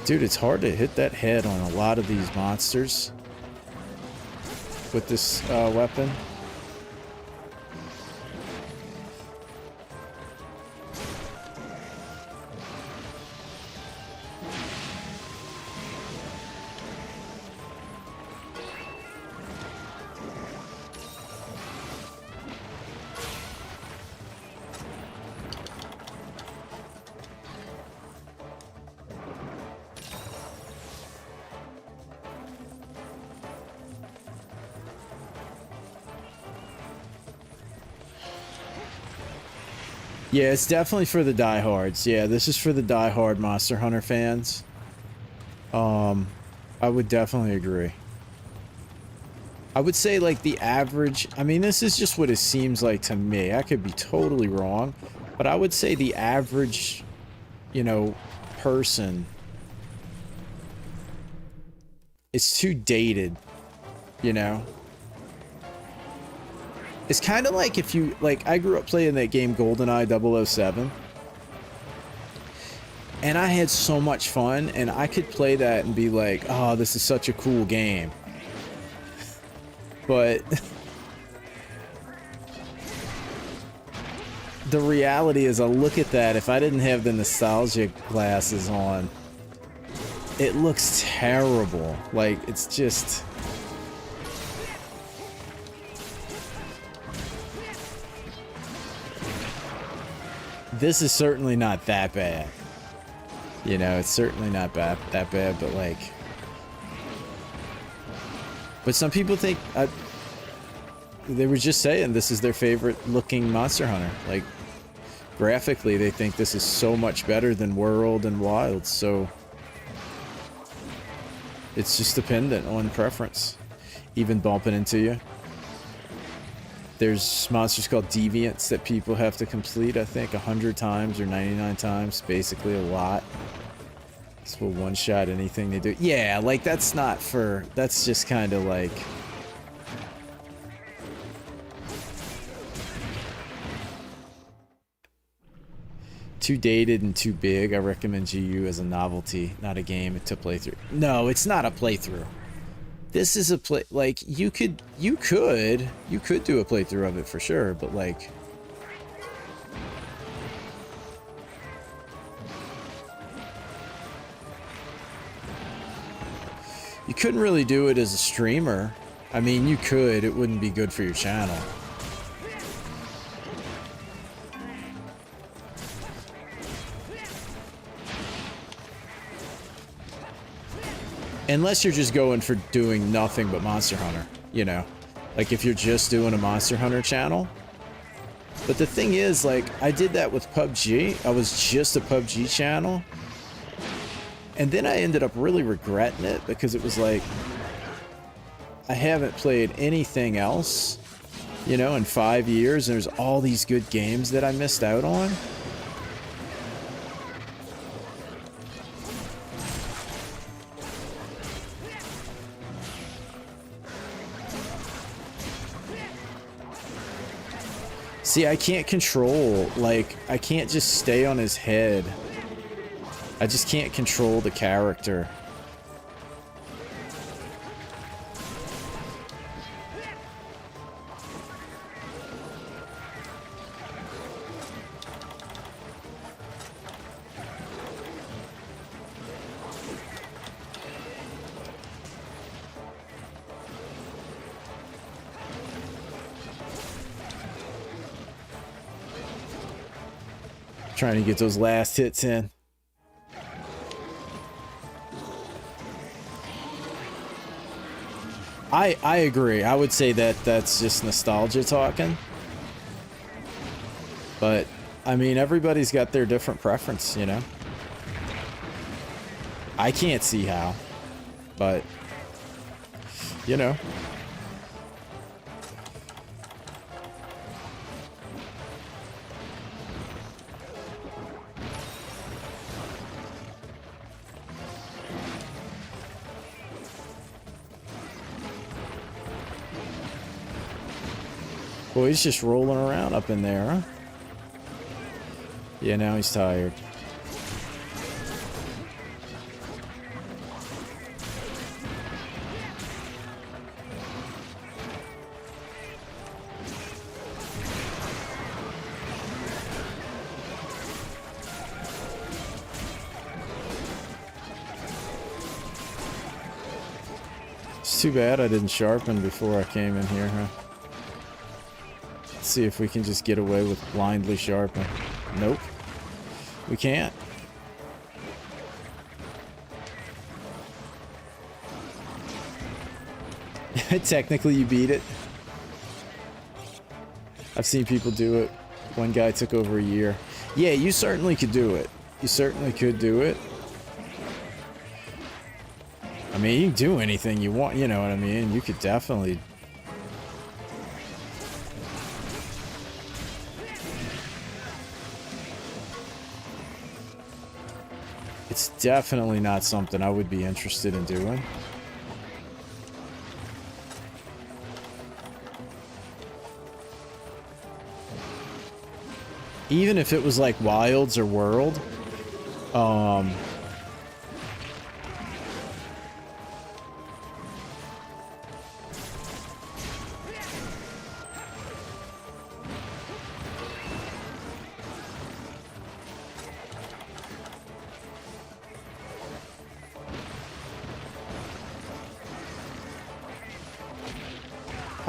Dude, it's hard to hit that head on a lot of these monsters with this weapon. Yeah, it's definitely for the diehards. Yeah, this is for the diehard Monster Hunter fans. I would definitely agree. I would say like the average, I mean, this is just what it seems like to me. I could be totally wrong, but I would say the average, you know, person It's too dated, you know? It's kind of like if you, like, I grew up playing that game GoldenEye 007. And I had so much fun, and I could play that and be like, oh, this is such a cool game. But the reality is, I look at that, if I didn't have the nostalgia glasses on, it looks terrible. Like, it's just... This is certainly not that bad. You know, it's certainly not that bad, but like... But some people think... they were just saying this is their favorite looking Monster Hunter. Like, graphically, they think this is so much better than World and Wild, so... It's just dependent on preference. Even bumping into you. There's monsters called Deviants that people have to complete, I think, 100 times or 99 times. Basically a lot. This will one-shot anything they do. Yeah, like, that's not for... That's just kind of like... Too dated and too big. I recommend GU as a novelty, not a game to play through. No, it's not a playthrough. This is a play... Like, you could do a playthrough of it for sure, but like... You couldn't really do it as a streamer. I mean, you could. It wouldn't be good for your channel. Unless you're just going for doing nothing but Monster Hunter, you know? Like, if you're just doing a Monster Hunter channel. But the thing is, like, I did that with PUBG. I was just a PUBG channel. And then I ended up really regretting it because it was like... I haven't played anything else, you know, in 5 years. And there's all these good games that I missed out on. See, I can't control, like, I can't just stay on his head. I just can't control the character. Trying to get those last hits in. I agree. I would say that that's just nostalgia talking. But, I mean, everybody's got their different preference, you know? I can't see how. But, you know. Well, he's just rolling around up in there, huh? Yeah, now he's tired. It's too bad I didn't sharpen before I came in here, huh? See if we can just get away with blindly sharpening. Nope. We can't. Technically, you beat it. I've seen people do it. One guy took over a year. Yeah, you certainly could do it. You certainly could do it. I mean, you can do anything you want, you know what I mean? You could definitely... It's definitely not something I would be interested in doing. Even if it was like Wilds or World, how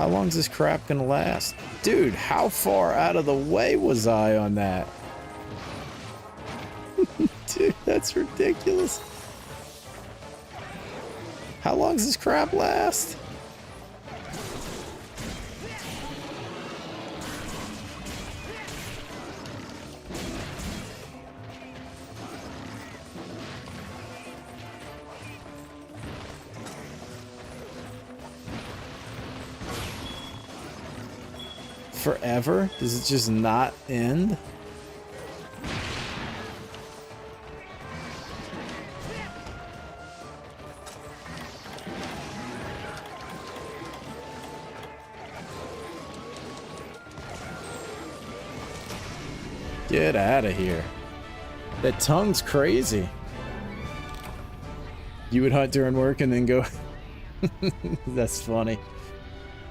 long's this crap gonna last? Dude, how far out of the way was I on that? Dude, that's ridiculous. How long does this crap last? Forever? Does it just not end? Get out of here. That tongue's crazy. You would hunt during work and then go... That's funny.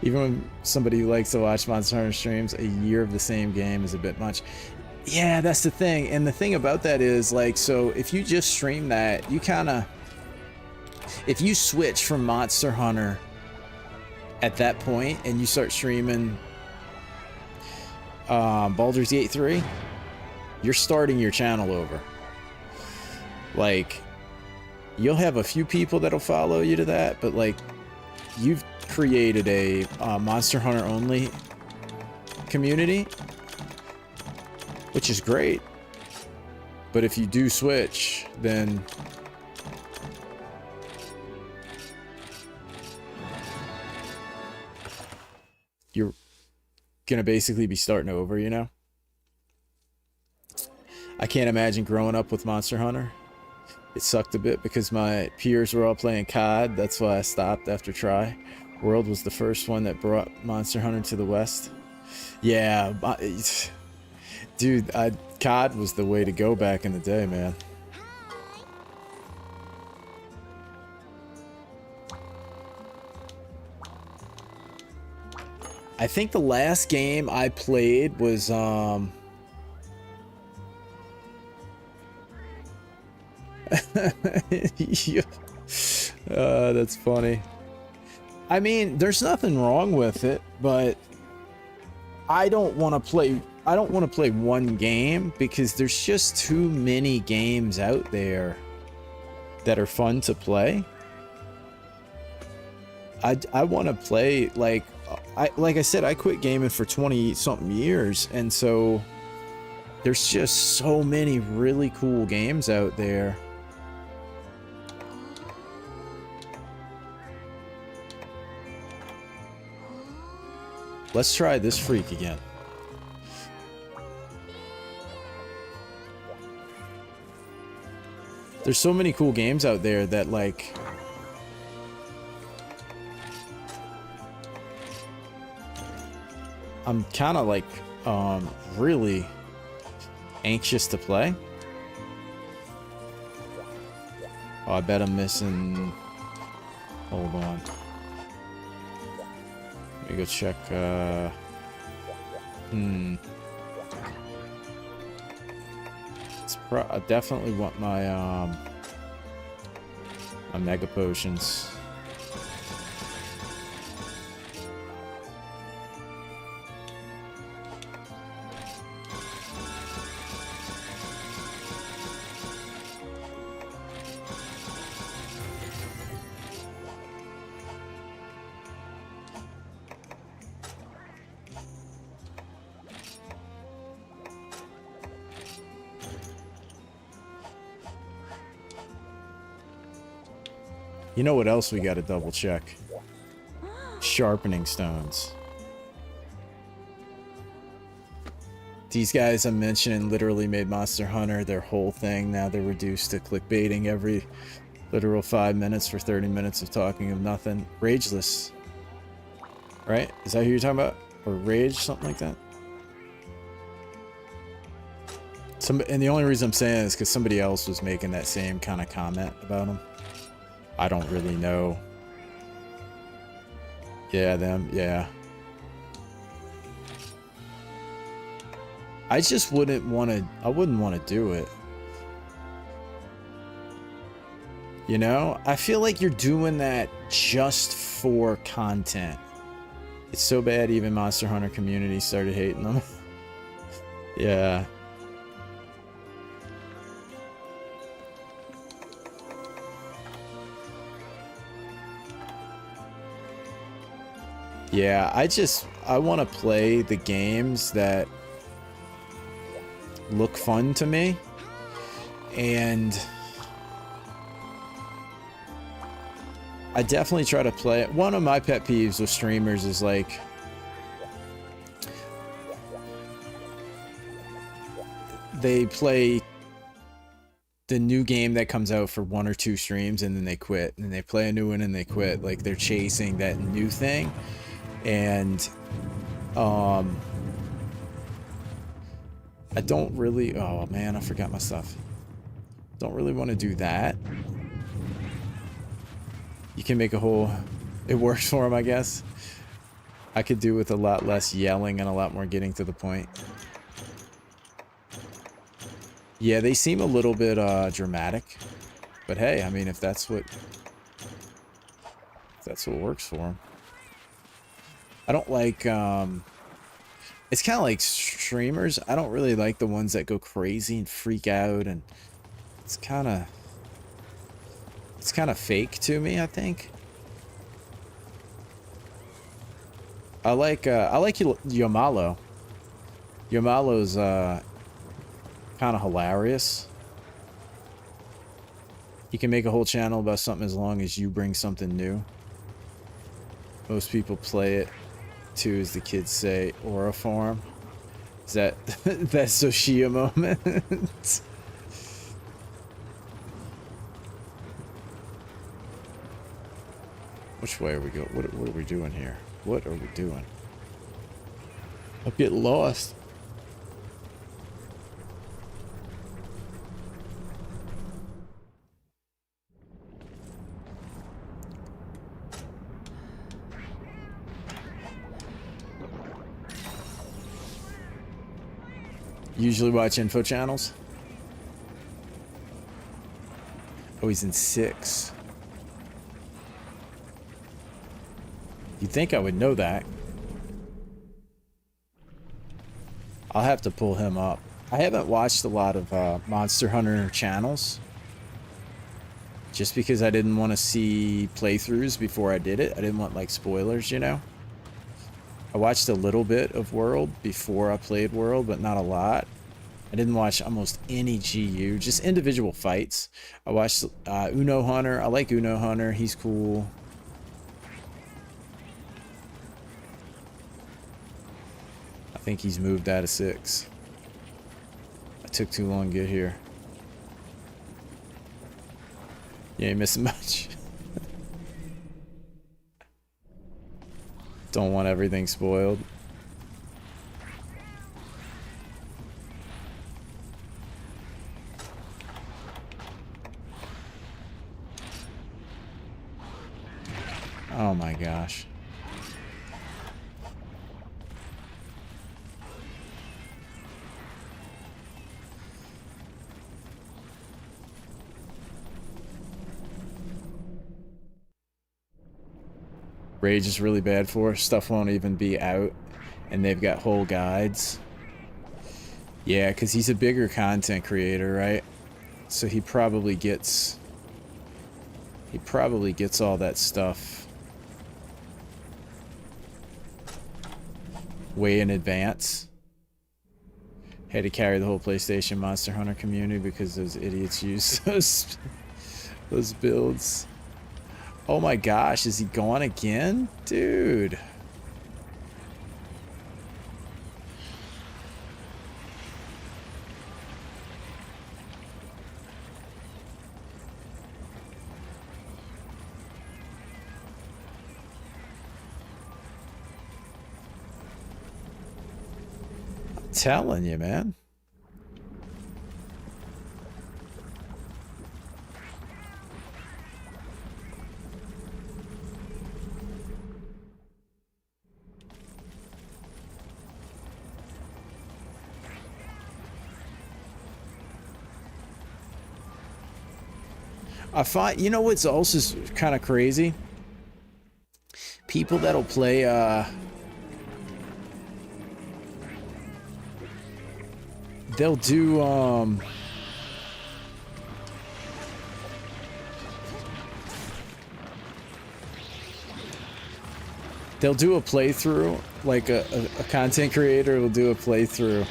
Even when somebody who likes to watch Monster Hunter streams, a year of the same game is a bit much. Yeah, that's the thing. And the thing about that is, like, so if you just stream that, you kind of... If you switch from Monster Hunter at that point and you start streaming Baldur's Gate 3, you're starting your channel over. Like, you'll have a few people that'll follow you to that, but like, you've created a Monster Hunter only community, which is great. But if you do switch, then you're gonna basically be starting over, you know? I can't imagine growing up with Monster Hunter. It sucked a bit because my peers were all playing COD. That's why I stopped after Try. World was the first one that brought Monster Hunter to the West. Yeah, dude, COD was the way to go back in the day, man. I think the last game I played was yeah. That's funny. I mean, there's nothing wrong with it, but I don't want to play one game because there's just too many games out there that are fun to play. I want to play, like I said, I quit gaming for 20 something years, and so there's just so many really cool games out there. Let's try this freak again. There's so many cool games out there that, like, I'm kind of like really anxious to play. Oh, I bet I'm missing. Hold on. Let me go check. I definitely want my my mega potions. You know what else we got to double check? Sharpening stones. These guys I'm mentioning literally made Monster Hunter their whole thing. Now they're reduced to clickbaiting every literal 5 minutes for 30 minutes of talking of nothing. Rageless. Right? Is that who you're talking about? Or Rage? Something like that? And the only reason I'm saying is because somebody else was making that same kind of comment about him. I don't really know. Yeah, them. Yeah. I just wouldn't want to. I wouldn't want to do it. You know? I feel like you're doing that just for content. It's so bad even Monster Hunter community started hating them. Yeah. Yeah, I want to play the games that look fun to me. And I definitely try to play it. One of my pet peeves with streamers is like they play the new game that comes out for 1 or 2 streams and then they quit, and they play a new one and they quit. Like they're chasing that new thing. And I don't really, oh man, I forgot my stuff. Don't really want to do that. You can make a whole, it works for him, I guess. I could do with a lot less yelling and a lot more getting to the point. Yeah, they seem a little bit dramatic, but hey, I mean, if that's what works for them. I don't like, it's kind of like streamers. I don't really like the ones that go crazy and freak out, and it's kind of fake to me, I think. I like Yomalo. Yomalo's kind of hilarious. You can make a whole channel about something as long as you bring something new. Most people play it too, as the kids say, Aura Farm. Is that that Soshia moment? Which way are we going? What are we doing here? What are we doing? I'm getting lost. Usually watch info channels. Oh, he's in 6. You'd think I would know that. I'll have to pull him up. I haven't watched a lot of Monster Hunter channels. Just because I didn't want to see playthroughs before I did it. I didn't want, like, spoilers, you know? I watched a little bit of World before I played World, but not a lot. I didn't watch almost any GU, just individual fights. I watched Uno Hunter. I like Uno Hunter. He's cool. I think he's moved out of 6. I took too long to get here. You ain't missing much. Don't want everything spoiled. Oh my gosh. Rage is really bad for. Stuff won't even be out, and they've got whole guides. Yeah, because he's a bigger content creator, right? So he probably gets all that stuff way in advance. Had to carry the whole PlayStation Monster Hunter community because those idiots use those builds. Oh my gosh, is he gone again? Dude. I'm telling you, man. I find, you know what's also kind of crazy? People that'll play, they'll do, they'll do a playthrough, like a content creator will do a playthrough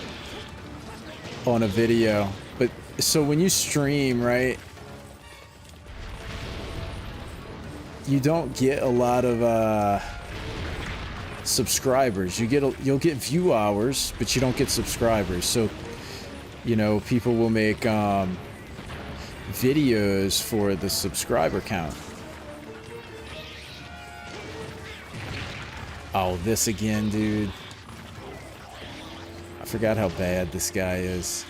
on a video. But so when you stream, right, you don't get a lot of subscribers. You'll get view hours, but you don't get subscribers. So, you know, people will make videos for the subscriber count. Oh, this again, dude. I forgot how bad this guy is.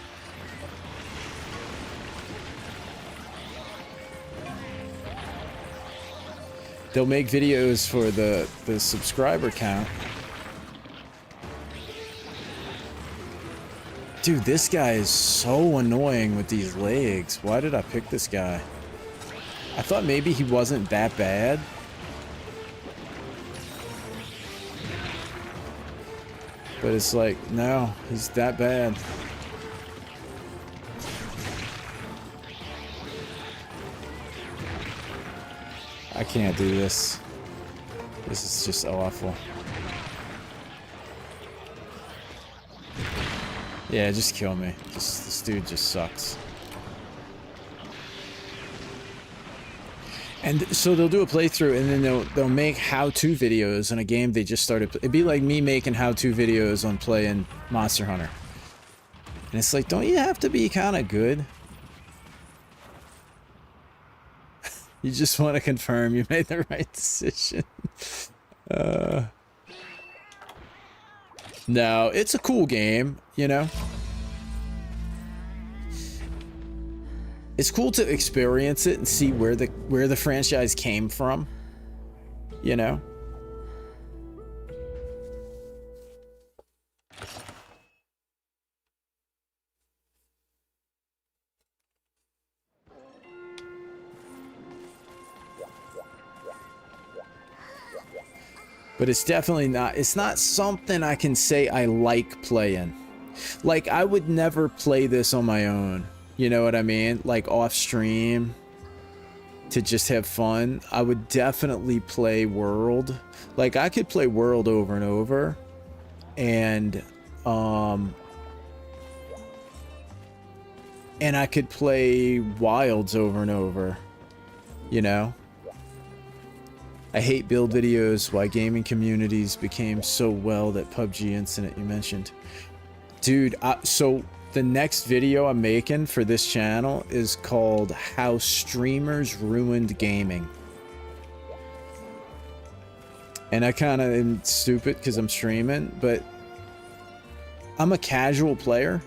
They'll make videos for the subscriber count. Dude, this guy is so annoying with these legs. Why did I pick this guy? I thought maybe he wasn't that bad. But it's like, no, he's that bad. I can't do this. This is just awful. Yeah, just kill me. This dude just sucks. And so they'll do a playthrough, and then they'll make how-to videos on a game they just started. It'd be like me making how-to videos on playing Monster Hunter. And it's like, don't you have to be kind of good? You just want to confirm you made the right decision. No, it's a cool game, you know? It's cool to experience it and see where the franchise came from, you know? But it's definitely not, it's not something I can say I like playing. Like, I would never play this on my own. You know what I mean? Like, off stream to just have fun. I would definitely play World. Like, I could play World over and over. And I could play Wilds over and over. You know? I hate build videos, why gaming communities became so well, that PUBG incident you mentioned. Dude, so the next video I'm making for this channel is called How Streamers Ruined Gaming. And I kind of am stupid because I'm streaming, but I'm a casual player.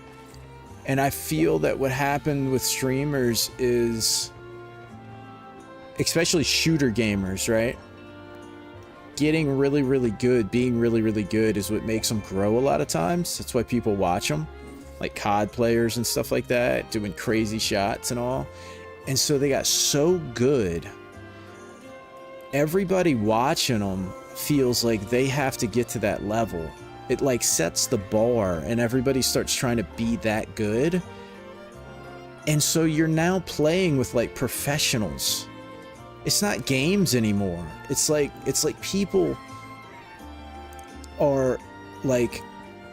And I feel that what happened with streamers is, especially shooter gamers, right? Getting really, really good, being really, really good is what makes them grow a lot of times. That's why people watch them. Like COD players and stuff like that, doing crazy shots and all. And so they got so good. Everybody watching them feels like they have to get to that level. It like sets the bar and everybody starts trying to be that good. And so you're now playing with like professionals. It's not games anymore. It's like people are like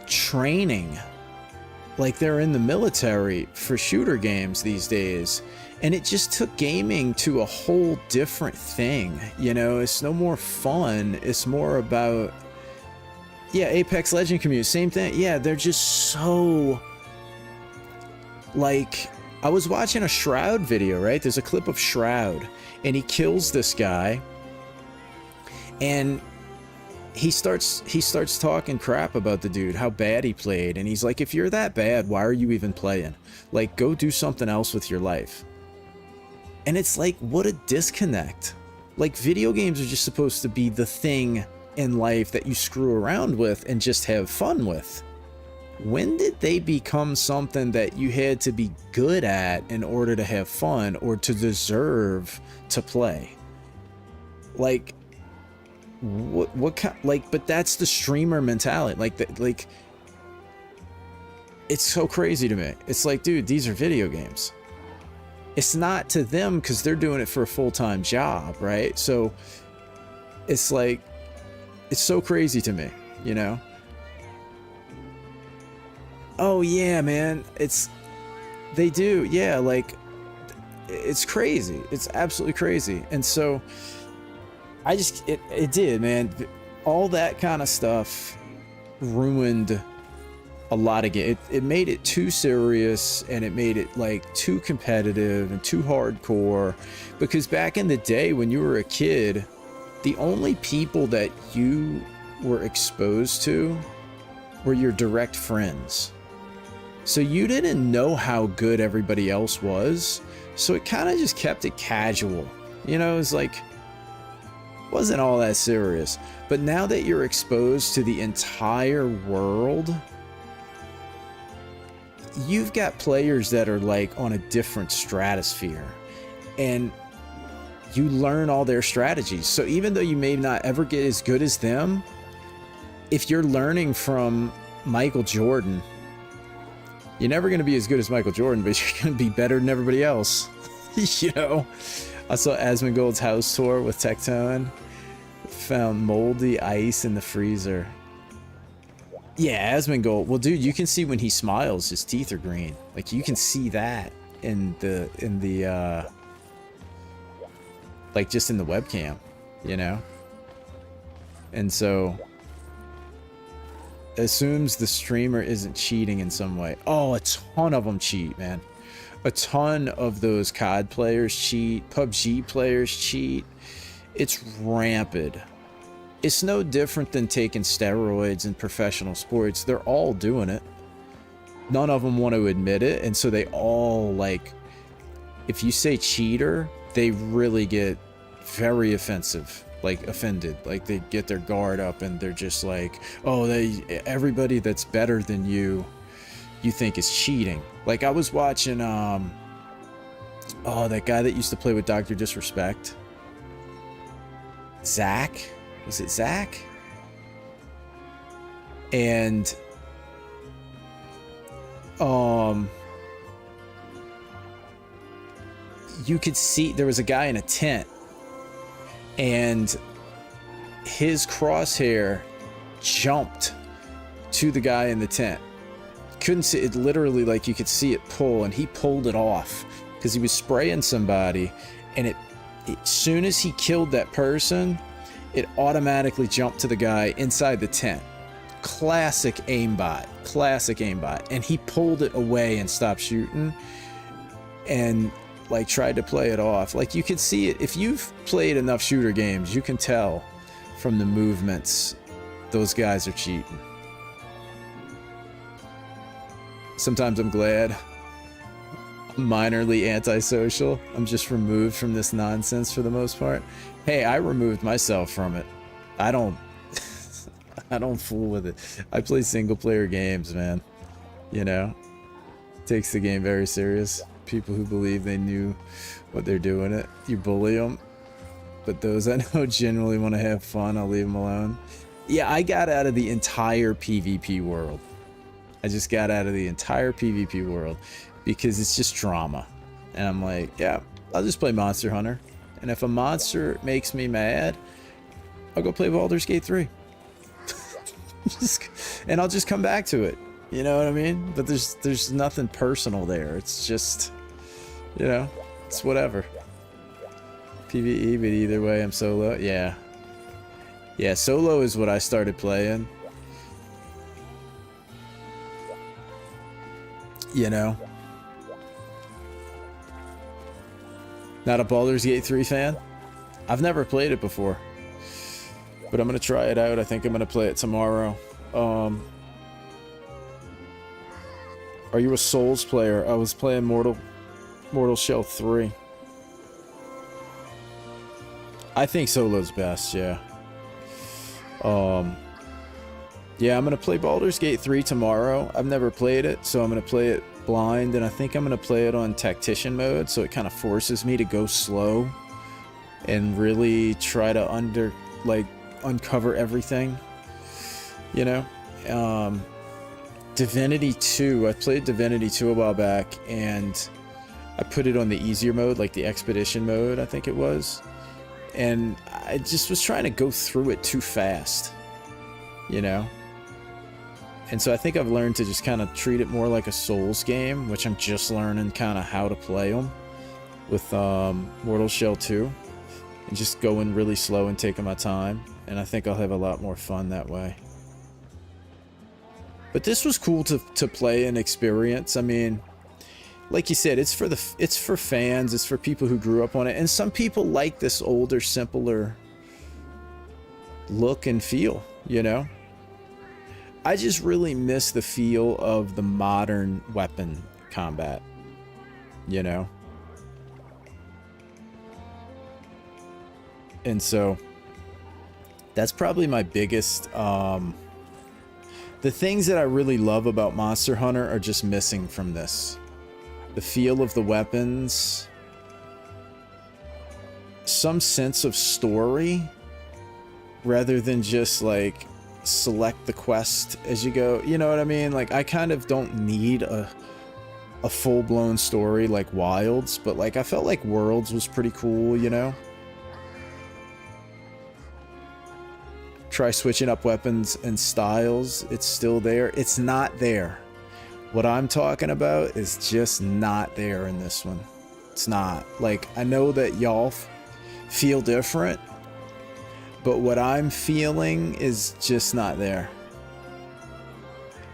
training like they're in the military for shooter games these days. And it just took gaming to a whole different thing. You know, it's no more fun. It's more about, yeah, Apex Legend community, same thing. Yeah, they're just so, like, I was watching a Shroud video, right? There's a clip of Shroud, and he kills this guy, and he starts talking crap about the dude, how bad he played, and he's like, if you're that bad, why are you even playing? Like, go do something else with your life. And it's like, what a disconnect. Like, video games are just supposed to be the thing in life that you screw around with and just have fun with. when did they become something that you had to be good at in order to have fun or to deserve to play? Like, what kind, like, but that's the streamer mentality. Like, it's so crazy to me. It's like, dude, these are video games. It's not to them because they're doing it for a full-time job, right? So it's like, it's so crazy to me, you know? Oh yeah, man, they do, yeah, like, it's crazy. It's absolutely crazy. And so it did, man. All that kind of stuff ruined a lot of games. It made it too serious, and it made it like too competitive and too hardcore. Because back in the day when you were a kid, the only people that you were exposed to were your direct friends. So you didn't know how good everybody else was. So it kind of just kept it casual. You know, it's like, wasn't all that serious. But now that you're exposed to the entire world, you've got players that are like on a different stratosphere, and you learn all their strategies. So even though you may not ever get as good as them, if you're learning from Michael Jordan, you're never going to be as good as Michael Jordan, but you're going to be better than everybody else. You know, I saw Asmongold's house tour with Tectone, found moldy ice in the freezer. Yeah, Asmongold. Well, dude, you can see when he smiles, his teeth are green. Like, you can see that in the like, just in the webcam, you know? And so assumes the streamer isn't cheating in some way. Oh, a ton of them cheat, man. A ton of those COD players cheat. PUBG players cheat. It's rampant. It's no different than taking steroids in professional sports. They're all doing it. None of them want to admit it, and so they all, like, if you say cheater, they really get very offensive. Like, offended. Like, they get their guard up and they're just like, oh, everybody that's better than you think is cheating. Like, I was watching oh, that guy that used to play with Dr. Disrespect, Zach. Was it Zach? And you could see there was a guy in a tent, and his crosshair jumped to the guy in the tent. Couldn't see it, literally, like, you could see it pull, and he pulled it off because he was spraying somebody, and as soon as he killed that person, it automatically jumped to the guy inside the tent. Classic aimbot. Classic aimbot. And he pulled it away and stopped shooting and, like, tried to play it off. Like, you could see it. If you've played enough shooter games, you can tell from the movements those guys are cheating. Sometimes I'm glad. I'm minorly antisocial. I'm just removed from this nonsense for the most part. Hey, I removed myself from it. I don't fool with it. I play single player games, man. You know? Takes the game very serious. People who believe they knew what they're doing it, you bully them. But those I know genuinely want to have fun, I'll leave them alone. Yeah, I got out of the entire PvP world. I just got out of the entire PvP world because it's just drama. And I'm like, yeah, I'll just play Monster Hunter. And if a monster makes me mad, I'll go play Baldur's Gate 3. And I'll just come back to it. You know what I mean? But there's nothing personal there. It's just, you know, it's whatever. PvE, but either way, I'm solo. Yeah. Yeah, solo is what I started playing. You know? Not a Baldur's Gate 3 fan? I've never played it before. But I'm going to try it out. I think I'm going to play it tomorrow. Are you a Souls player? I was playing Mortal Shell 3. I think solo's best, yeah. Yeah, I'm going to play Baldur's Gate 3 tomorrow. I've never played it, so I'm going to play it blind, and I think I'm going to play it on tactician mode, so it kind of forces me to go slow and really try to uncover everything, you know. Divinity 2, I played Divinity 2 a while back, and I put it on the easier mode, like the expedition mode, I think it was, and I just was trying to go through it too fast, you know. And so I think I've learned to just kind of treat it more like a Souls game, which I'm just learning kind of how to play them with Mortal Shell 2, and just going really slow and taking my time, and I think I'll have a lot more fun that way. But this was cool to play and experience. I mean, like you said, it's for fans, it's for people who grew up on it, and some people like this older, simpler look and feel, you know. I just really miss the feel of the modern weapon combat, you know. And so that's probably my biggest the things that I really love about Monster Hunter are just missing from this. The feel of the weapons, some sense of story rather than just like select the quest as you go, you know what I mean? Like, I kind of don't need a full-blown story like Wilds, but like I felt like Worlds was pretty cool, you know. Try switching up weapons and styles. It's still there. It's not there. What I'm talking about is just not there in this one. It's not. Like, I know that y'all feel different, but what I'm feeling is just not there.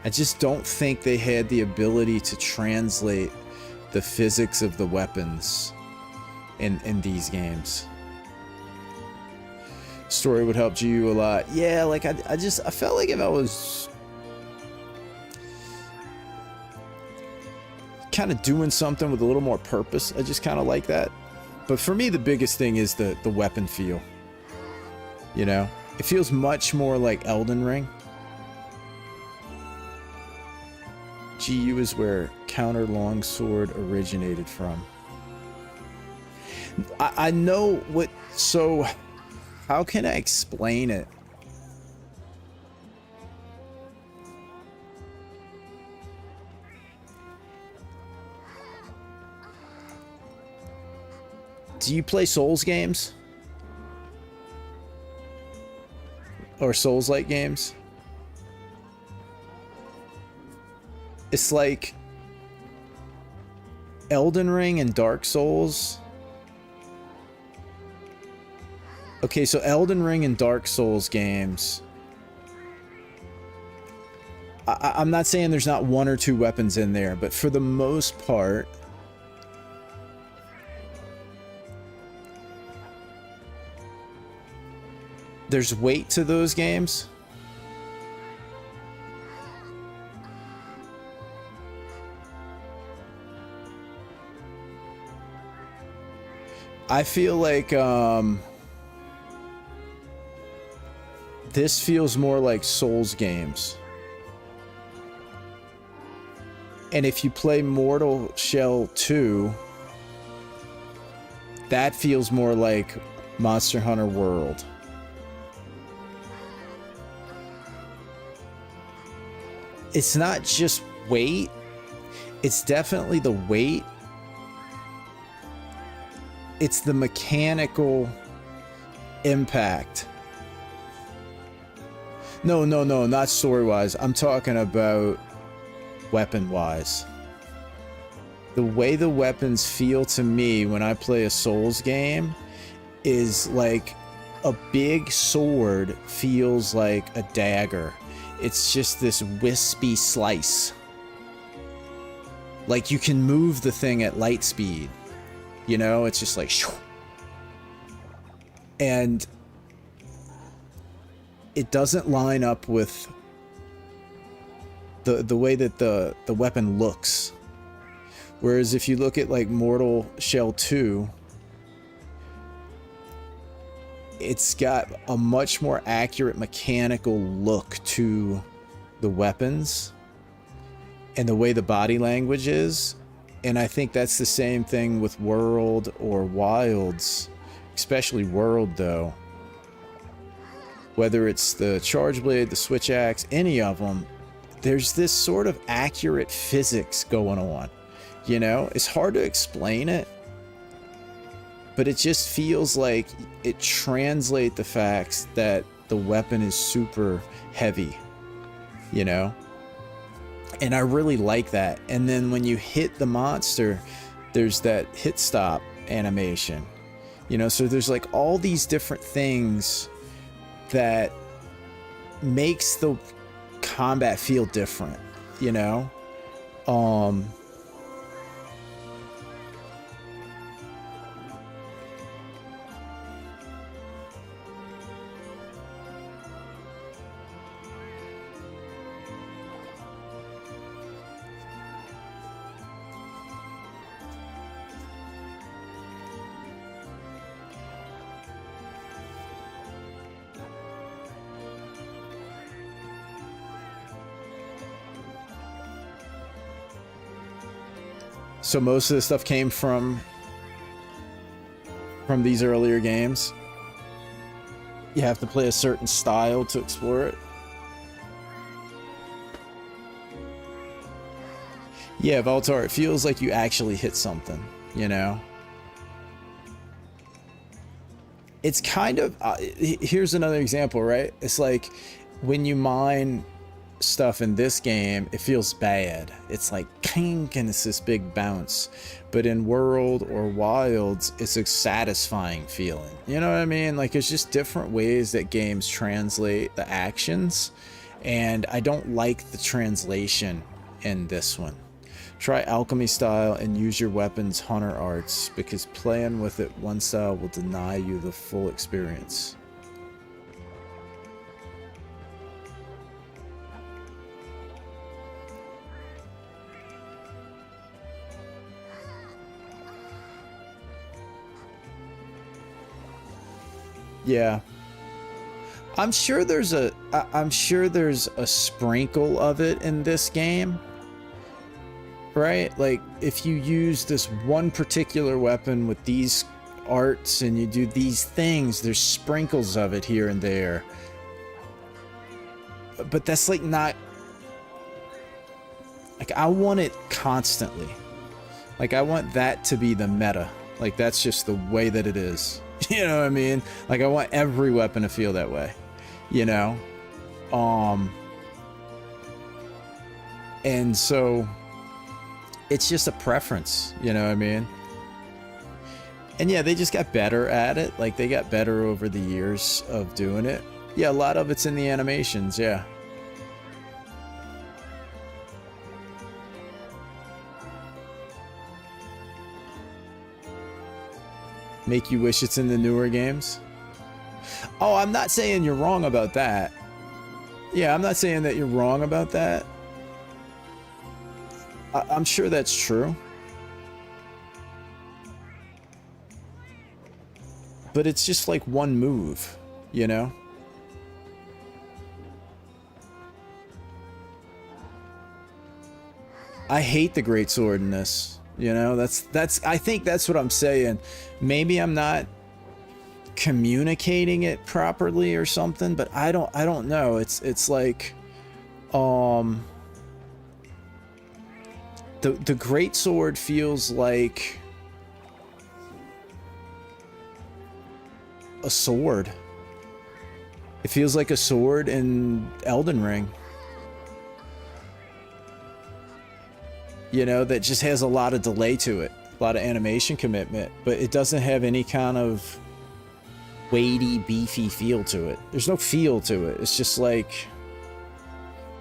I just don't think they had the ability to translate the physics of the weapons in these games. Story would help you a lot. Yeah, like I felt like if I was kind of doing something with a little more purpose, I just kind of like that. But for me, the biggest thing is the weapon feel. You know, it feels much more like Elden Ring. GU is where counter longsword originated from. I know what, so how can I explain it? Do you play Souls games? Or Souls-like games? It's like Elden Ring and Dark Souls. Okay, so Elden Ring and Dark Souls games. I'm not saying there's not one or two weapons in there, but for the most part, there's weight to those games. I feel like this feels more like Souls games. And if you play Mortal Shell 2, that feels more like Monster Hunter World. It's not just weight, it's definitely the weight. It's the mechanical impact. No, not story-wise. I'm talking about weapon-wise. The way the weapons feel to me when I play a Souls game is like a big sword feels like a dagger. It's just this wispy slice. Like you can move the thing at light speed. You know, it's just like shoo. And it doesn't line up with the way that the weapon looks. Whereas if you look at like Mortal Shell 2, it's got a much more accurate mechanical look to the weapons and the way the body language is. And I think that's the same thing with World or Wilds, especially World though. Whether it's the Charge Blade, the Switch Axe, any of them, there's this sort of accurate physics going on. You know, it's hard to explain it, but it just feels like it translates the facts that the weapon is super heavy, you know? And I really like that. And then when you hit the monster, there's that hit stop animation, you know? So there's like all these different things that makes the combat feel different, you know? So most of the stuff came from these earlier games. You have to play a certain style to explore it. Yeah, Voltar, it feels like you actually hit something, you know? It's kind of... here's another example, right? It's like when you mine stuff in this game, it feels bad. It's like kink and it's this big bounce. But in World or Wilds, it's a satisfying feeling. You know what I mean? Like, it's just different ways that games translate the actions. And I don't like the translation in this one. Try alchemy style and use your weapons hunter arts, because playing with it one style will deny you the full experience. Yeah. I'm sure there's a sprinkle of it in this game. Right? Like if you use this one particular weapon with these arts and you do these things, there's sprinkles of it here and there. But that's like not... Like, I want it constantly. Like, I want that to be the meta. Like, that's just the way that it is. You know what I mean? Like, I want every weapon to feel that way, you know? And so it's just a preference, you know what I mean? And yeah, they just got better at it. Like, they got better over the years of doing it. Yeah, a lot of it's in the animations, yeah. Make you wish it's in the newer games? Oh, I'm not saying you're wrong about that. Yeah, I'm not saying that you're wrong about that. I'm sure that's true. But it's just like one move, you know? I hate the greatsword in this. You know, I think that's what I'm saying. Maybe I'm not communicating it properly or something, but I don't know. It's like the greatsword feels like a sword. It feels like a sword in Elden Ring. You know, that just has a lot of delay to it, a lot of animation commitment, but it doesn't have any kind of weighty, beefy feel to it. There's no feel to it. It's just like,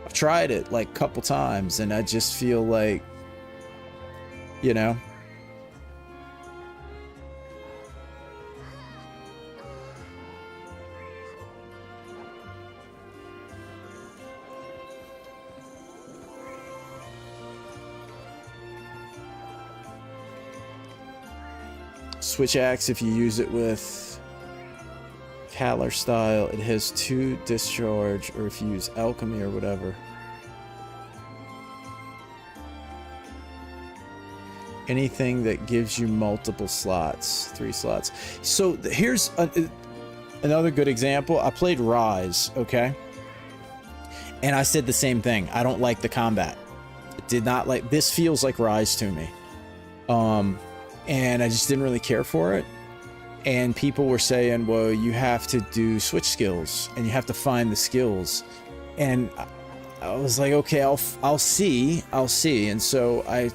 I've tried it like a couple times and I just feel like, you know. Switch axe, if you use it with Caller style, it has 2 discharge, or if you use alchemy or whatever. anything that gives you multiple slots, 3 slots. So here's another good example. I played Rise, okay? And I said the same thing. I don't like the combat. It did not like, this feels like Rise to me. And I just didn't really care for it. And people were saying, well, you have to do switch skills and you have to find the skills. And I was like, okay, I'll see. And so I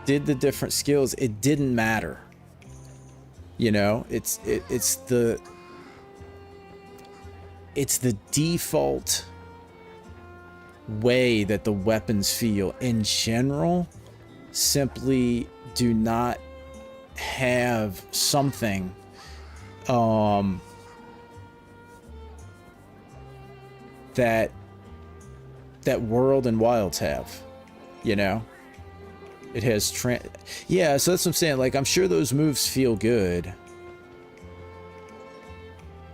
did the different skills. It didn't matter. You know, it's the default way that the weapons feel in general simply do not have something that World and Wilds have, you know. It has yeah, so that's what I'm saying. Like, I'm sure those moves feel good.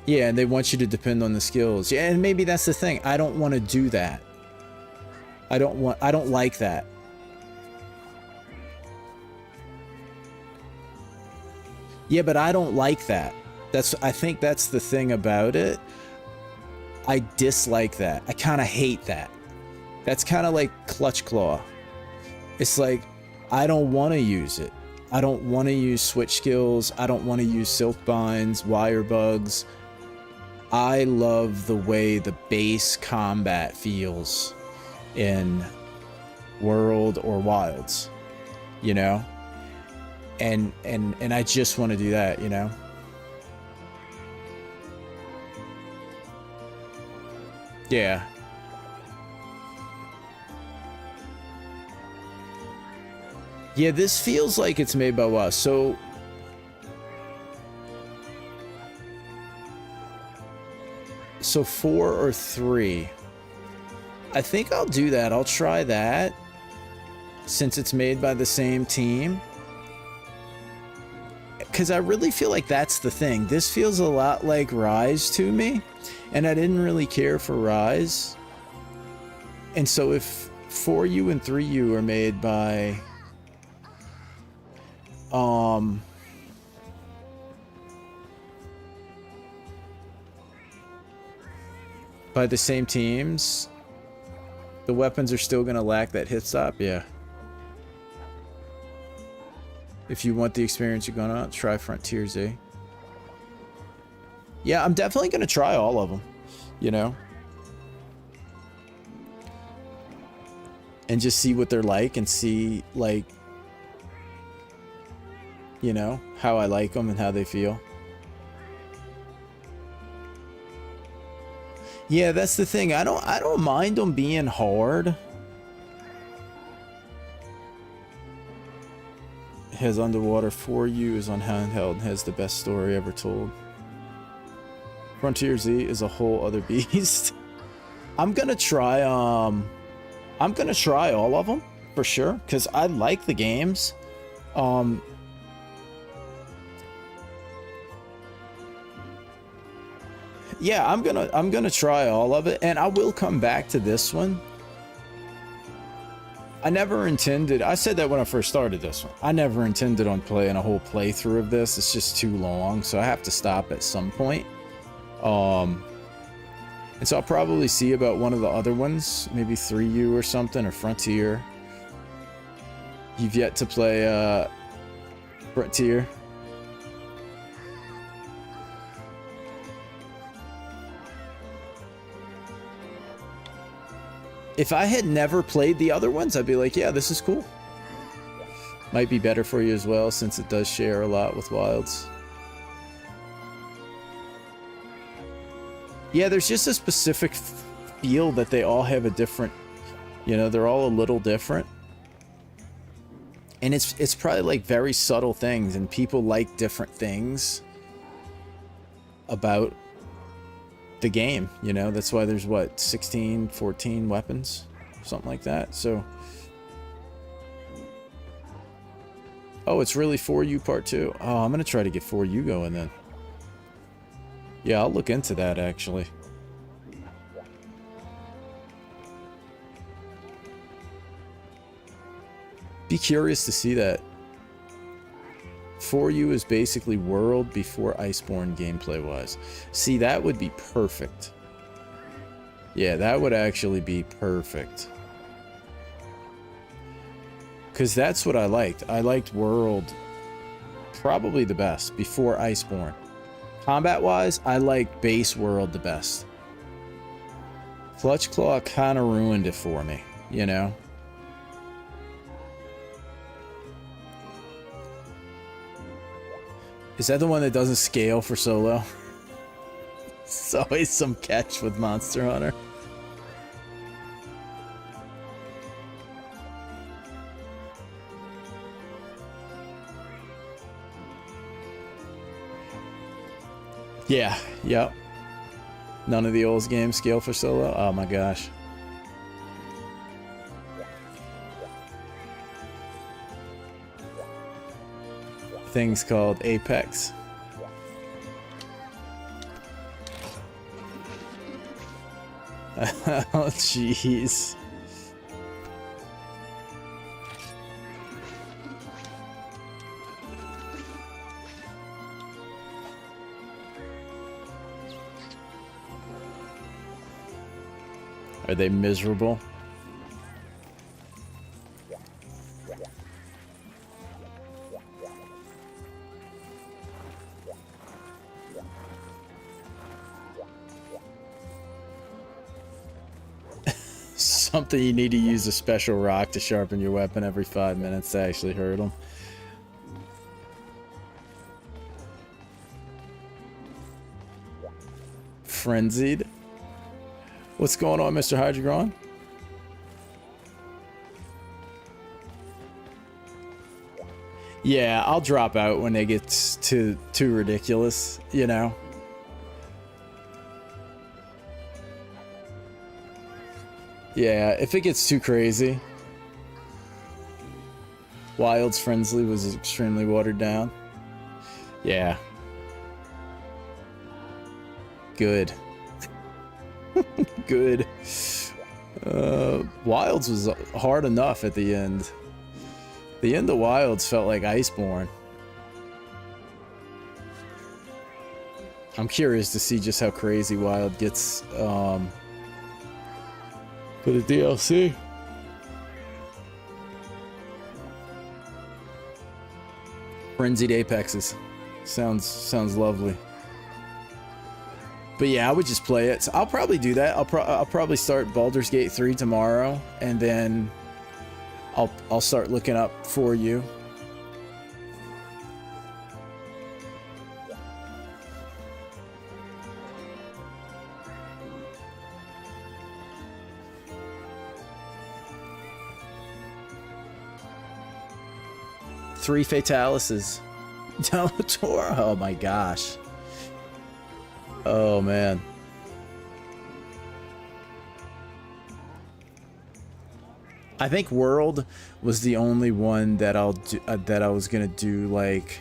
Yeah, and they want you to depend on the skills. Yeah, and maybe that's the thing. I don't want to do that. I don't like that. Yeah, but I don't like that. I think that's the thing about it. I dislike that. I kind of hate that. That's kind of like Clutch Claw. It's like, I don't want to use it. I don't want to use switch skills. I don't want to use silk binds, wire bugs. I love the way the base combat feels in World or Wilds, you know? And I just want to do that, you know? Yeah. Yeah, this feels like it's made by WoW. So So 4 or 3. I think I'll do that. I'll try that since it's made by the same team. Because I really feel like that's the thing. This feels a lot like Rise to me. And I didn't really care for Rise. And so if 4U and 3U are made by... by the same teams, the weapons are still gonna lack that hit stop. Yeah. If you want the experience, you're gonna try Frontier Z. Yeah, I'm definitely gonna try all of them, you know, and just see what they're like and see, like, you know, how I like them and how they feel. Yeah, that's the thing. I don't mind them being hard. It has underwater. 4U is on handheld and has the best story ever told. Frontier Z is a whole other beast. I'm gonna try all of them for sure because I like the games. Yeah, I'm gonna try all of it, and I will come back to this one. I never intended, I said that when I first started this one, I never intended on playing a whole playthrough of this. It's just too long, so I have to stop at some point. And so I'll probably see about one of the other ones, maybe 3U or something, or Frontier. You've yet to play Frontier? If I had never played the other ones, I'd be like, yeah, this is cool. Might be better for you as well, since it does share a lot with Wilds. Yeah, there's just a specific feel that they all have a different, you know, they're all a little different. And it's probably like very subtle things, and people like different things about the game, you know. That's why there's what, 16, 14 weapons, something like that. So oh, it's really 4U part 2. Oh, I'm gonna try to get 4U going then. Yeah, I'll look into that actually. Be curious to see that. For You is basically World before Iceborne gameplay-wise. See, that would be perfect. Yeah, that would actually be perfect. Because that's what I liked. I liked World probably the best before Iceborne. Combat-wise, I liked base World the best. Clutch Claw kind of ruined it for me, you know? Is that the one that doesn't scale for solo? It's always some catch with Monster Hunter. Yeah, yep. None of the old games scale for solo? Oh my gosh. Things called Apex. Oh, jeez. Are they miserable? Something you need to use a special rock to sharpen your weapon every 5 minutes to actually hurt them. Frenzied. What's going on, Mr. Hydrogron? Yeah, I'll drop out when it gets too ridiculous, you know? Yeah, if it gets too crazy. Wild's Frenzy was extremely watered down. Yeah. Good. Good. Wilds was hard enough at the end. The end of Wilds felt like Iceborne. I'm curious to see just how crazy Wild gets for the DLC. Frenzied Apexes. Sounds lovely. But yeah, I would just play it. So I'll probably do that. I'll probably start Baldur's Gate 3 tomorrow, and then I'll start looking up For You. Three Fatalises. Dominator. Oh my gosh. Oh man. I think World was the only one that that I was gonna do, like,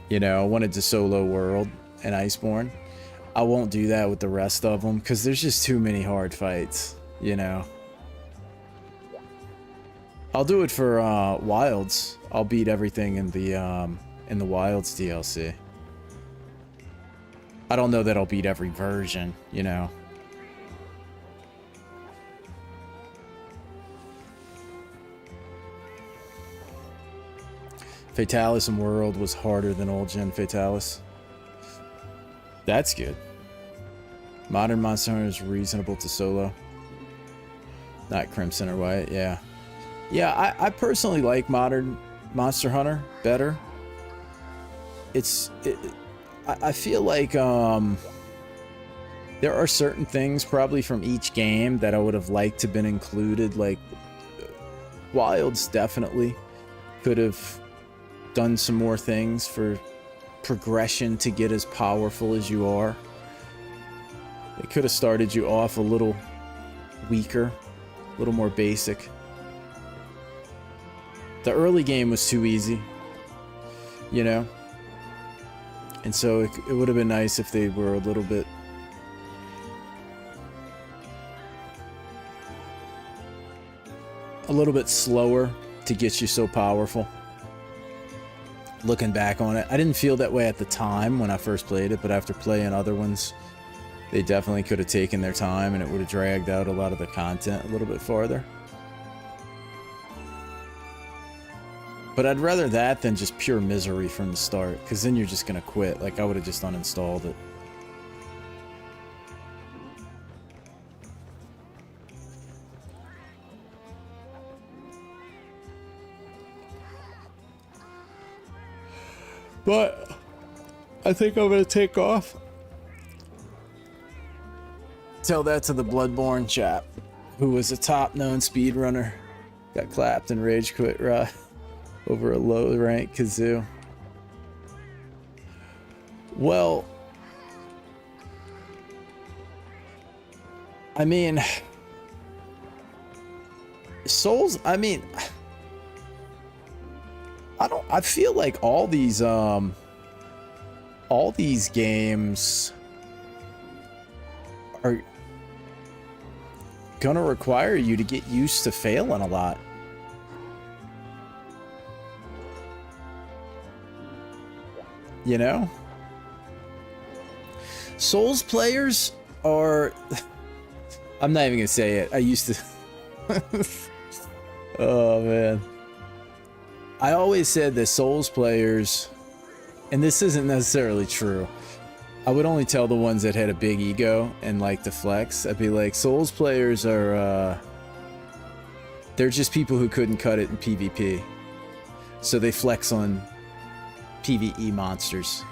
you know, I wanted to solo World and Iceborne. I won't do that with the rest of them because there's just too many hard fights, you know. I'll do it for Wilds. I'll beat everything in the Wilds DLC. I don't know that I'll beat every version, you know. Fatalis and World was harder than old gen Fatalis. That's good. Modern Monster Hunter is reasonable to solo. Not Crimson or White, yeah. Yeah, I personally like modern Monster Hunter better. I feel like there are certain things probably from each game that I would have liked to been included. Like Wilds definitely could have done some more things for progression to get as powerful as you are. It could have started you off a little weaker, a little more basic. The early game was too easy, you know? And so it would have been nice if they were a little bit slower to get you so powerful. looking back on it. I didn't feel that way at the time when I first played it, but after playing other ones, they definitely could have taken their time and it would have dragged out a lot of the content a little bit farther. But I'd rather that than just pure misery from the start, because then you're just going to quit. Like, I would have just uninstalled it. But I think I'm going to take off. Tell that to the Bloodborne chap, who was a top-known speedrunner. Got clapped and rage quit over a low-rank kazoo. Well, I mean, Souls, I mean, I feel like all these games are gonna require you to get used to failing a lot. You know? Souls players are... I'm not even gonna say it. I used to... Oh, man. I always said that Souls players... And this isn't necessarily true. I would only tell the ones that had a big ego and like to flex. I'd be like, Souls players are... they're just people who couldn't cut it in PvP. So they flex on PvE monsters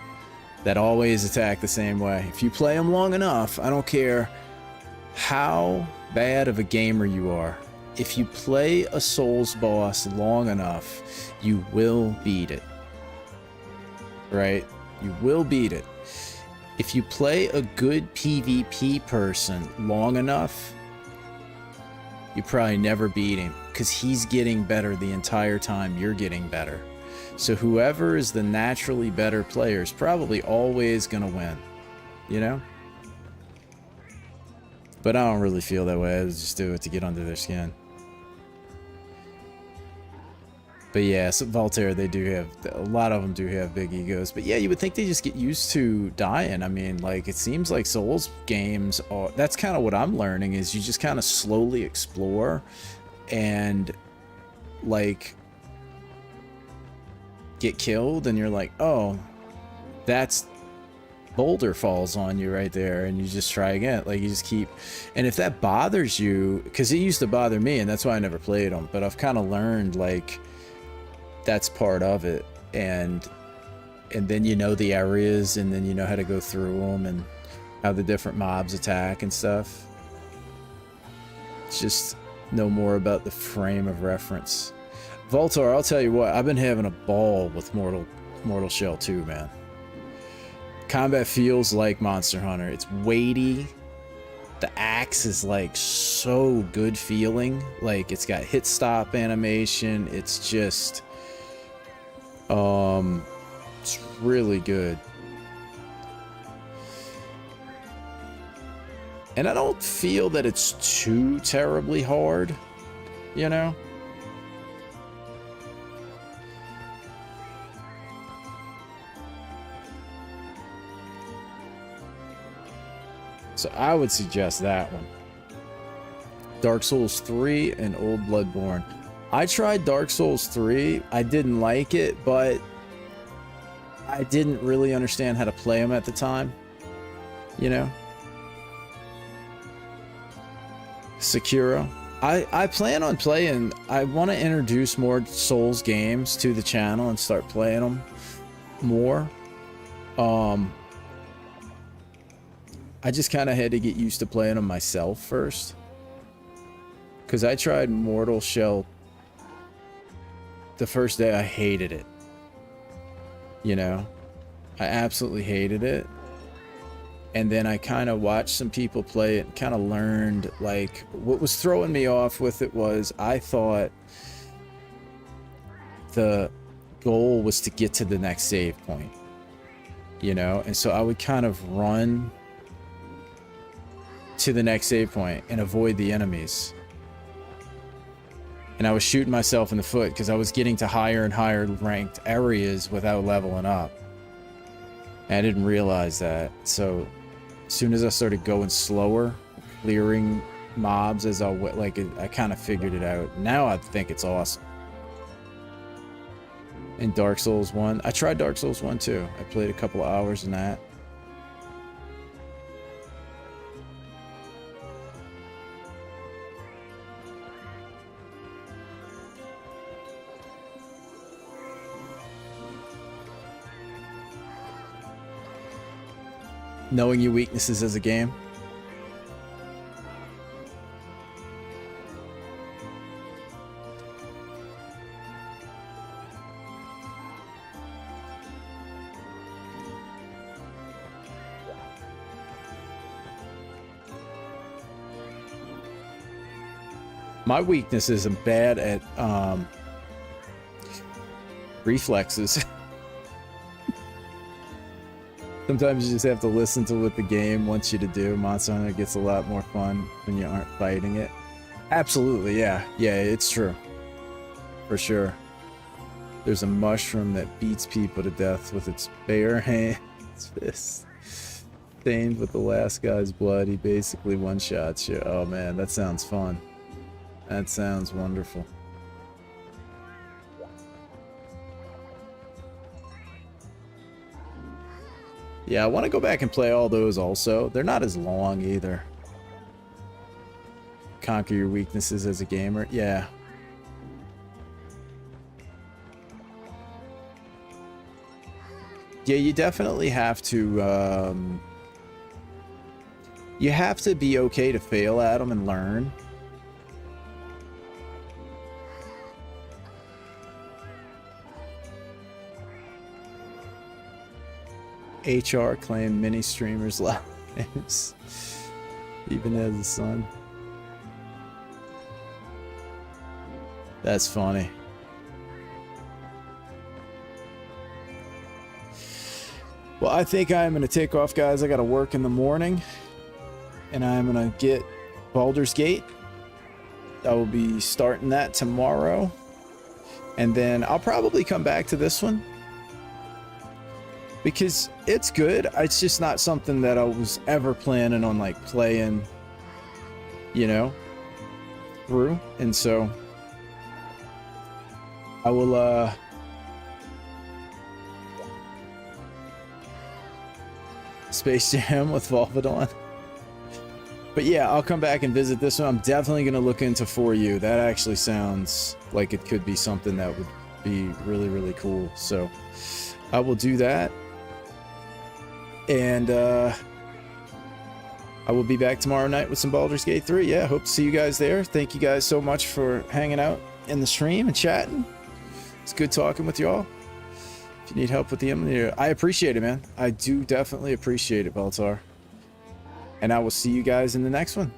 that always attack the same way. If you play them long enough, I don't care how bad of a gamer you are, if you play a Souls boss long enough, you will beat it. Right? You will beat it. If you play a good PvP person long enough, you probably never beat him, because he's getting better the entire time you're getting better. So whoever is the naturally better player is probably always going to win, you know? But I don't really feel that way. I just do it to get under their skin. But yeah, so Voltaire, they do have, a lot of them do have big egos. But yeah, you would think they just get used to dying. I mean, like, it seems like Souls games are, that's kind of what I'm learning, is you just kind of slowly explore and, like, get killed, and you're like, oh, that's boulder falls on you right there, and you just try again. Like, you just keep, and if that bothers you, because it used to bother me, and that's why I never played them, but I've kind of learned, like, that's part of it, and then you know the areas, and then you know how to go through them and how the different mobs attack and stuff. It's just know more about the frame of reference. Voltar, I'll tell you what, I've been having a ball with Mortal Shell 2, man. Combat feels like Monster Hunter. It's weighty. The axe is like so good feeling. Like, it's got hit stop animation. It's just, it's really good. And I don't feel that it's too terribly hard, you know? So I would suggest that one. Dark Souls 3 and Old Bloodborne. I tried Dark Souls 3. I didn't like it, but I didn't really understand how to play them at the time. You know? Sekiro. I plan on playing... I want to introduce more Souls games to the channel and start playing them more. I just kind of had to get used to playing them myself first. Because I tried Mortal Shell the first day. I hated it. You know? I absolutely hated it. And then I kind of watched some people play it and kind of learned, like, what was throwing me off with it was I thought the goal was to get to the next save point. You know? And so I would kind of run to the next save point and avoid the enemies. And I was shooting myself in the foot because I was getting to higher and higher ranked areas without leveling up. And I didn't realize that. So as soon as I started going slower, clearing mobs as I went, like, I kind of figured it out. Now I think it's awesome. In Dark Souls 1. I tried Dark Souls 1 too. I played a couple of hours in that. Knowing your weaknesses as a game. My weakness is I'm bad at reflexes. Sometimes you just have to listen to what the game wants you to do. Monster Hunter gets a lot more fun when you aren't fighting it. Absolutely, yeah. Yeah, it's true. For sure. There's a mushroom that beats people to death with its bare hands. Fist. Stained with the last guy's blood. He basically one-shots you. Oh man, that sounds fun. That sounds wonderful. Yeah, I want to go back and play all those also. They're not as long either. Conquer your weaknesses as a gamer. Yeah. Yeah, you definitely have to... you have to be okay to fail at them and learn. HR claimed many streamers' lives, even as a son. That's funny. Well, I think I'm going to take off, guys. I got to work in the morning, and I'm going to get Baldur's Gate. I will be starting that tomorrow, and then I'll probably come back to this one. Because it's good, it's just not something that I was ever planning on, like, playing, you know, through. And so, I will, Space Jam with Volvadon. But yeah, I'll come back and visit this one. I'm definitely going to look into For You. That actually sounds like it could be something that would be really, really cool. So, I will do that. And I will be back tomorrow night with some Baldur's Gate 3. Yeah, hope to see you guys there. Thank you guys so much for hanging out in the stream and chatting. It's good talking with y'all. If you need help with the emulator, I appreciate it, man. I do definitely appreciate it, Baltar. And I will see you guys in the next one.